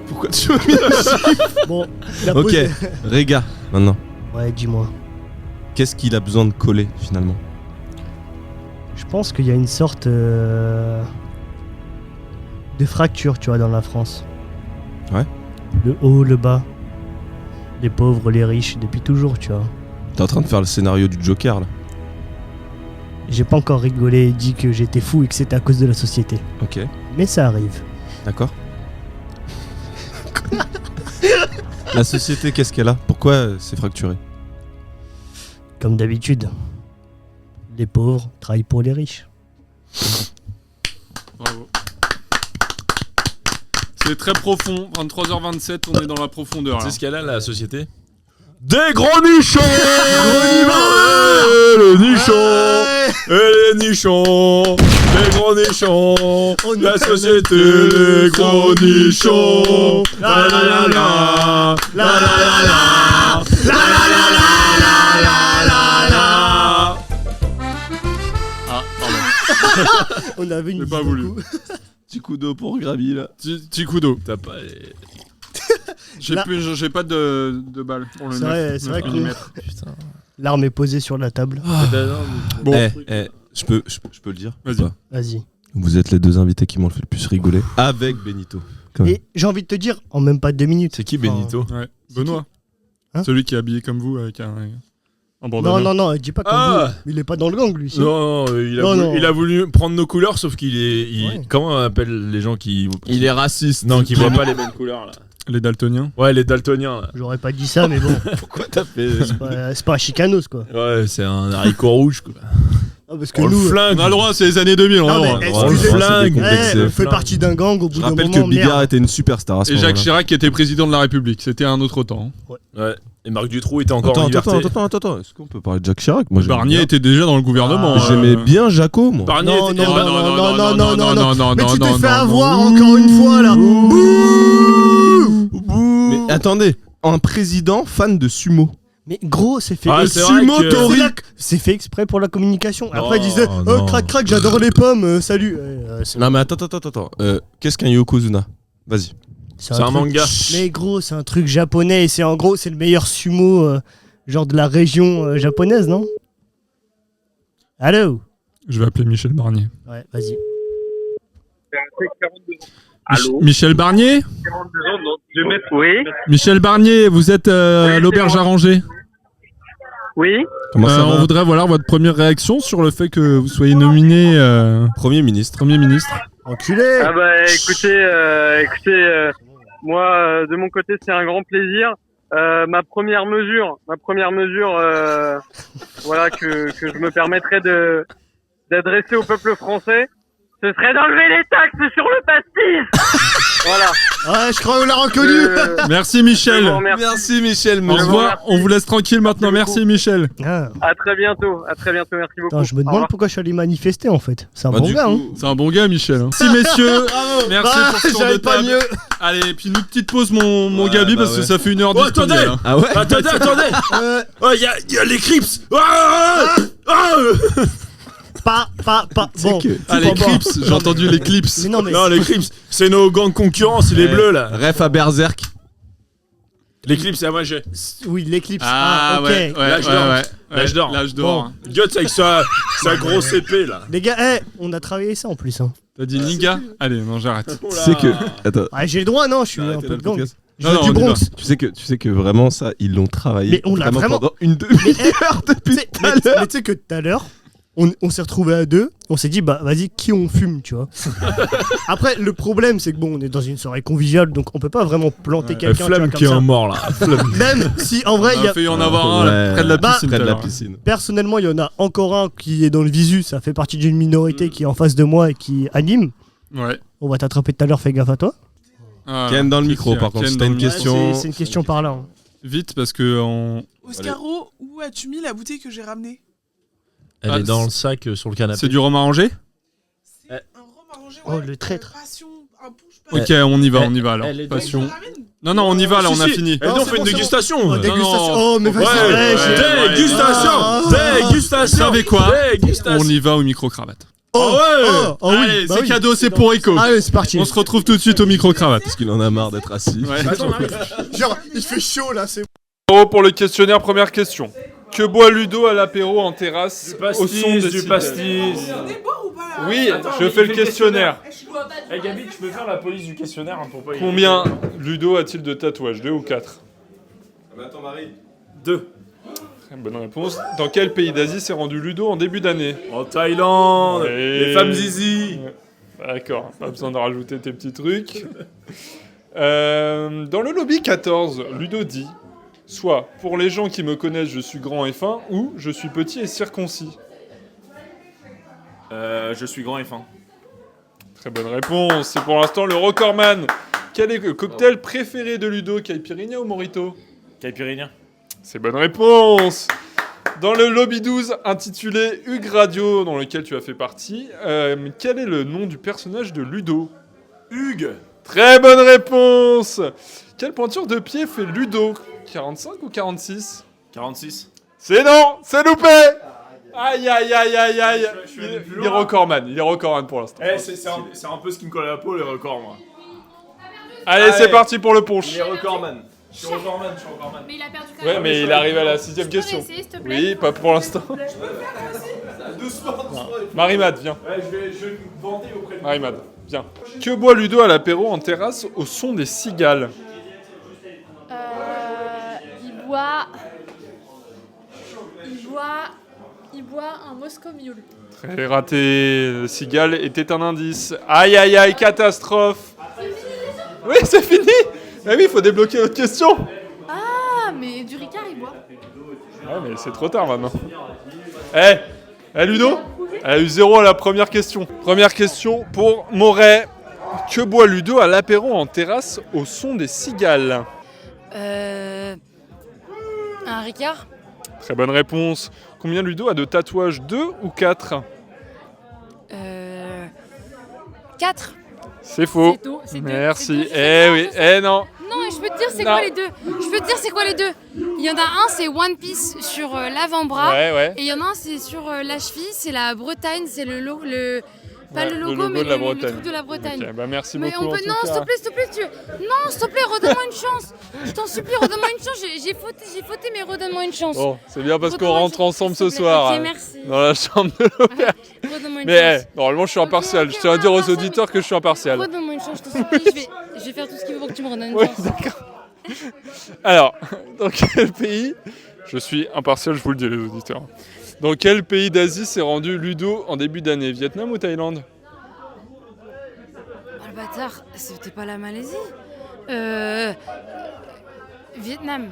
S8: Pourquoi tu m'as mis un
S13: Bon, la
S8: Ok,
S13: pause-
S8: Réga, maintenant.
S13: Ouais, dis-moi.
S8: Qu'est-ce qu'il a besoin de coller finalement?
S13: Je pense qu'il y a une sorte de fracture, tu vois, dans la France.
S8: Ouais.
S13: Le haut, le bas. Les pauvres, les riches, depuis toujours, tu vois.
S8: T'es en train de faire le scénario du Joker là.
S13: J'ai pas encore rigolé et dit que j'étais fou et que c'était à cause de la société.
S8: Ok.
S13: Mais ça arrive.
S8: D'accord. La société, qu'est-ce qu'elle a? Pourquoi c'est fracturé?
S13: Comme d'habitude. Les pauvres travaillent pour les riches.
S10: Bravo. C'est très profond. 23h27, on est dans la profondeur.
S12: Tu sais ce qu'elle a, la société?
S10: Des
S12: gros nichons. Le nichon. Et les nichons. Les gros nichons. La société, les gros nichons. La la la la. La la la la. La la la la la la la.
S10: Ah, pardon.
S13: On avait une.
S10: J'ai pas voulu.
S8: Petit coup d'eau pour Gravi là.
S10: Petit coup d'eau.
S12: T'as pas.
S10: J'ai pas de balles pour le 9
S13: C'est vrai que
S10: mm.
S13: l'arme est posée sur la table.
S8: Bon. Je peux le dire?
S10: Vas-y.
S13: Vas-y.
S8: Vous êtes les deux invités qui m'ont le plus rigolé. Avec Benito. Quand même.
S13: Et j'ai envie de te dire, en même pas 2 minutes.
S12: C'est qui Benito?
S10: Ouais. Benoît.
S13: Hein
S10: Celui qui est habillé comme vous avec un bandana.
S13: Non, dis pas comme vous. Il est pas dans le gang lui. Si.
S12: Non, il a voulu prendre nos couleurs, sauf qu'il est.
S13: Ouais.
S12: Comment on appelle les gens qui.
S8: Il est raciste.
S12: Non, qui voient pas les mêmes couleurs là.
S10: Les daltoniens.
S12: Ouais, les daltoniens là.
S13: J'aurais pas dit ça, mais bon.
S12: Pourquoi t'as fait.
S13: C'est pas un chicanos quoi.
S12: Ouais, c'est un haricot rouge quoi.
S13: Ah, parce que
S12: On le
S13: nous.
S12: flingue.
S10: On a le droit, c'est les années 2000. On a
S13: Non,
S10: le
S13: mais
S10: droit.
S13: excusez-moi, on fait partie d'un gang au bout
S8: Je
S13: d'un moment.
S8: rappelle que Bigard
S13: merde.
S8: était une superstar à ce
S10: Et Jacques
S8: moment-là.
S10: Chirac était président de la République. C'était un autre temps.
S12: Ouais. Et Marc Dutroux était encore en liberté.
S8: Attends. Est-ce qu'on peut parler de Jacques Chirac? Moi,
S10: Barnier était déjà dans le gouvernement.
S8: J'aimais bien Jaco, moi.
S12: Barnier
S13: Non,
S12: était.
S13: non. Mais tu t'es fait avoir encore une fois là.
S8: Mais attendez, un président fan de sumo.
S13: Mais gros, c'est fait.
S12: Ah, c'est vrai
S13: Sumo
S12: que-
S13: Tori. C'est fait exprès pour la communication. Après, il disait
S12: non.
S13: crac, j'adore les pommes, salut.
S8: Non, mais attends. Qu'est-ce qu'un Yokozuna? Vas-y.
S12: C'est un
S13: truc-
S12: manga.
S13: Mais gros, c'est un truc japonais et c'est en gros, c'est le meilleur sumo, genre de la région japonaise, non? Allô?
S10: Je vais appeler Michel Barnier.
S13: Ouais, vas-y.
S14: Allô?
S10: Michel Barnier?
S14: Oui.
S10: Michel Barnier, vous êtes à l'auberge à Ranger.
S14: Oui.
S8: Comment ça va
S10: On voudrait avoir votre première réaction sur le fait que vous soyez nominé
S8: Premier ministre.
S13: Enculé.
S14: Ah bah écoutez, moi de mon côté c'est un grand plaisir. Ma première mesure, voilà que je me permettrais d'adresser au peuple français, ce serait d'enlever les taxes sur le pastis. Voilà.
S13: Ouais, je crois qu'on l'a reconnu.
S10: Merci Michel.
S8: Merci Michel.
S10: Au revoir, on vous laisse tranquille maintenant. Merci Michel.
S14: À très bientôt, merci beaucoup.
S13: Attends, je me
S14: Au
S13: demande
S14: revoir.
S13: pourquoi je suis allé manifester en fait. C'est un
S8: Bah,
S13: bon
S8: du
S13: gars,
S8: coup-
S13: hein.
S10: C'est un bon gars Michel. Merci messieurs.
S13: Bravo.
S10: Merci
S13: Bah,
S10: pour ce tour
S13: j'avais
S10: de
S13: pas
S10: table.
S13: mieux.
S10: Allez, et puis une petite pause mon
S8: Ouais,
S10: Gabi
S8: bah
S10: parce que
S8: ouais.
S10: ça fait 1h10
S12: Oh, attendez.
S8: Ah ouais?
S12: Attendez. Oh, y a l'Eclipse.
S13: Pas. Bon.
S10: Ah l'Eclipse, j'ai entendu l'Eclipse.
S13: Mais non, mais.
S12: Non, l'Eclipse, c'est nos gangs concurrents, c'est les bleus là.
S8: Ref à Berserk.
S12: L'Eclipse, c'est à moi j'ai.
S13: Oui, l'éclipse.
S10: Ah
S13: ok.
S10: ouais.
S12: L'âge d'or. L'âge d'or.
S10: L'âge d'or.
S12: Guts avec sa grosse épée là.
S13: Les gars, on a travaillé ça en plus. Hein.
S10: T'as dit Niga? Allez, non, j'arrête.
S8: Tu sais que. Attends.
S13: Ouais, j'ai le droit, non, je suis un
S8: Arrêtez
S13: peu
S8: là
S13: de
S8: le
S13: gang.
S8: podcast.
S13: Je
S10: Non,
S13: viens
S10: non,
S13: du
S10: on y
S13: Bronx.
S8: Tu sais que vraiment ça, ils l'ont travaillé.
S13: Mais on l'a vraiment-
S8: pendant une demi-heure depuis tout à
S13: Mais
S8: l'heure.
S13: tu sais que tout à l'heure, on s'est retrouvés à deux, on s'est dit, bah vas-y, qui on fume, tu vois. Après, le problème, c'est que bon, on est dans une soirée conviviale, donc on peut pas vraiment planter quelqu'un. tu vois,
S12: Flamme
S13: comme
S12: qui est
S13: ça.
S12: un mort là.
S13: Même si en vrai,
S10: Il
S13: il y a.
S10: fait y en avoir un là, près de la
S13: Bah,
S10: piscine.
S8: Près de
S10: tout à
S8: la
S10: l'heure.
S8: piscine.
S13: Personnellement, il y en a encore un qui est dans le visu, ça fait partie d'une minorité qui est en face de moi et qui anime.
S10: Ouais.
S13: On va t'attraper tout à l'heure, fais gaffe à toi.
S10: Ah,
S8: Ken dans le
S10: c'est
S8: micro,
S10: sûr,
S8: par contre,
S10: Ken
S8: si
S10: dans
S8: t'as
S10: le
S8: une
S10: micro.
S8: question.
S13: C'est une question par là. Hein.
S10: Vite parce que
S5: Oscaro, où as-tu mis la bouteille que j'ai ramenée?
S12: Elle est dans le sac sur le canapé.
S10: c'est du rhum arrangé.
S5: Un rhum arrangé.
S13: Oh, le traître.
S5: Passion, un push
S10: Ok, on y va alors.
S12: elle est
S10: Passion. Non, on y va là, on a fini.
S12: Et nous on fait une dégustation.
S13: Oh, dégustation. Oh, mais vas-y.
S12: Ouais,
S13: ouais, j'ai-
S12: dégustation.
S10: Vous savez quoi?
S12: Dégustation.
S10: On y va au micro-cravate.
S13: Oh,
S12: ouais.
S13: oh, oui,
S10: Allez,
S13: bah
S10: c'est
S13: oui.
S10: cadeau, c'est pour Echo.
S13: Allez, c'est parti.
S10: On se retrouve tout de suite au micro-cravate.
S8: Parce qu'il en a marre d'être assis.
S10: Ouais.
S13: Genre, il fait chaud là, c'est.
S2: Pour le questionnaire, première question. Que boit Ludo à l'apéro en terrasse au son des
S12: du pastis.
S2: Oui, je fais le questionnaire.
S12: Eh Gabi, tu peux faire la police du questionnaire pour pas.
S2: Combien Ludo a-t-il de tatouages? 2 ou 4?
S12: Attends Marie. 2.
S2: Très bonne réponse. Dans quel pays d'Asie s'est rendu Ludo en début d'année?
S12: En Thaïlande,
S2: Et-
S12: les femmes zizi.
S2: Ouais. D'accord, pas besoin de rajouter tes petits trucs. Dans le lobby 14, Ludo dit soit pour les gens qui me connaissent, je suis grand et fin, ou je suis petit et circoncis.
S12: Je suis grand et fin.
S2: Très bonne réponse. C'est pour l'instant le recordman. Quel est le cocktail préféré de Ludo, caipirinha ou mojito?
S12: Caipirinha.
S2: C'est bonne réponse. Dans le lobby 12, intitulé Hugues Radio, dans lequel tu as fait partie, quel est le nom du personnage de Ludo?
S12: Hugues.
S2: Très bonne réponse. Quelle pointure de pied fait Ludo? 45 ou 46?
S12: 46.
S2: C'est non, c'est loupé. Aïe aïe aïe aïe aïe. Il est recordman pour l'instant.
S12: C'est un peu ce qui me colle à la peau, les records, moi.
S2: Allez, c'est parti pour le punch.
S12: Il est recordman. Je suis recordman.
S6: Mais il a perdu quand
S2: Ouais,
S6: même.
S2: mais il arrive à la 6ème question.
S6: essayer, s'il te plaît?
S2: Oui, pas pour l'instant.
S12: Doucement.
S2: Marimad, viens.
S12: Ouais, je vais me vanter auprès de
S2: Marimad, viens. Que boit Ludo à l'apéro en terrasse au son des cigales?
S6: Il boit un Moscow Mule.
S2: Très raté. Le cigale était un indice. Aïe aïe aïe, catastrophe. Oui, c'est fini. Ah oui, il faut débloquer l'autre question.
S6: Ah, mais du Ricard, il boit.
S2: Ouais, mais c'est trop tard maintenant. Ludo, elle a eu 0 à la première question. Première question pour Moret. Que boit Ludo à l'apéro en terrasse au son des cigales?
S1: Un Ricard.
S2: Très bonne réponse. Combien Ludo a de tatouages? 2 ou 4?
S1: 4.
S2: C'est faux.
S1: C'est tout, c'est deux,
S2: Merci.
S1: c'est deux,
S2: Oui, non.
S1: Non, je peux te dire c'est
S2: Non.
S1: quoi les deux. Je peux te dire c'est quoi les deux. Il y en a un, c'est One Piece sur l'avant-bras.
S2: Ouais.
S1: Et il y en a un, c'est sur la cheville, c'est la Bretagne, c'est le logo, pas
S2: Ouais,
S1: le
S2: le
S1: logo,
S2: logo
S1: mais
S2: de la
S1: le
S2: Bretagne.
S1: truc de la Bretagne.
S2: Ok, bah merci
S1: Mais
S2: beaucoup.
S1: on peut...
S2: en tout
S1: Non,
S2: cas.
S1: s'il te plaît, Non, s'il te plaît, redonne-moi une chance. Je t'en supplie, redonne-moi une chance. J'ai fauté, mais redonne-moi une chance.
S2: Bon, c'est bien parce qu'on
S1: Redonne-moi une
S2: rentre ensemble ce
S1: s'il te plaît.
S2: soir.
S1: Ok, merci.
S2: Dans la chambre de l'auberge.
S1: Redonne-moi une
S2: Mais
S1: chance.
S2: normalement, je suis impartial. Je tiens à dire aux auditeurs que je suis impartial.
S1: Redonne-moi une chance, je t'en supplie. Je vais faire tout ce qu'il faut pour que tu me redonnes une
S2: Ouais,
S1: chance.
S2: d'accord. Alors, dans quel pays... Je suis impartial, je vous le dis, les auditeurs. Dans quel pays d'Asie s'est rendu Ludo en début d'année? Vietnam ou Thaïlande?
S1: Oh le bâtard, c'était pas la Malaisie. Vietnam.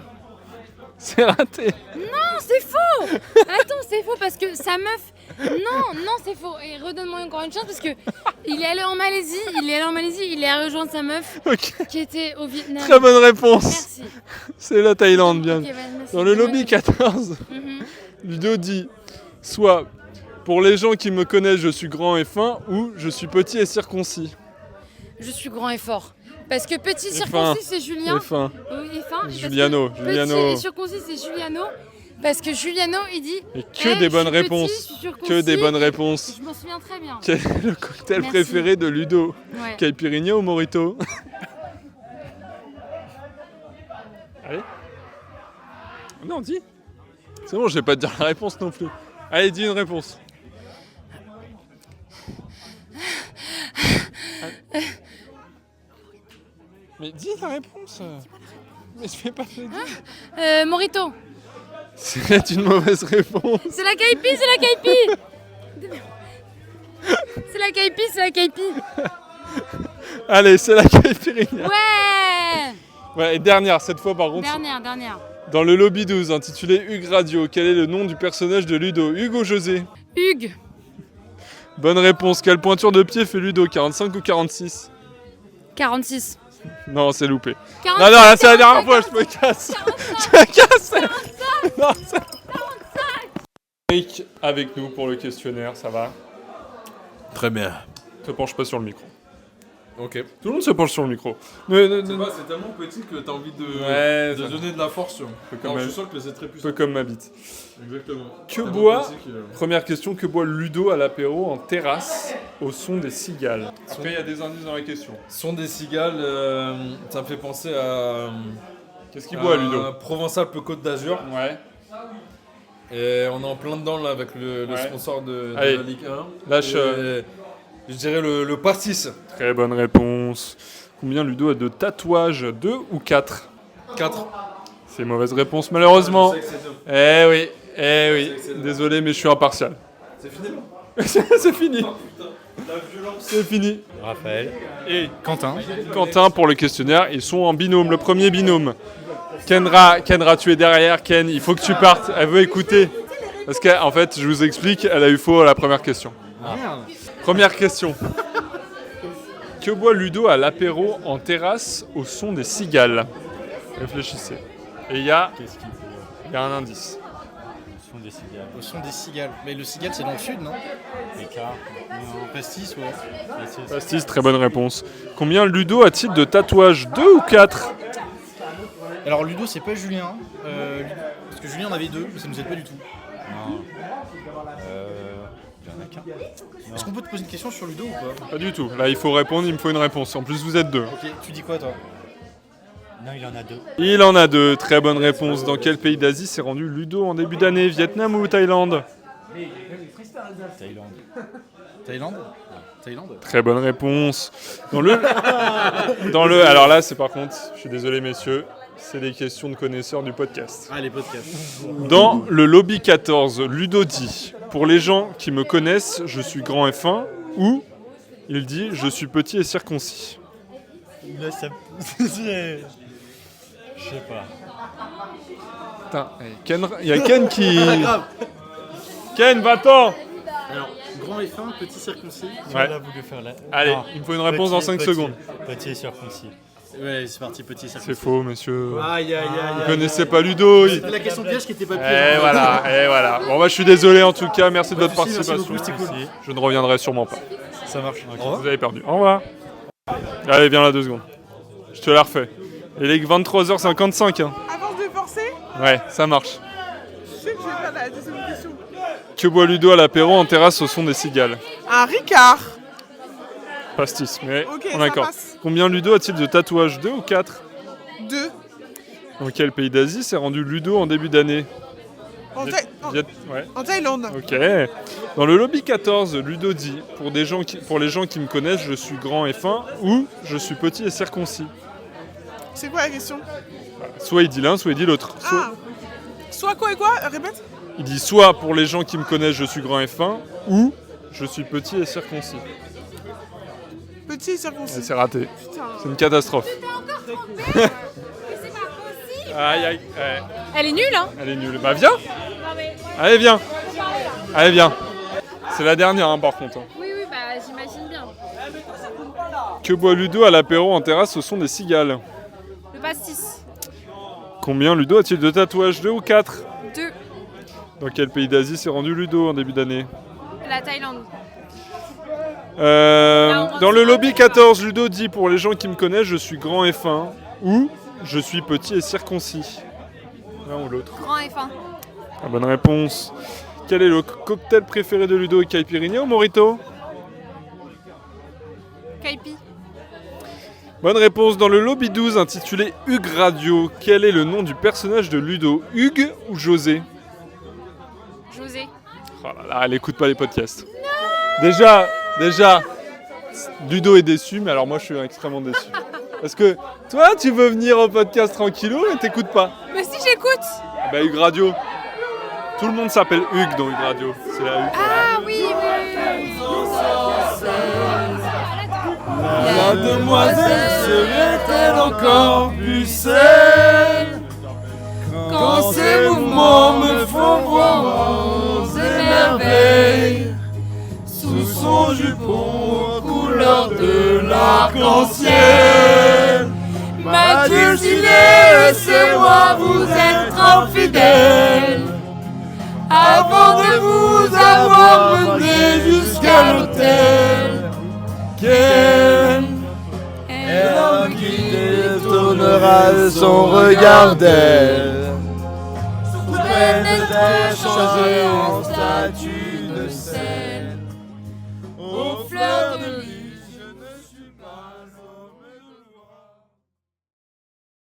S2: C'est raté.
S1: Non, c'est faux. Attends, c'est faux parce que sa meuf... Non, c'est faux. Et redonne-moi encore une chance parce que il est allé en Malaisie, il a rejoint sa meuf qui était au Vietnam.
S2: Très bonne réponse.
S1: Merci.
S2: C'est la Thaïlande, bien.
S1: Ok, bah, merci.
S2: Dans le lobby 14, Ludo dit soit pour les gens qui me connaissent, je suis grand et fin, ou je suis petit et circoncis.
S1: Je suis grand et fort. Parce que petit
S2: Et
S1: circoncis,
S2: fin.
S1: c'est Julien.
S2: Et fin.
S1: Oui, et fin. Et parce que
S2: Juliano.
S1: Petit et circoncis, c'est Juliano. Parce que Juliano, il dit...
S2: Et que des bonnes réponses. Que des bonnes réponses.
S1: Je m'en souviens très bien.
S2: Quel est le cocktail
S1: Merci.
S2: préféré de Ludo?
S1: Ouais.
S2: Caipirinha ou Mojito? Allez. Non, dis. C'est bon, je vais pas te dire la réponse non plus. Allez, dis une réponse. Mais dis la réponse. Mais je vais pas te le dire.
S1: Morito.
S2: C'est une mauvaise réponse.
S1: C'est la caipi, c'est la caipi. C'est la caipi.
S2: Allez, c'est la caipirinha.
S1: Ouais.
S2: Ouais, et dernière, cette fois par contre.
S1: Dernière.
S2: Dans le lobby 12, intitulé Hugues Radio, quel est le nom du personnage de Ludo? Hugues ou José?
S1: Hugues.
S2: Bonne réponse. Quelle pointure de pied fait Ludo? 45 ou 46?
S1: 46.
S2: Non, c'est loupé.
S1: 45,
S2: Non, là, c'est la dernière fois, je me casse. Je me casse. Non, c'est... Eric, avec nous pour le questionnaire, ça va?
S3: Très bien.
S2: Te penche pas sur le micro.
S3: Ok.
S2: Tout le monde se penche sur le micro.
S3: C'est tellement petit que t'as envie de donner de la force.
S2: Comme
S3: Je sens que c'est très
S2: un
S3: puissant.
S2: peu comme ma bite.
S3: Exactement.
S2: Que
S3: Tellement
S2: boit,
S3: petit que-
S2: première question, que boit Ludo à l'apéro en terrasse au son des cigales? Après, il y a des indices dans la question.
S3: Son des cigales, ça me fait penser à...
S2: Qu'est-ce qu'il boit, Ludo?
S3: Provençal-Côte d'Azur.
S2: Ouais.
S3: Et on est en plein dedans là avec le
S2: Ouais.
S3: sponsor de
S2: Allez,
S3: la Ligue 1.
S2: lâche,
S3: Et je dirais le pastis.
S2: Très bonne réponse. Combien Ludo a de tatouages? 2 ou 4?
S3: 4.
S2: C'est mauvaise réponse malheureusement. Eh oui. Désolé mais je suis impartial.
S3: C'est fini.
S2: C'est fini. C'est fini.
S15: Raphaël.
S2: Et
S15: Quentin.
S2: Quentin pour le questionnaire. Ils sont en binôme, le premier binôme. Kenra, tu es derrière. Ken, il faut que tu partes. Elle veut écouter. Parce qu'en fait, je vous explique, elle a eu faux à la première question. Première question. Que boit Ludo à l'apéro en terrasse au son des cigales? Réfléchissez. Et il y a un indice.
S15: Au son des cigales. Mais le cigale, c'est dans le sud, non? Écart. Pastis, ouais.
S2: Pastis, très bonne réponse. Combien Ludo a-t-il de tatouages? 2 ou 4?
S15: Alors Ludo, c'est pas Julien. Parce que Julien en avait 2, mais ça nous aide pas du tout. Non. Il y en a qu'un. Est-ce qu'on peut te poser une question sur Ludo ou pas?
S2: Pas du tout. Là, il faut répondre, il me faut une réponse. En plus, vous êtes 2.
S15: Ok, tu dis quoi, toi? Non, il en a 2.
S2: Il en a 2. Très bonne réponse. Dans quel pays d'Asie s'est rendu Ludo en début d'année? Vietnam ou Thaïlande?
S15: Thaïlande.
S2: Très bonne réponse. Alors là, c'est par contre, je suis désolé messieurs, c'est des questions de connaisseurs du podcast.
S15: Ah, les podcasts.
S2: Dans le lobby 14, Ludo dit « Pour les gens qui me connaissent, je suis grand et fin » ou il dit « Je suis petit et circoncis ».
S15: Là, ça... Je sais pas.
S2: Putain, il y a Ken qui... Ken, va-t'en!
S15: Alors, grand et fin, petit circoncis.
S2: Ouais.
S15: Là, voulu faire la...
S2: Allez,
S15: Non.
S2: il me faut une réponse dans 5 secondes.
S15: Petit et circoncis. Ouais, c'est parti, petit circoncis.
S2: C'est faux, monsieur.
S15: Aïe.
S2: Vous connaissez pas Ludo.
S15: C'était la question piège qui était pas piège.
S2: Et voilà. Bon, bah, je suis désolé en tout cas. Merci de votre
S15: Merci
S2: participation.
S15: beaucoup, c'était cool.
S2: Je ne reviendrai sûrement pas.
S15: Ça marche.
S2: Vous avez perdu. Au revoir. Allez, viens là 2 secondes. Je te la refais. Il est 23h55. Hein.
S5: Avant de forcer,
S2: Ouais, ça marche.
S5: je sais que je vais faire la deuxième question.
S2: Que boit Ludo à l'apéro en terrasse au son des cigales?
S5: Un Ricard.
S2: Pastis, mais
S5: Ok,
S2: on
S5: ça
S2: est d'accord.
S5: passe.
S2: Combien Ludo a-t-il de tatouages? 2 ou 4?
S5: 2.
S2: Dans quel pays d'Asie s'est rendu Ludo en début d'année?
S5: En
S2: Ouais.
S5: Thaïlande.
S2: Ok. Dans le lobby 14, Ludo dit pour les gens qui me connaissent, je suis grand et fin ou je suis petit et circoncis.
S5: C'est quoi la question?
S2: Soit il dit l'un, soit il dit l'autre.
S5: Soit quoi et quoi? Répète.
S2: Il dit soit pour les gens qui me connaissent, je suis grand et fin ou je suis petit et circoncis.
S5: Petit et circoncis.
S2: C'est raté.
S5: Putain.
S2: C'est une catastrophe. Aïe.
S6: Elle est nulle, hein?
S2: Elle est nulle. Bah viens. Allez, viens. Allez, viens. C'est la dernière, hein, par contre.
S6: Oui, bah j'imagine bien.
S2: Que boit Ludo à l'apéro en terrasse au son des cigales?
S6: Le pastis.
S2: Combien Ludo a-t-il de tatouages? 2 ou 4?
S6: 2.
S2: Dans quel pays d'Asie s'est rendu Ludo en début d'année?
S6: La Thaïlande.
S2: Dans le lobby 14, Ludo dit pour les gens qui me connaissent, je suis grand et fin ou je suis petit et circoncis. L'un ou l'autre.
S6: Grand et fin.
S2: La bonne réponse. Quel est le cocktail préféré de Ludo? Caipirinha ou Morito?
S6: Caipi.
S2: Bonne réponse. Dans le lobby 12 intitulé Hugues Radio, quel est le nom du personnage de Ludo? Hugues ou José?
S6: José.
S2: Oh là là, elle écoute pas les podcasts. Déjà, Ludo est déçu, mais alors moi je suis extrêmement déçu. Parce que toi, tu veux venir au podcast tranquillou, mais t'écoutes pas.
S6: Mais si j'écoute.
S2: Bah Hugues Radio. Tout le monde s'appelle Hugues dans Hugues Radio. C'est la Hugues.
S6: Ah oui.
S3: La demoiselle serait-elle encore plus seule quand ses mouvements me font voir des merveilles sous son jupon couleur de l'arc-en-ciel. Ma dulcinée, laissez-moi vous être infidèle avant de vous avoir mené jusqu'à l'hôtel. Ken, l'homme qui détournera son regard d'elle, sous peine d'être changé en statue